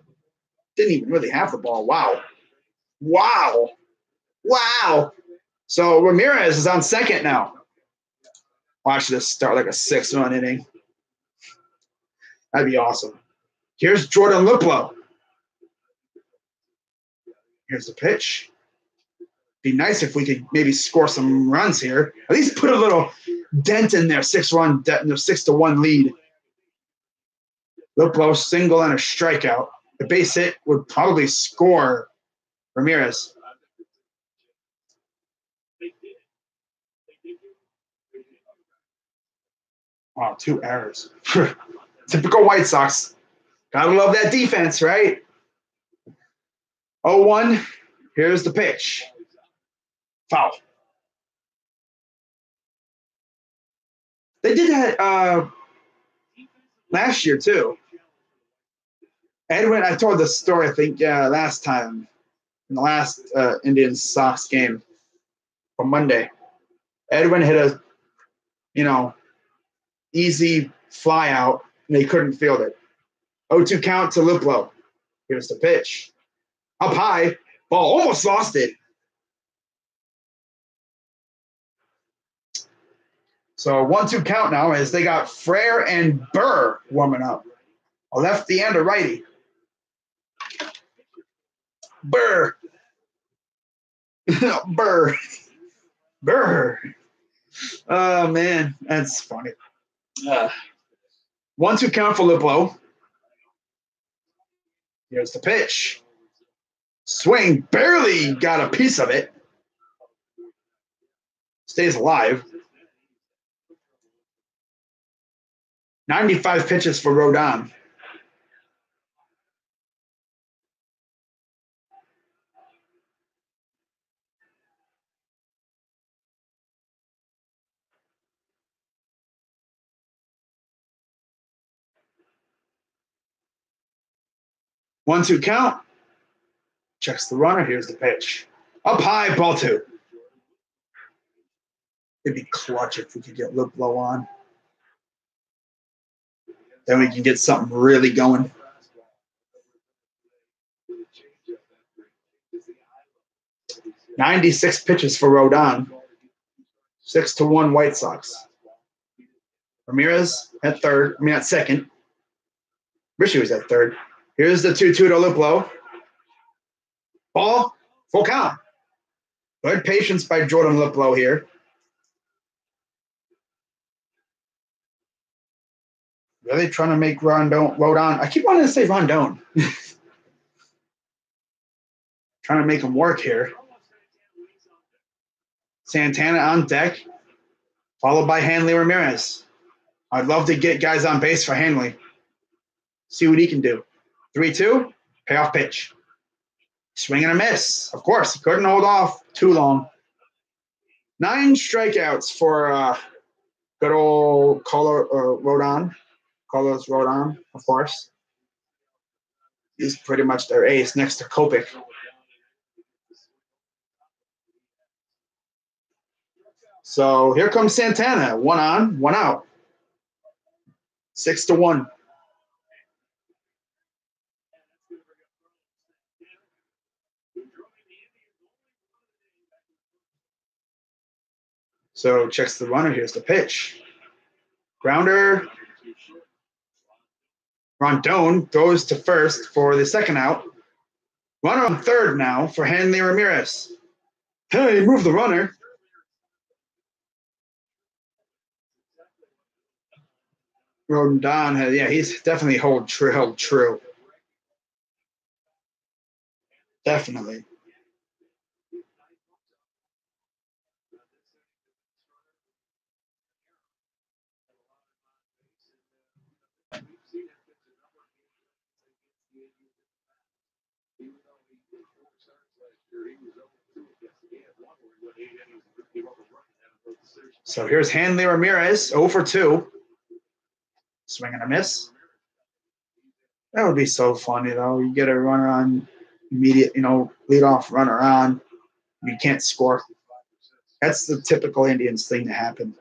Didn't even really have the ball. Wow. So Ramirez is on second now. Watch this start like a 6-run inning. That'd be awesome. Here's Jordan Luplow. Here's the pitch. Be nice if we could maybe score some runs here. At least put a little dent in their 6-1 lead. Luplow single and a strikeout. The base hit would probably score Ramirez. Wow, 2 errors. Typical White Sox. Gotta love that defense, right? 0-1. Here's the pitch. Foul. They did that last year, too. Edwin, I told this story, I think, last time, in the last Indians Sox game on Monday. Edwin hit a, easy fly out, and they couldn't field it. 0-2 count to Luplow. Here's the pitch. Up high. Ball almost lost it. So 1-2 count now as they got Frere and Burr warming up. A lefty and a righty. Burr. Burr. Oh, man. That's funny. 1-2 count for Luplow. Here's the pitch. Swing. Barely got a piece of it. Stays alive. 95 pitches for Rodon. One, two count. Checks the runner. Here's the pitch. Up high, ball 2. It'd be clutch if we could get Luplow on. Then we can get something really going. $96 pitches for Rodon. 6-1 White Sox. Ramirez at second. Wish he was at third. Here's the 2-2 to Luplow. Ball, full count. Good patience by Jordan Luplow here. Really trying to make Rodon. I keep wanting to say Rondon. Trying to make him work here. Santana on deck, followed by Hanley Ramirez. I'd love to get guys on base for Hanley. See what he can do. 3-2, payoff pitch. Swing and a miss. Of course, he couldn't hold off too long. 9 strikeouts for good old Rodon. Carlos Rodon, of course. He's pretty much their ace next to Kopech. So here comes Santana. 1 on, 1 out. 6-1. So checks the runner. Here's the pitch. Grounder. Rondon goes to first for the second out. Runner on third now for Hanley Ramirez. Hey, move the runner. Rondon has, yeah, he's definitely held true. Definitely. So here's Hanley Ramirez, 0 for 2. Swing and a miss. That would be so funny, though. You get a runner on immediate, lead off runner on. You can't score. That's the typical Indians thing to happen.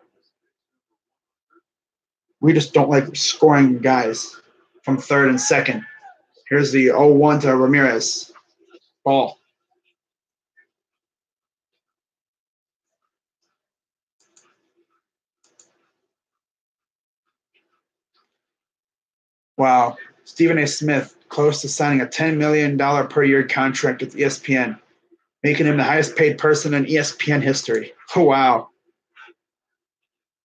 We just don't like scoring guys from third and second. Here's the 0-1 to Ramirez. Ball. Wow. Stephen A. Smith close to signing a $10 million per year contract with ESPN, making him the highest paid person in ESPN history. Oh, wow.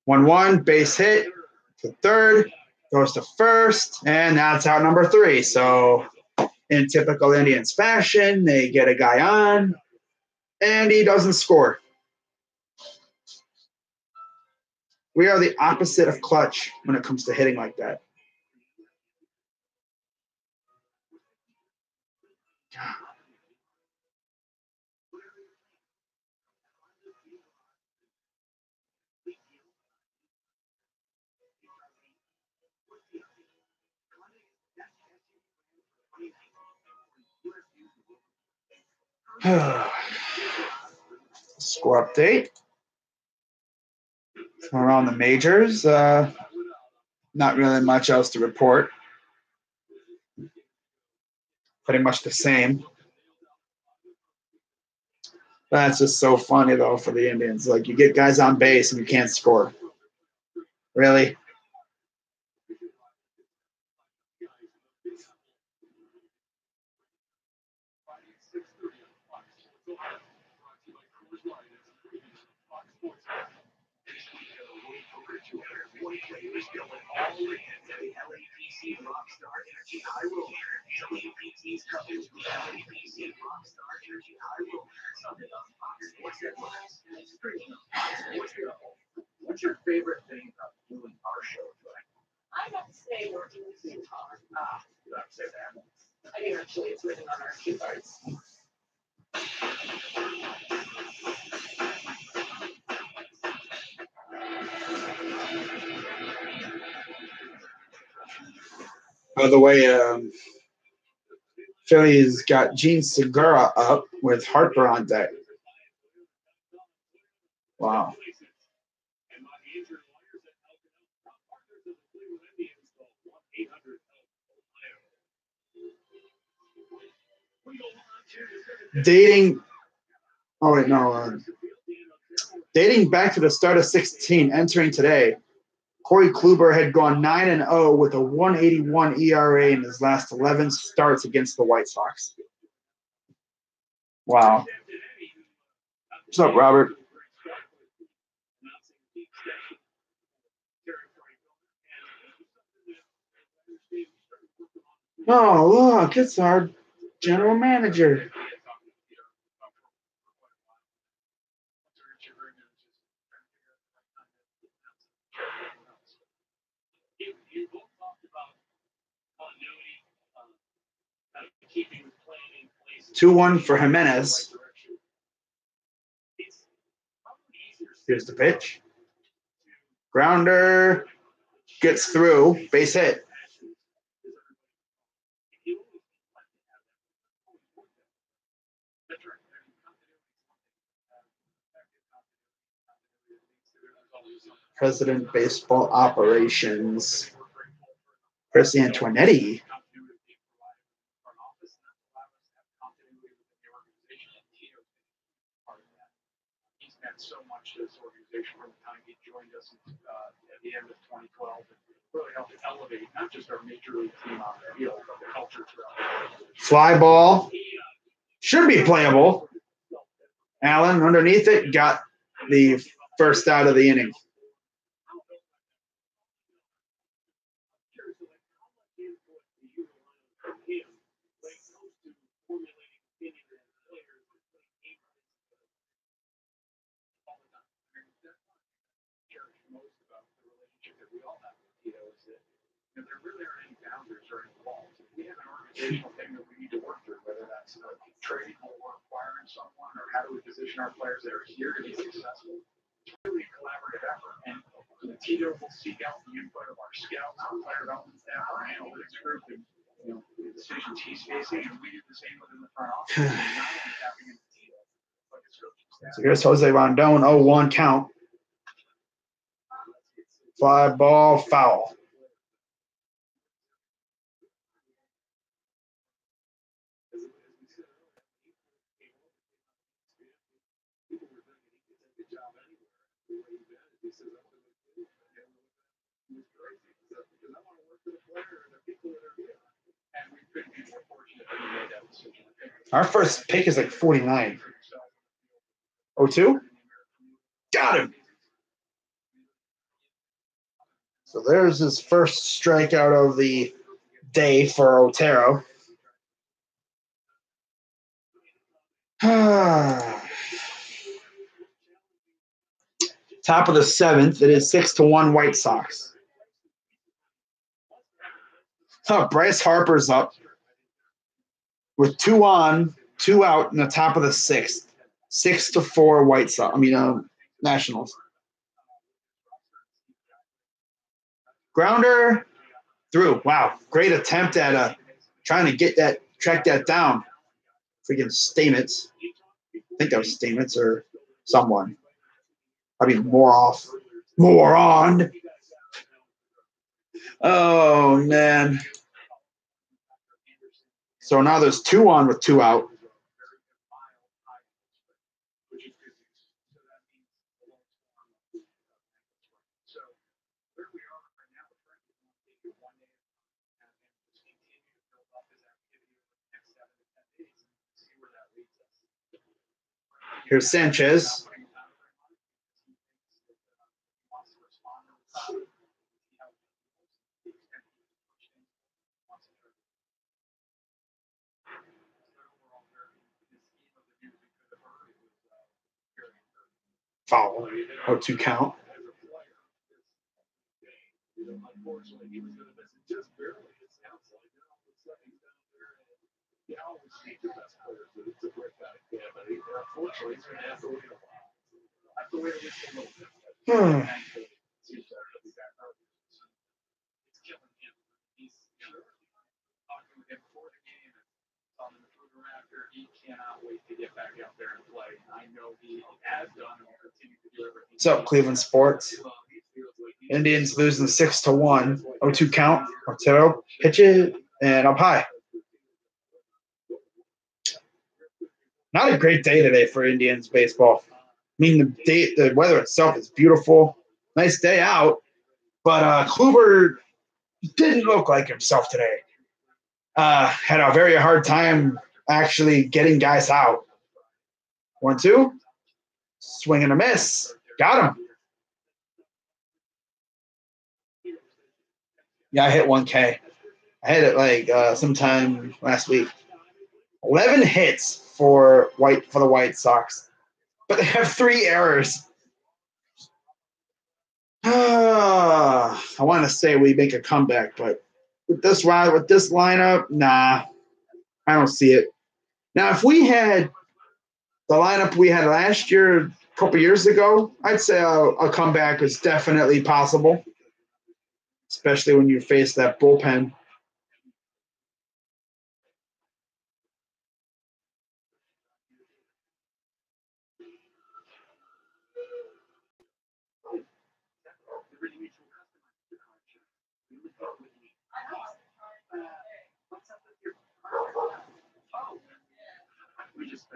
1-1, base hit to third, goes to first, and that's out number 3. So in typical Indians fashion, they get a guy on, and he doesn't score. We are the opposite of clutch when it comes to hitting like that. Score update. Around the majors, not really much else to report. Pretty much the same. That's just so funny, though, for the Indians. Like, you get guys on base and you can't score. Really? What's your favorite thing about doing our show? I'd have to say working with you, Tom. You have to say that. I mean, actually, it's written on our cue cards. By the way, Philly's got Gene Segura up with Harper on deck. Wow. Dating back to the start of 16, entering today, Corey Kluber had gone 9-0 with a 1.81 ERA in his last 11 starts against the White Sox. Wow. What's up, Robert? Oh, look, it's our general manager. Two 2-1 for Jimenez. Here's the pitch. Grounder gets through. Base hit. President Baseball Operations, Chris Antoinetti. So much to this organization. organization from the time he joined us at the end of 2012. Really helped elevate not just our major league team on the field, but the culture throughout. Fly ball. Should be playable. Allen underneath it got the first out of the inning. There really aren't any boundaries or any walls. We have an organizational thing that we need to work through, whether that's trading or acquiring someone, or how do we position our players that are here to be successful. It's really a collaborative effort. And the Tito will seek out the input of our scouts, our player development staff, our analytics group, and the decisions he's facing, and we do the same within the front office. Not only tapping into Tito, but his coaching staff. So here's Jose Rondon, 0-1 count. Fly ball, foul. Our first pick is like 49. 0-2? Got him. So there's his first strikeout of the day for Otero. Top of the seventh. It is 6-1 White Sox. Bryce Harper's up with 2 on, 2 out in the top of the sixth. 6-4 White Sox. Nationals. Grounder through. Wow, great attempt at trying to track that down. Freaking Stamets. I think that was Stamets or someone. More off. More on. Oh, man. So now there's 2 on with 2 out. Here's Sanchez. Foul. 0-2 count. What's up, Cleveland Sports? Indians losing 6-1. 0-2 count. Otero pitch it and up high. Not a great day today for Indians baseball. The weather itself is beautiful. Nice day out. But Kluber didn't look like himself today. Had a very hard time actually getting guys out. 1-2. Swing and a miss. Got him. Yeah, I hit 1K. I hit it sometime last week. 11 hits for the White Sox, but they have 3 errors. I want to say we make a comeback, but with this lineup, nah, I don't see it. Now, if we had the lineup we had last year, a couple years ago, I'd say a comeback is definitely possible, especially when you face that bullpen.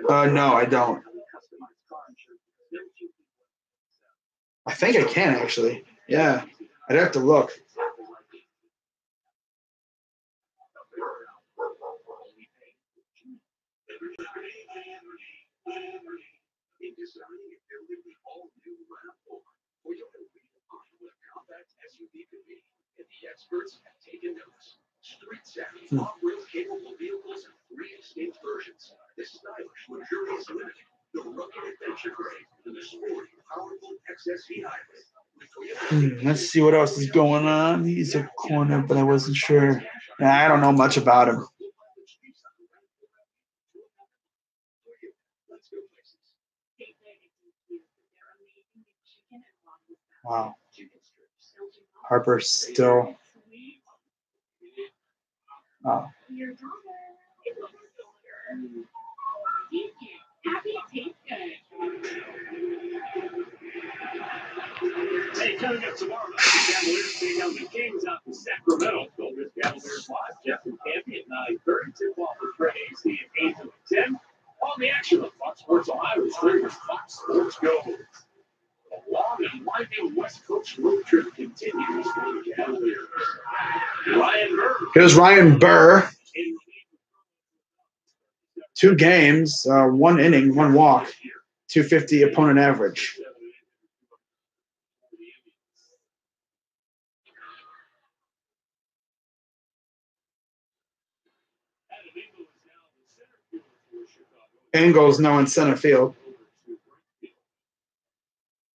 No, I don't. think I can actually. Yeah, I'd have to look. The experts have taken notice. Street savvy, off-road capable vehicles in 3 distinct versions. The stylish, luxurious Limit, the rugged adventure grade, and the sporty, powerful XSV hybrid. Let's see what else is going on. He's a corner, but I wasn't sure. I don't know much about him. Wow. Harper still. Wow. Hey, coming up tomorrow night, the Cavaliers take out the Kings out in Sacramento. Golders Cavaliers live. Jeff and Campy at 9:30. Tip-off with Fred Hasty at 8 to 10. All the action on Fox Sports Ohio streamers Fox Sports Go. A long and winding West Coast road trip continues for the Cavaliers. Ryan Burr. Here's Ryan Burr. 2 games, 1 inning, 1 walk, 250 opponent average. Engels now in center field.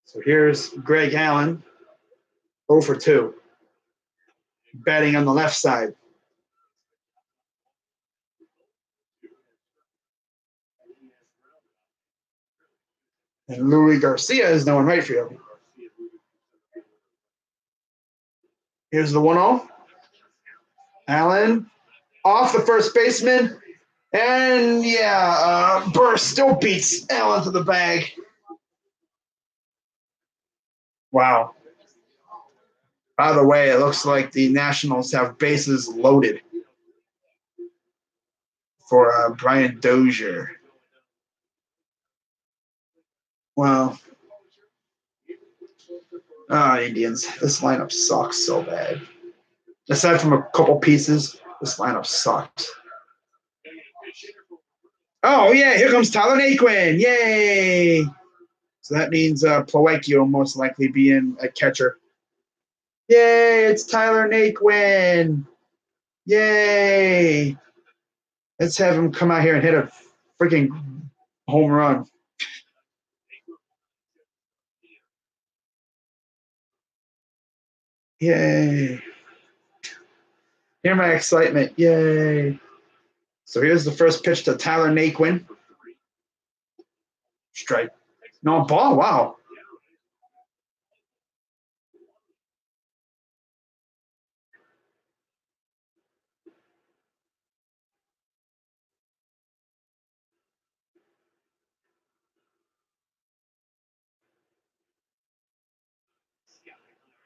So here's Greg Allen, 0 for 2, batting on the left side. And Louis Garcia is now in right field. Here's the 1-0. Allen off the first baseman. And Burr still beats Allen to the bag. Wow. By the way, it looks like the Nationals have bases loaded for Brian Dozier. Wow. Indians. This lineup sucks so bad. Aside from a couple pieces, this lineup sucks. Oh, yeah, here comes Tyler Naquin. Yay! So that means Plawecki will most likely be in a catcher. Yay, it's Tyler Naquin. Yay. Let's have him come out here and hit a freaking home run. Yay. Hear my excitement. Yay. So here's the first pitch to Tyler Naquin. Strike. No, ball. Wow.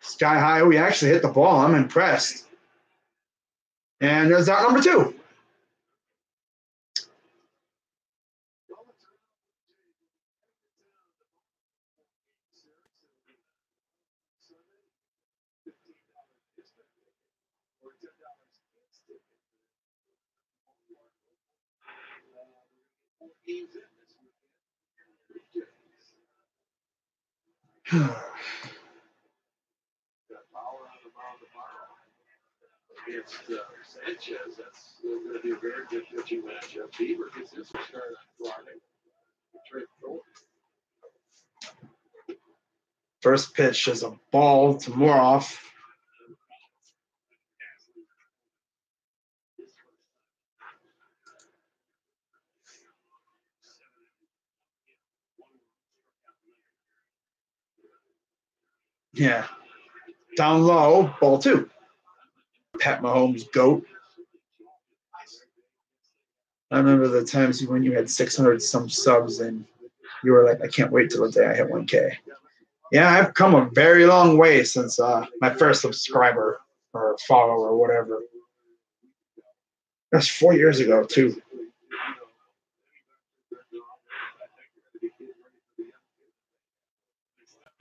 Sky high. We actually hit the ball. I'm impressed. And there's out number 2. Against Sanchez, that's going to be a very good pitching matchup. Bieber gets his start on Friday. First pitch is a ball to Moroff. Yeah. Down low, ball 2. Pat Mahomes, GOAT. I remember the times when you had 600 some subs and you were like, I can't wait till the day I hit 1K. Yeah, I've come a very long way since my first subscriber or follower or whatever. That's 4 years ago, too.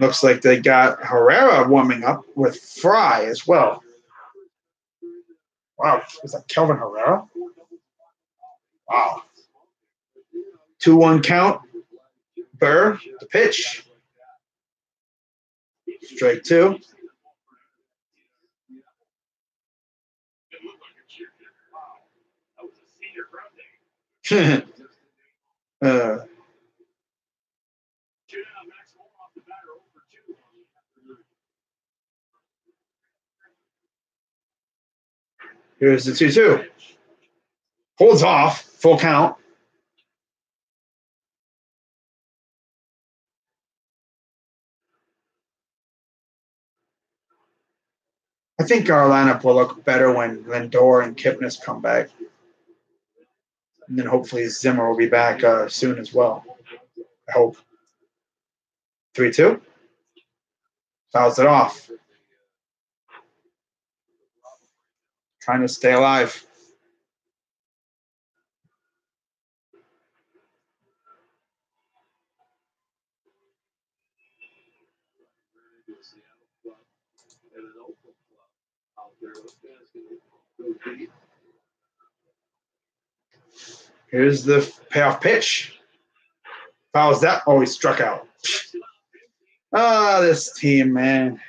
Looks like they got Herrera warming up with Fry as well. Wow, is that Kelvin Herrera? Wow. 2-1 count. Burr, the pitch. Strike two. Here's the 2-2. Holds off, full count. I think our lineup will look better when Lindor and Kipnis come back. And then hopefully Zimmer will be back soon as well. I hope. 3-2. Fouls it off. Trying to stay alive. Here's the payoff pitch. Fouls that. Oh, he struck out. This team, man.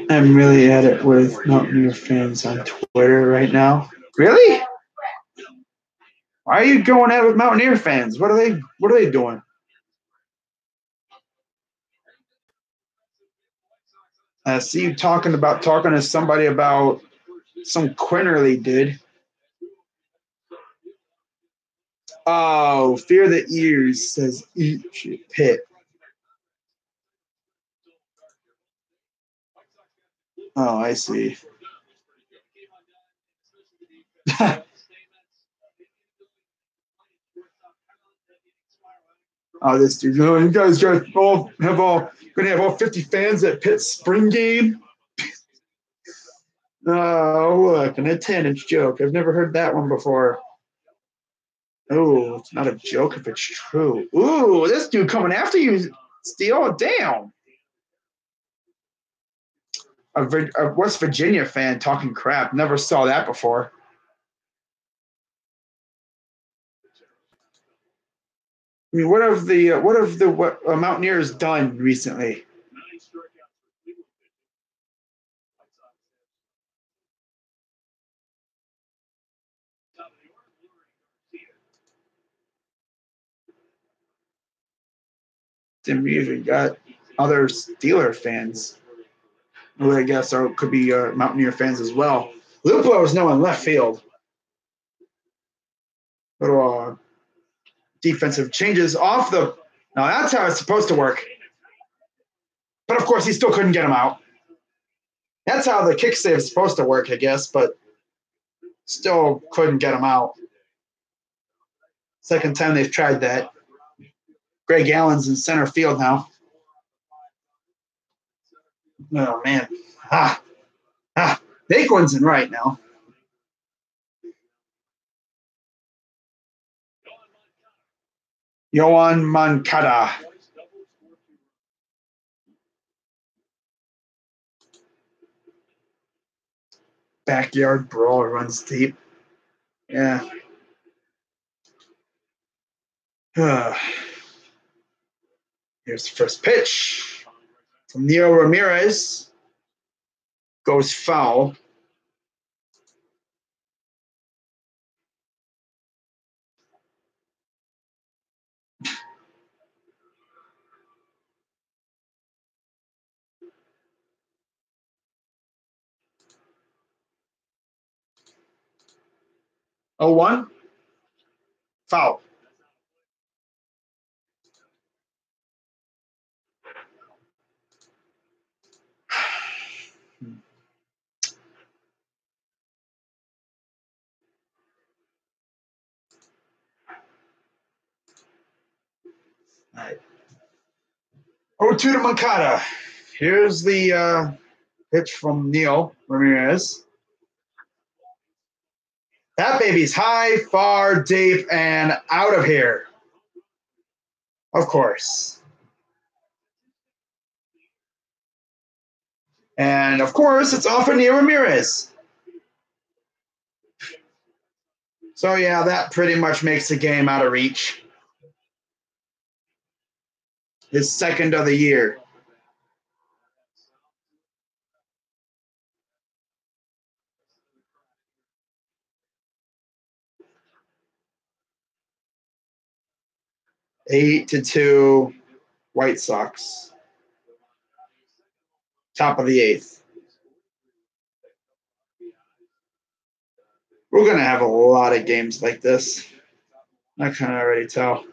I'm really at it with Mountaineer fans on Twitter right now. Really? Why are you going at it with Mountaineer fans? What are they doing? I see you talking to somebody about some Quinterly did. Oh, fear the ears, says eat shit pit. Oh, I see. Oh, this dude. You guys gonna have all 50 fans at Pitt's spring game? Oh, look, an attendance joke. I've never heard that one before. Oh, it's not a joke if it's true. Ooh, this dude coming after you, Steele. Damn. A West Virginia fan talking crap. Never saw that before. I mean, what have the Mountaineers done recently? Then we even got other Steeler fans, who I guess could be Mountaineer fans as well. Lupo is now in left field. Little defensive changes off the. Now that's how it's supposed to work. But of course, he still couldn't get him out. That's how the kick save is supposed to work, I guess, but still couldn't get him out. Second time they've tried that. Greg Allen's in center field now. Oh, man. Naquin's in right now. Yoan Moncada. Backyard brawl runs deep. Yeah. Here's the first pitch from Neil Ramirez. Goes foul. Oh, 1. Foul. All right. 0-2 to Moncada. Here's the pitch from Neil Ramirez. That baby's high, far, deep, and out of here. Of course. And of course, it's off of Neil Ramirez. So yeah, that pretty much makes the game out of reach. His second of the year. Eight to 2, White Sox. Top of the 8th. We're going to have a lot of games like this. I can already tell.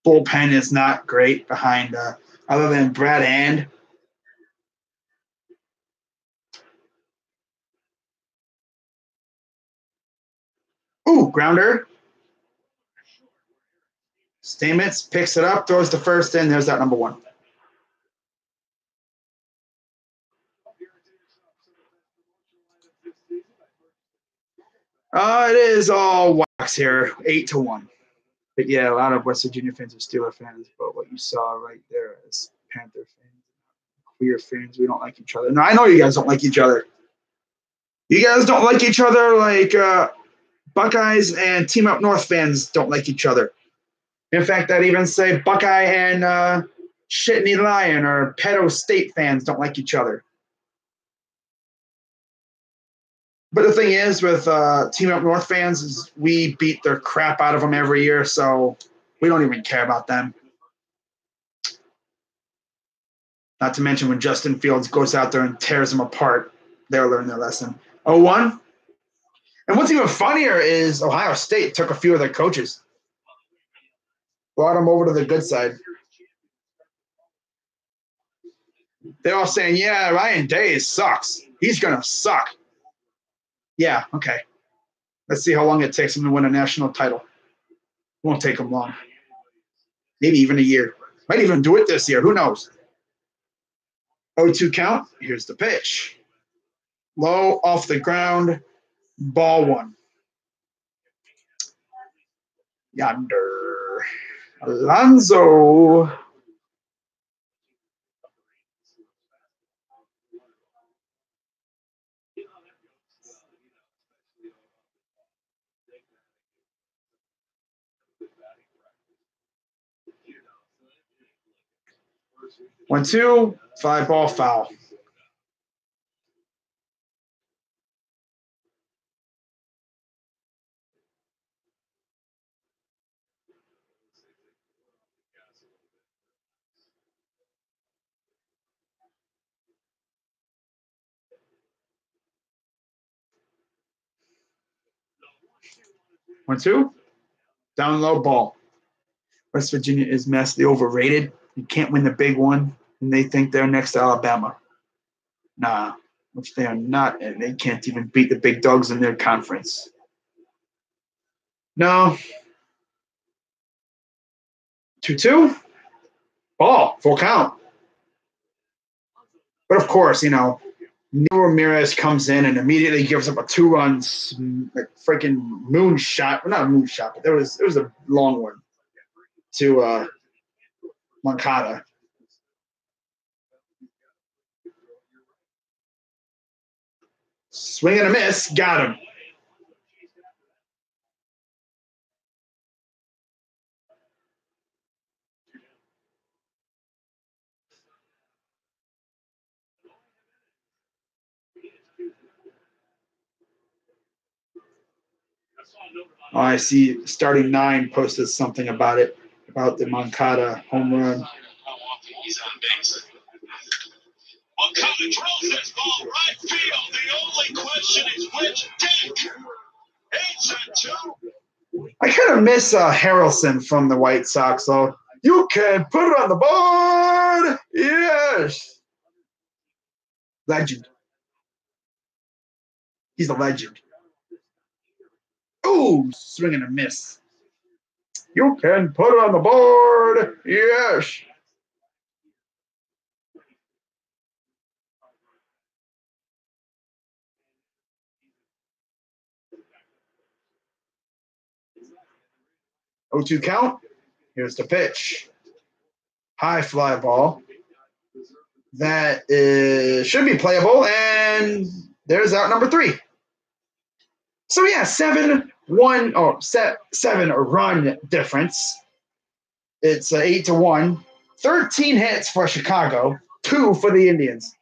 Bullpen is not great behind, other than Brad Hand. Ooh, grounder. Stamets picks it up, throws the first in. There's that number 1. It is all wax here, 8 to 1. But yeah, a lot of West Virginia fans are Steeler fans. But what you saw right there is Panther fans, queer fans. We don't like each other. Now I know you guys don't like each other. You guys don't like each other like Buckeyes and Team Up North fans don't like each other. In fact, I'd even say Buckeye and Shitney Lion or Pedo State fans don't like each other. But the thing is, with Team Up North fans, is we beat the crap out of them every year, so we don't even care about them. Not to mention when Justin Fields goes out there and tears them apart, they'll learn their lesson. 0-1. And what's even funnier is Ohio State took a few of their coaches, brought them over to the good side. They're all saying, yeah, Ryan Day sucks. He's going to suck. Yeah, okay. Let's see how long it takes him to win a national title. Won't take him long. Maybe even a year. Might even do it this year. Who knows? 0-2 count. Here's the pitch. Low, off the ground, ball 1. Yonder. Alonso. One, 2, 5-ball foul. One, 2, down low ball. West Virginia is massively overrated. You can't win the big one, and they think they're next to Alabama. Nah, which they are not, and they can't even beat the big dogs in their conference. No. 2-2. Ball, full count. But of course, Neil Ramirez comes in and immediately gives up a 2-run like freaking moonshot. Well, not a moonshot, but there was a long one to Moncada. Swing and a miss, got him. Oh, I see starting 9 posted something about it, about the Moncada home run. How often he's on base. Moncada drills this ball right field. The only question is which deck. 8-2. I kind of miss Harrelson from the White Sox, though. You can put it on the board. Yes. Legend. He's a legend. Ooh, swing and a miss. You can put it on the board. Yes. O2 count. Here's the pitch. High fly ball. That should be playable, and there's out number 3. So yeah, 7 run difference. It's 8-1. 13 hits for Chicago, 2 for the Indians.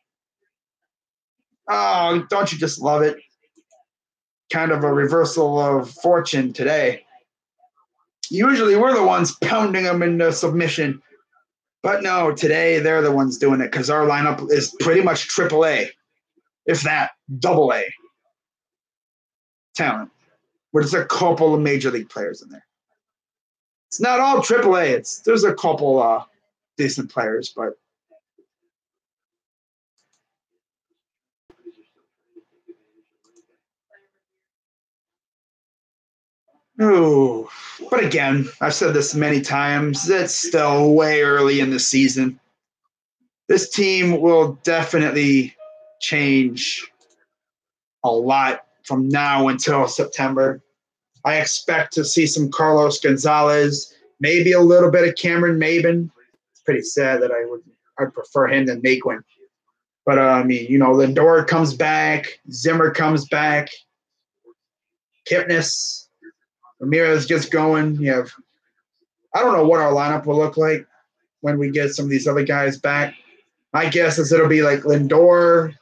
Oh, don't you just love it? Kind of a reversal of fortune today. Usually we're the ones pounding them into submission. But no, today they're the ones doing it because our lineup is pretty much AAA, if that, AA talent. There's a couple of major league players in there. It's not all AAA. There's a couple decent players, but oh, but again, I've said this many times. It's still way early in the season. This team will definitely change a lot from now until September. I expect to see some Carlos Gonzalez, maybe a little bit of Cameron Maybin. It's pretty sad that I'd prefer him than Naquin. But I mean, Lindor comes back, Zimmer comes back, Kipnis, Ramirez gets going. I don't know what our lineup will look like when we get some of these other guys back. My guess is it'll be like Lindor,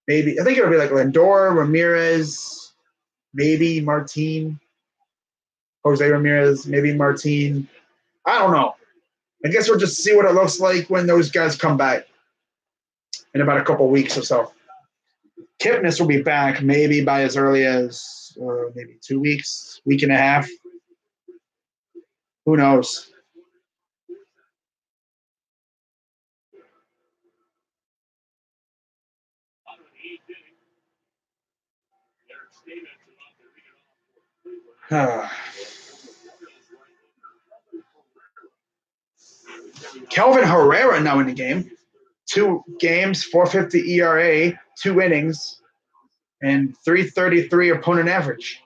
maybe. I think it'll be like Lindor, Ramirez, maybe Martin, Jose Ramirez, maybe Martin. I don't know. I guess we'll just see what it looks like when those guys come back in about a couple weeks or so. Kipnis will be back maybe by as early as maybe 2 weeks, week and a half. Who knows? Kelvin Herrera now in the game. 2 games, 4.50 ERA, 2 innings, and 3.33 opponent average.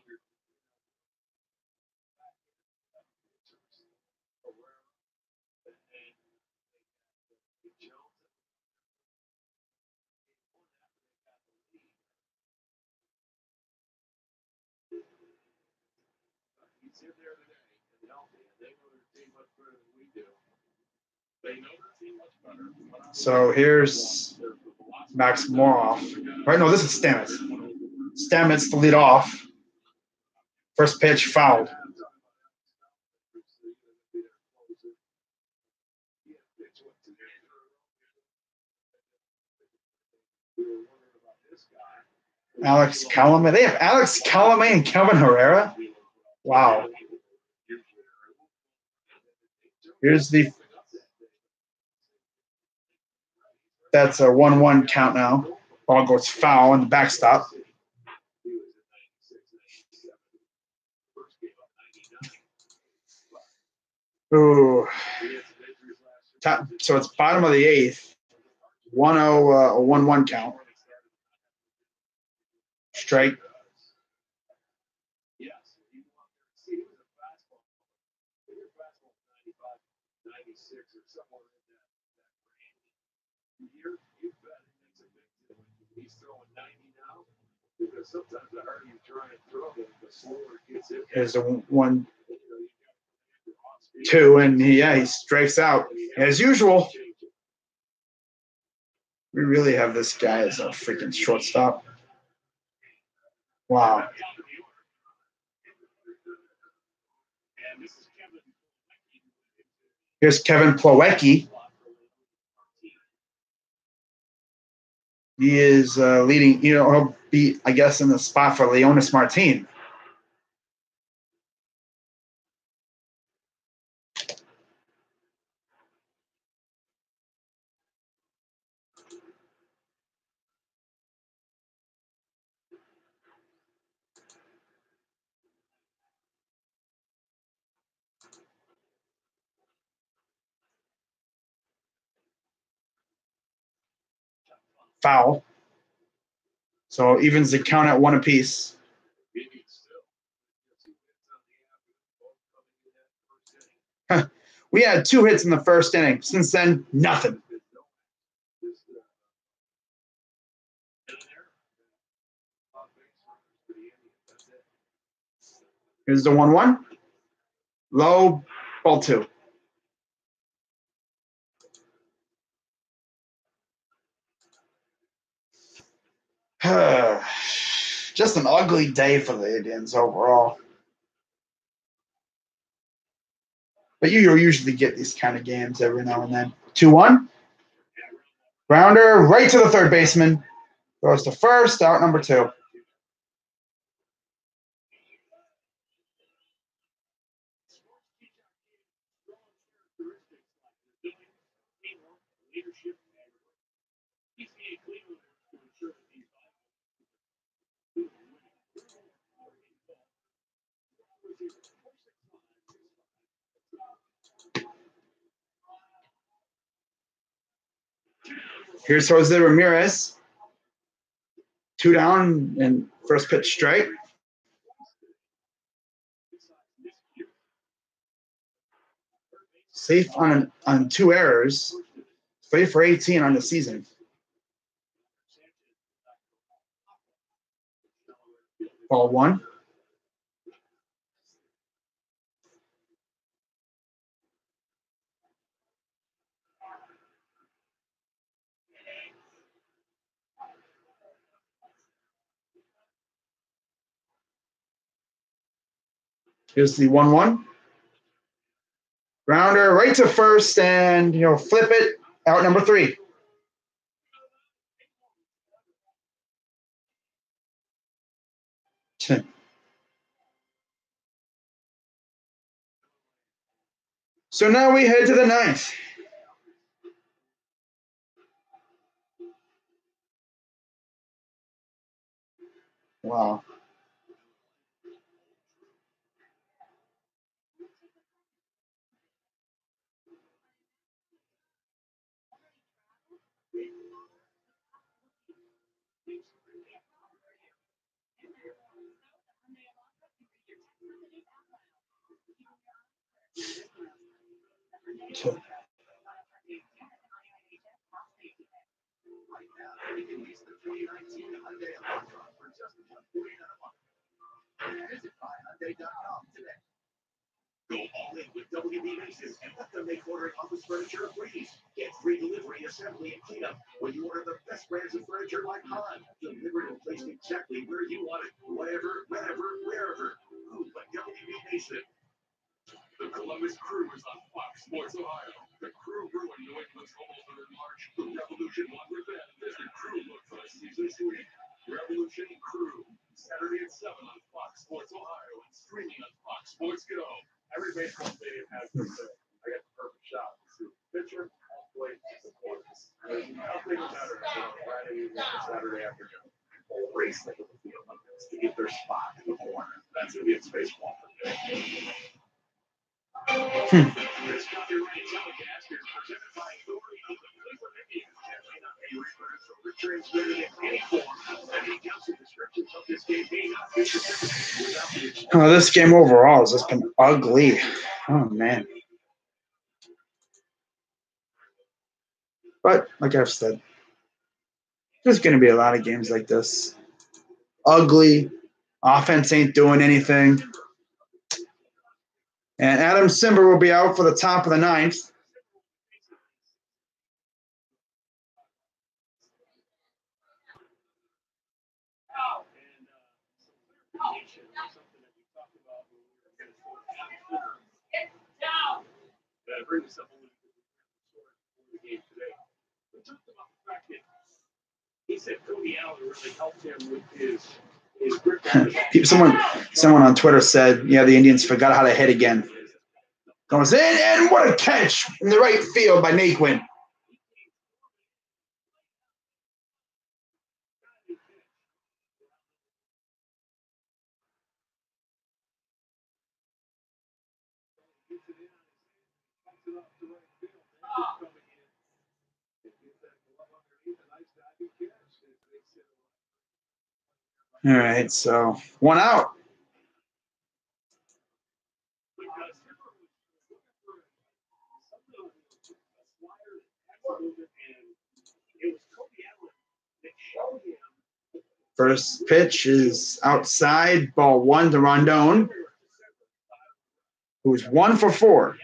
So here's Max Moroff. Right, no, this is Stamets. Stamets to lead off. First pitch fouled. Alex Colomé. They have Alex Colomé and Kelvin Herrera? Wow. Here's that's a 1-1 count now. Ball goes foul on the backstop. Ooh. So it's bottom of the 8th. 1-0, a 1-1 count. Strike. Yes, he was a fastball. Your fastball 95, 96 or somewhere in that range. You bet it makes a big difference. He's throwing 90 now because sometimes the harder you try and throw it, the slower it gets in. There's a 1, 2, and he strikes out as usual. We really have this guy as a freaking shortstop. Wow. Here's Kevin Plawecki. He is leading, he'll be, I guess, in the spot for Leonis Martin. Foul. So evens the count at 1 apiece. We had 2 hits in the first inning. Since then, nothing. Here's the 1-1. Low, ball 2. Just an ugly day for the Indians overall. But you usually get these kind of games every now and then. 2-1. Grounder right to the third baseman. Goes to first, out number 2. Here's Jose Ramirez. 2 down and first pitch strike. Safe on 2 errors. 3 for 18 on the season. Ball 1. Here's the 1-1. Grounder right to first, and flip it, out number 3. So now we head to the 9th. Wow. Go all in with WB Mason and let them make ordering office furniture a breeze. Get free delivery, assembly, and cleanup when you order the best brands of furniture like Han. Delivered and placed exactly where you want it, whatever, whenever, wherever. Who but WB Mason? The Columbus Crew is on Fox Sports Ohio. The Crew ruined New England's home opener in March. The Revolution won revenge as the Crew looked for a season sweep. Revolution Crew, Saturday at 7 on Fox Sports Ohio and streaming on Fox Sports Go. Every baseball stadium has this thing. I got the perfect shot. See pitcher, home plate, supporters. There's nothing better than on Friday evening or Saturday afternoon. People race like the field Olympics to get their spot in the corner. That's Indians baseball for today. This copyrighted telecast is presented by authority of the Cleveland Indians. May not be reproduced or retransmitted in any form. Any counts and descriptions of Oh, this game overall has just been ugly. Oh, man. But, like I've said, there's going to be a lot of games like this. Ugly. Offense ain't doing anything. And Adam Simber will be out for the top of the ninth. Brings up only the game today. We talked about the fact that he said Cody Allen really helped him with his grip. Someone on Twitter said, yeah, the Indians forgot how to hit again. Goes in, and what a catch in the right field by Naquin. All right, so one out. First pitch is outside, ball one to Rondon, who's 1 for 4.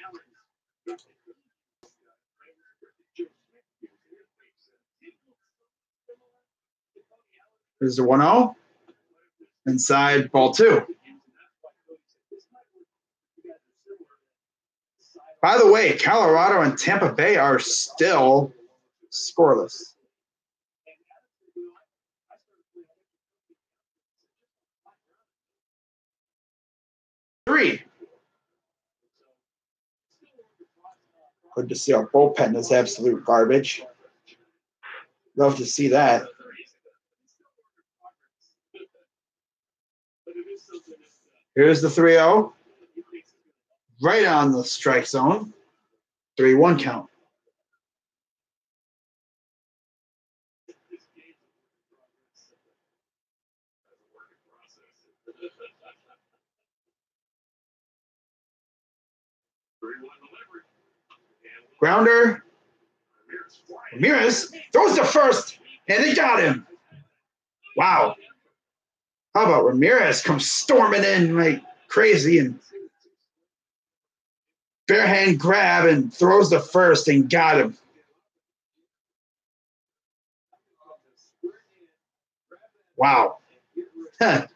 There's a 1-0. Inside, ball 2. By the way, Colorado and Tampa Bay are still scoreless. Three. Good to see our bullpen is absolute garbage. Love to see that. Here's the 3-0. Right on the strike zone. 3-1 count. Grounder. Ramirez throws to first, and they got him. Wow. How about Ramirez comes storming in like crazy and bare hand grab and throws to first and got him. Wow. Huh.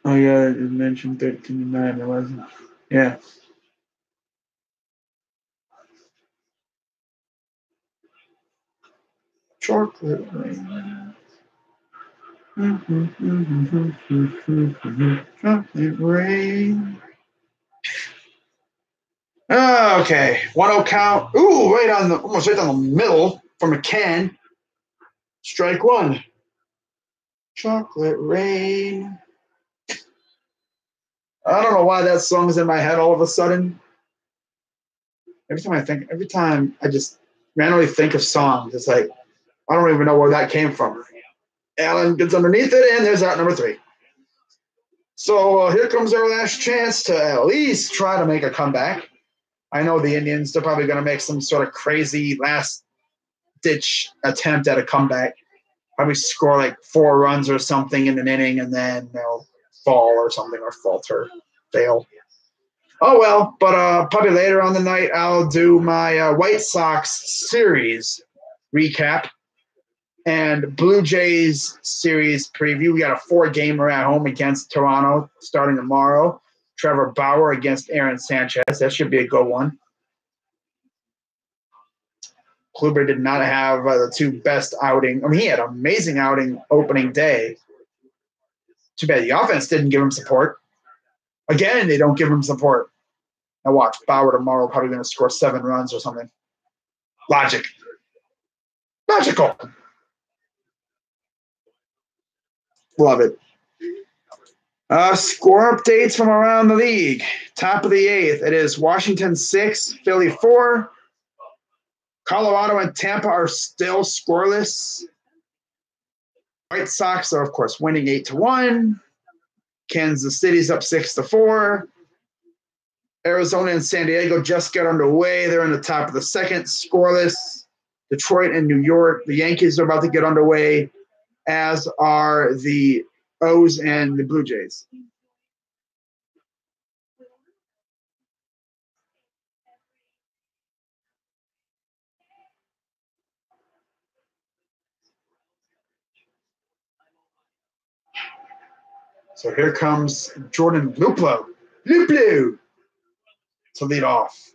Oh, yeah, it mentioned 13-9, it wasn't. Yeah. Chocolate rain. Chocolate rain. Okay, 1-0 count. Ooh, almost right down the middle for McCann. Strike one. Chocolate rain. I don't know why that song is in my head all of a sudden. Every time I just randomly think of songs, it's like, I don't even know where that came from. Allen gets underneath it, and there's out number 3. So here comes our last chance to at least try to make a comeback. I know the Indians, they're probably going to make some sort of crazy last-ditch attempt at a comeback. Probably score like 4 runs or something in an inning, and then they'll fall or something, or falter, fail. Oh, well, but probably later on the night, I'll do my White Sox series recap and Blue Jays series preview. We got a 4-gamer at home against Toronto starting tomorrow. Trevor Bauer against Aaron Sanchez. That should be a good one. Kluber did not have the 2 best outing. I mean, he had an amazing outing opening day. Too bad the offense didn't give him support. Again, they don't give him support. Now watch, Bauer tomorrow probably going to score 7 runs or something. Logic. Magical. Love it. Score updates from around the league. Top of the 8th, it is Washington 6, Philly 4. Colorado and Tampa are still scoreless. White Sox are, of course, winning 8-1. Kansas City's up 6-4. Arizona and San Diego just got underway. They're in the top of the 2nd, scoreless. Detroit and New York, the Yankees are about to get underway, as are the O's and the Blue Jays. So here comes Jordan Luplow to lead off.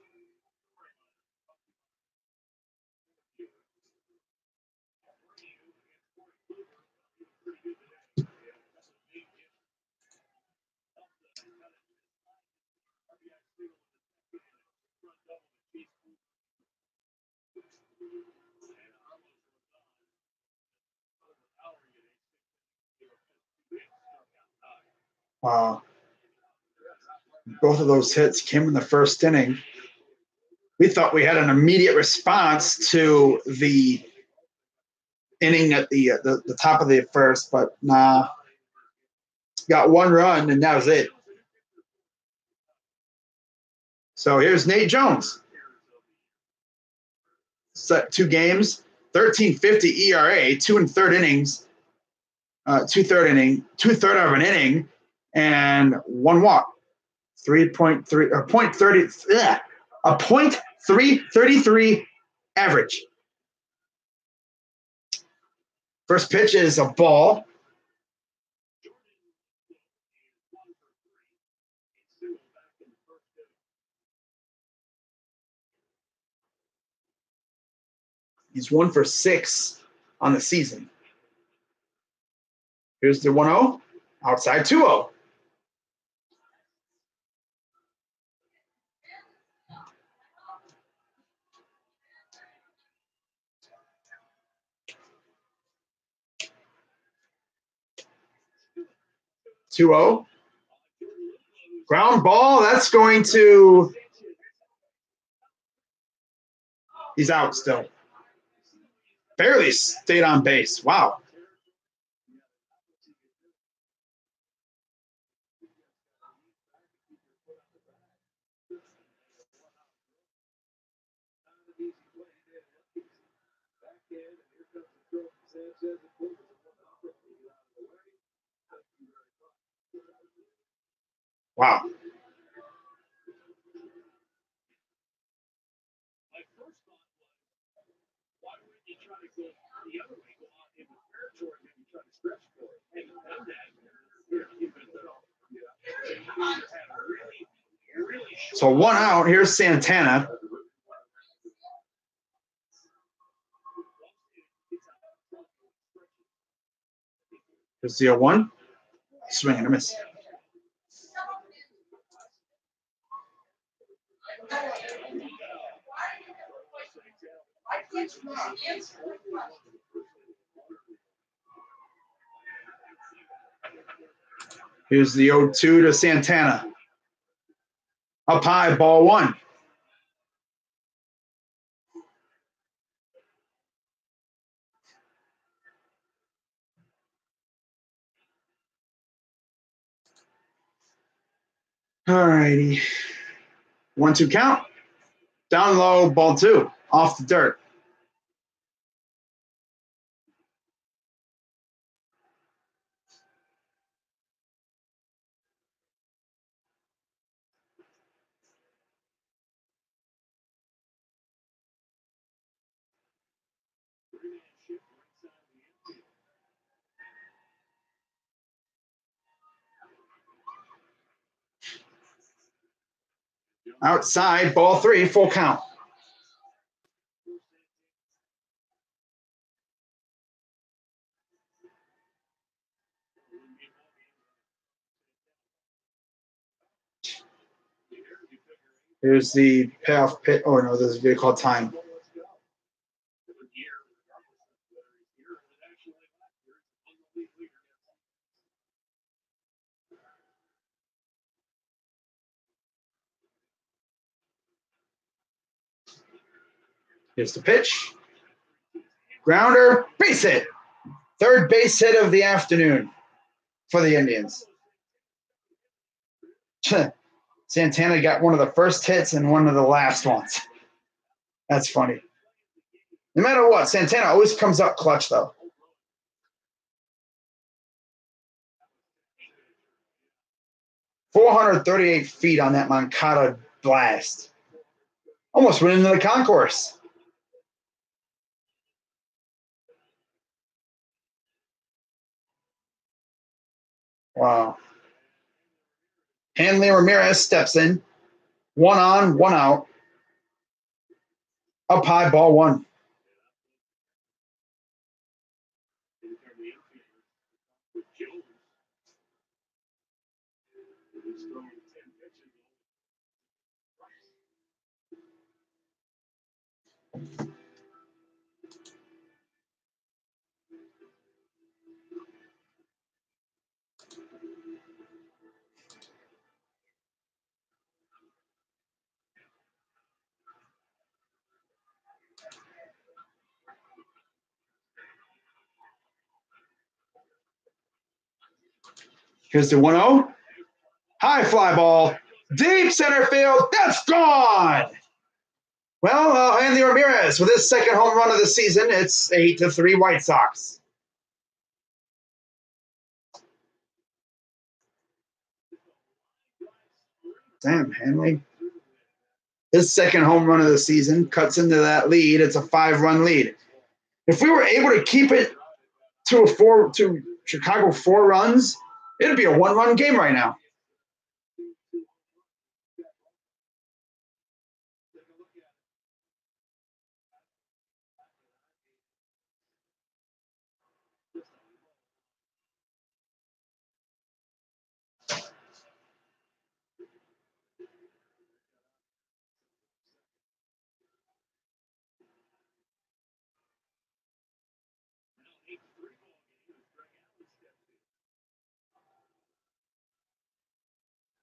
Wow. Both of those hits came in the first inning. We thought we had an immediate response to the inning at the top of the first, but nah. Got one run, and that was it. So here's Nate Jones. Set 2 games, 13.50 ERA, 2 1/3 innings, 2/3 of an inning, and 1 walk. 3.3 or 0.30, a 0.333 average. First pitch is a ball. He's 1 for 6 on the season. Here's the 1-0, outside 2-0. Ground ball, that's going to – he's out still. Barely stayed on base. Wow. Wow. So 1 out. Here's Santana. Here's the 0-1. Swing and a miss. Here's the 0-2 to Santana. Up high, ball 1. All righty. 1-2 count. Down low, ball 2. Off the dirt. Outside, ball 3, full count. Here's the payoff pit. Oh, no, there's a video called time. Here's the pitch. Grounder, base hit. Third base hit of the afternoon for the Indians. Santana got one of the first hits and one of the last ones. That's funny. No matter what, Santana always comes up clutch, though. .438 feet on that Moncada blast. Almost went into the concourse. Wow. Hanley Ramirez steps in. 1 on, 1 out. Up high, ball 1. Here's the 1-0. High fly ball. Deep center field. That's gone. Well, Hanley Ramirez with his second home run of the season. It's 8-3 White Sox. Damn, Hanley. His second home run of the season cuts into that lead. It's a 5-run lead. If we were able to keep it to Chicago 4 runs, it'd be a 1-run game right now.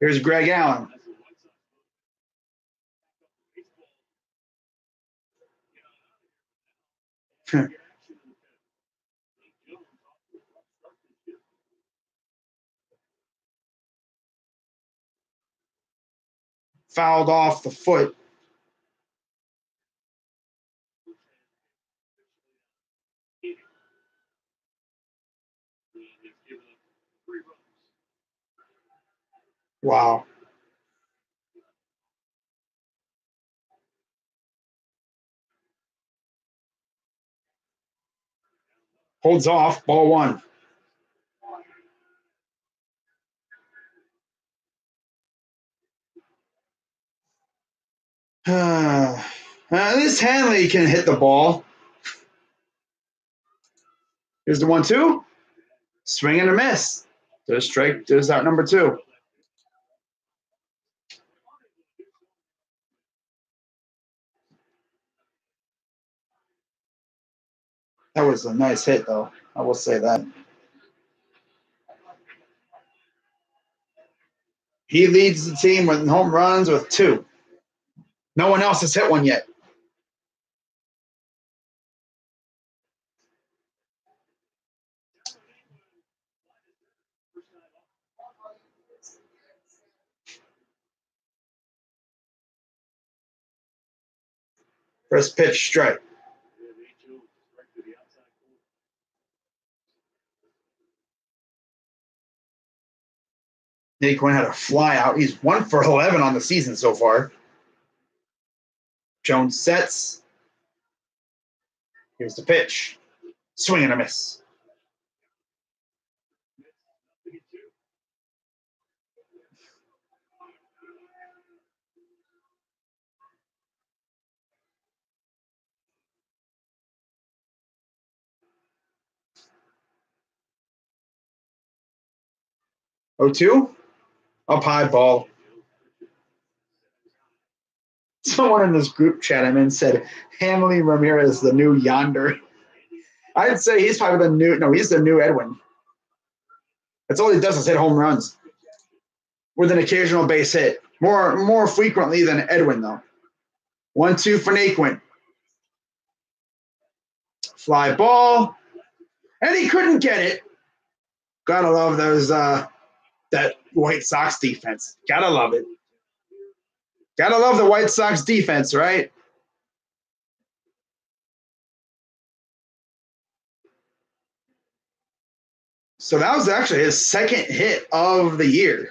Here's Greg Allen. Fouled off the foot. Wow. Holds off, ball 1. At least Hanley can hit the ball. Here's the 1-2. Swing and a miss. There's strike. There's out number 2. That was a nice hit, though. I will say that. He leads the team with home runs with 2. No one else has hit one yet. First pitch, strike. Naquin had a fly out. He's 1 for 11 on the season so far. Jones sets. Here's the pitch. Swing and a miss. .02. Up high, ball. Someone in this group chat I'm in said Hanley Ramirez, the new Yonder. I'd say he's probably the new. No, he's the new Edwin. That's all he does is hit home runs with an occasional base hit. More frequently than Edwin, though. 1-2 for Naquin. Fly ball. And he couldn't get it. Gotta love those that White Sox defense. Gotta love it. Gotta love the White Sox defense, right? So that was actually his second hit of the year.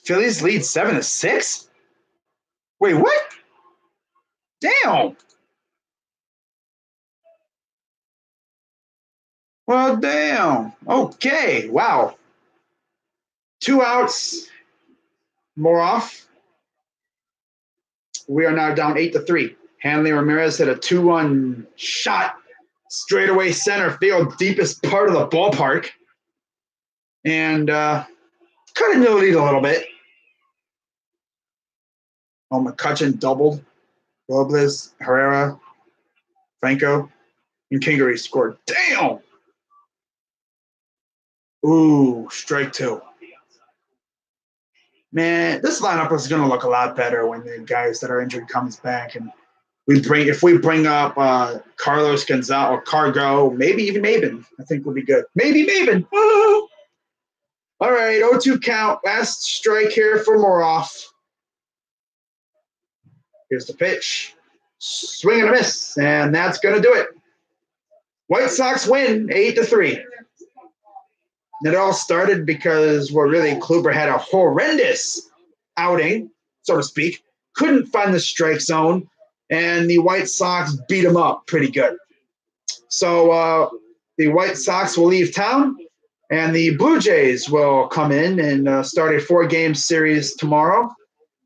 Phillies lead 7-6? Wait, what? Damn. Well, damn. Okay. Wow. 2 outs. More off. We are now down 8-3. Hanley Ramirez hit a 2-1 shot straightaway center field, deepest part of the ballpark. And cut into the lead a little bit. Oh, McCutchen doubled. Robles, Herrera, Franco, and Kingery scored. Damn! Ooh, strike 2. Man, this lineup is going to look a lot better when the guys that are injured comes back, and if we bring up Carlos Gonzalez or Cargo, maybe even Maben, I think we'll be good. Maybe Maben. All right, 0-2 count. Last strike here for Moroff. Here's the pitch. Swing and a miss, and that's going to do it. White Sox win 8-3. It all started because, Kluber had a horrendous outing, so to speak. Couldn't find the strike zone, and the White Sox beat him up pretty good. So the White Sox will leave town, and the Blue Jays will come in and start a 4-game series tomorrow.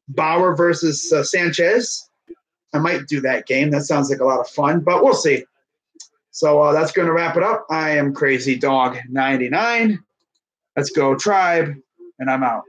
Bauer versus Sanchez. I might do that game. That sounds like a lot of fun, but we'll see. So that's going to wrap it up. I am Crazy Dog 99. Let's go Tribe, and I'm out.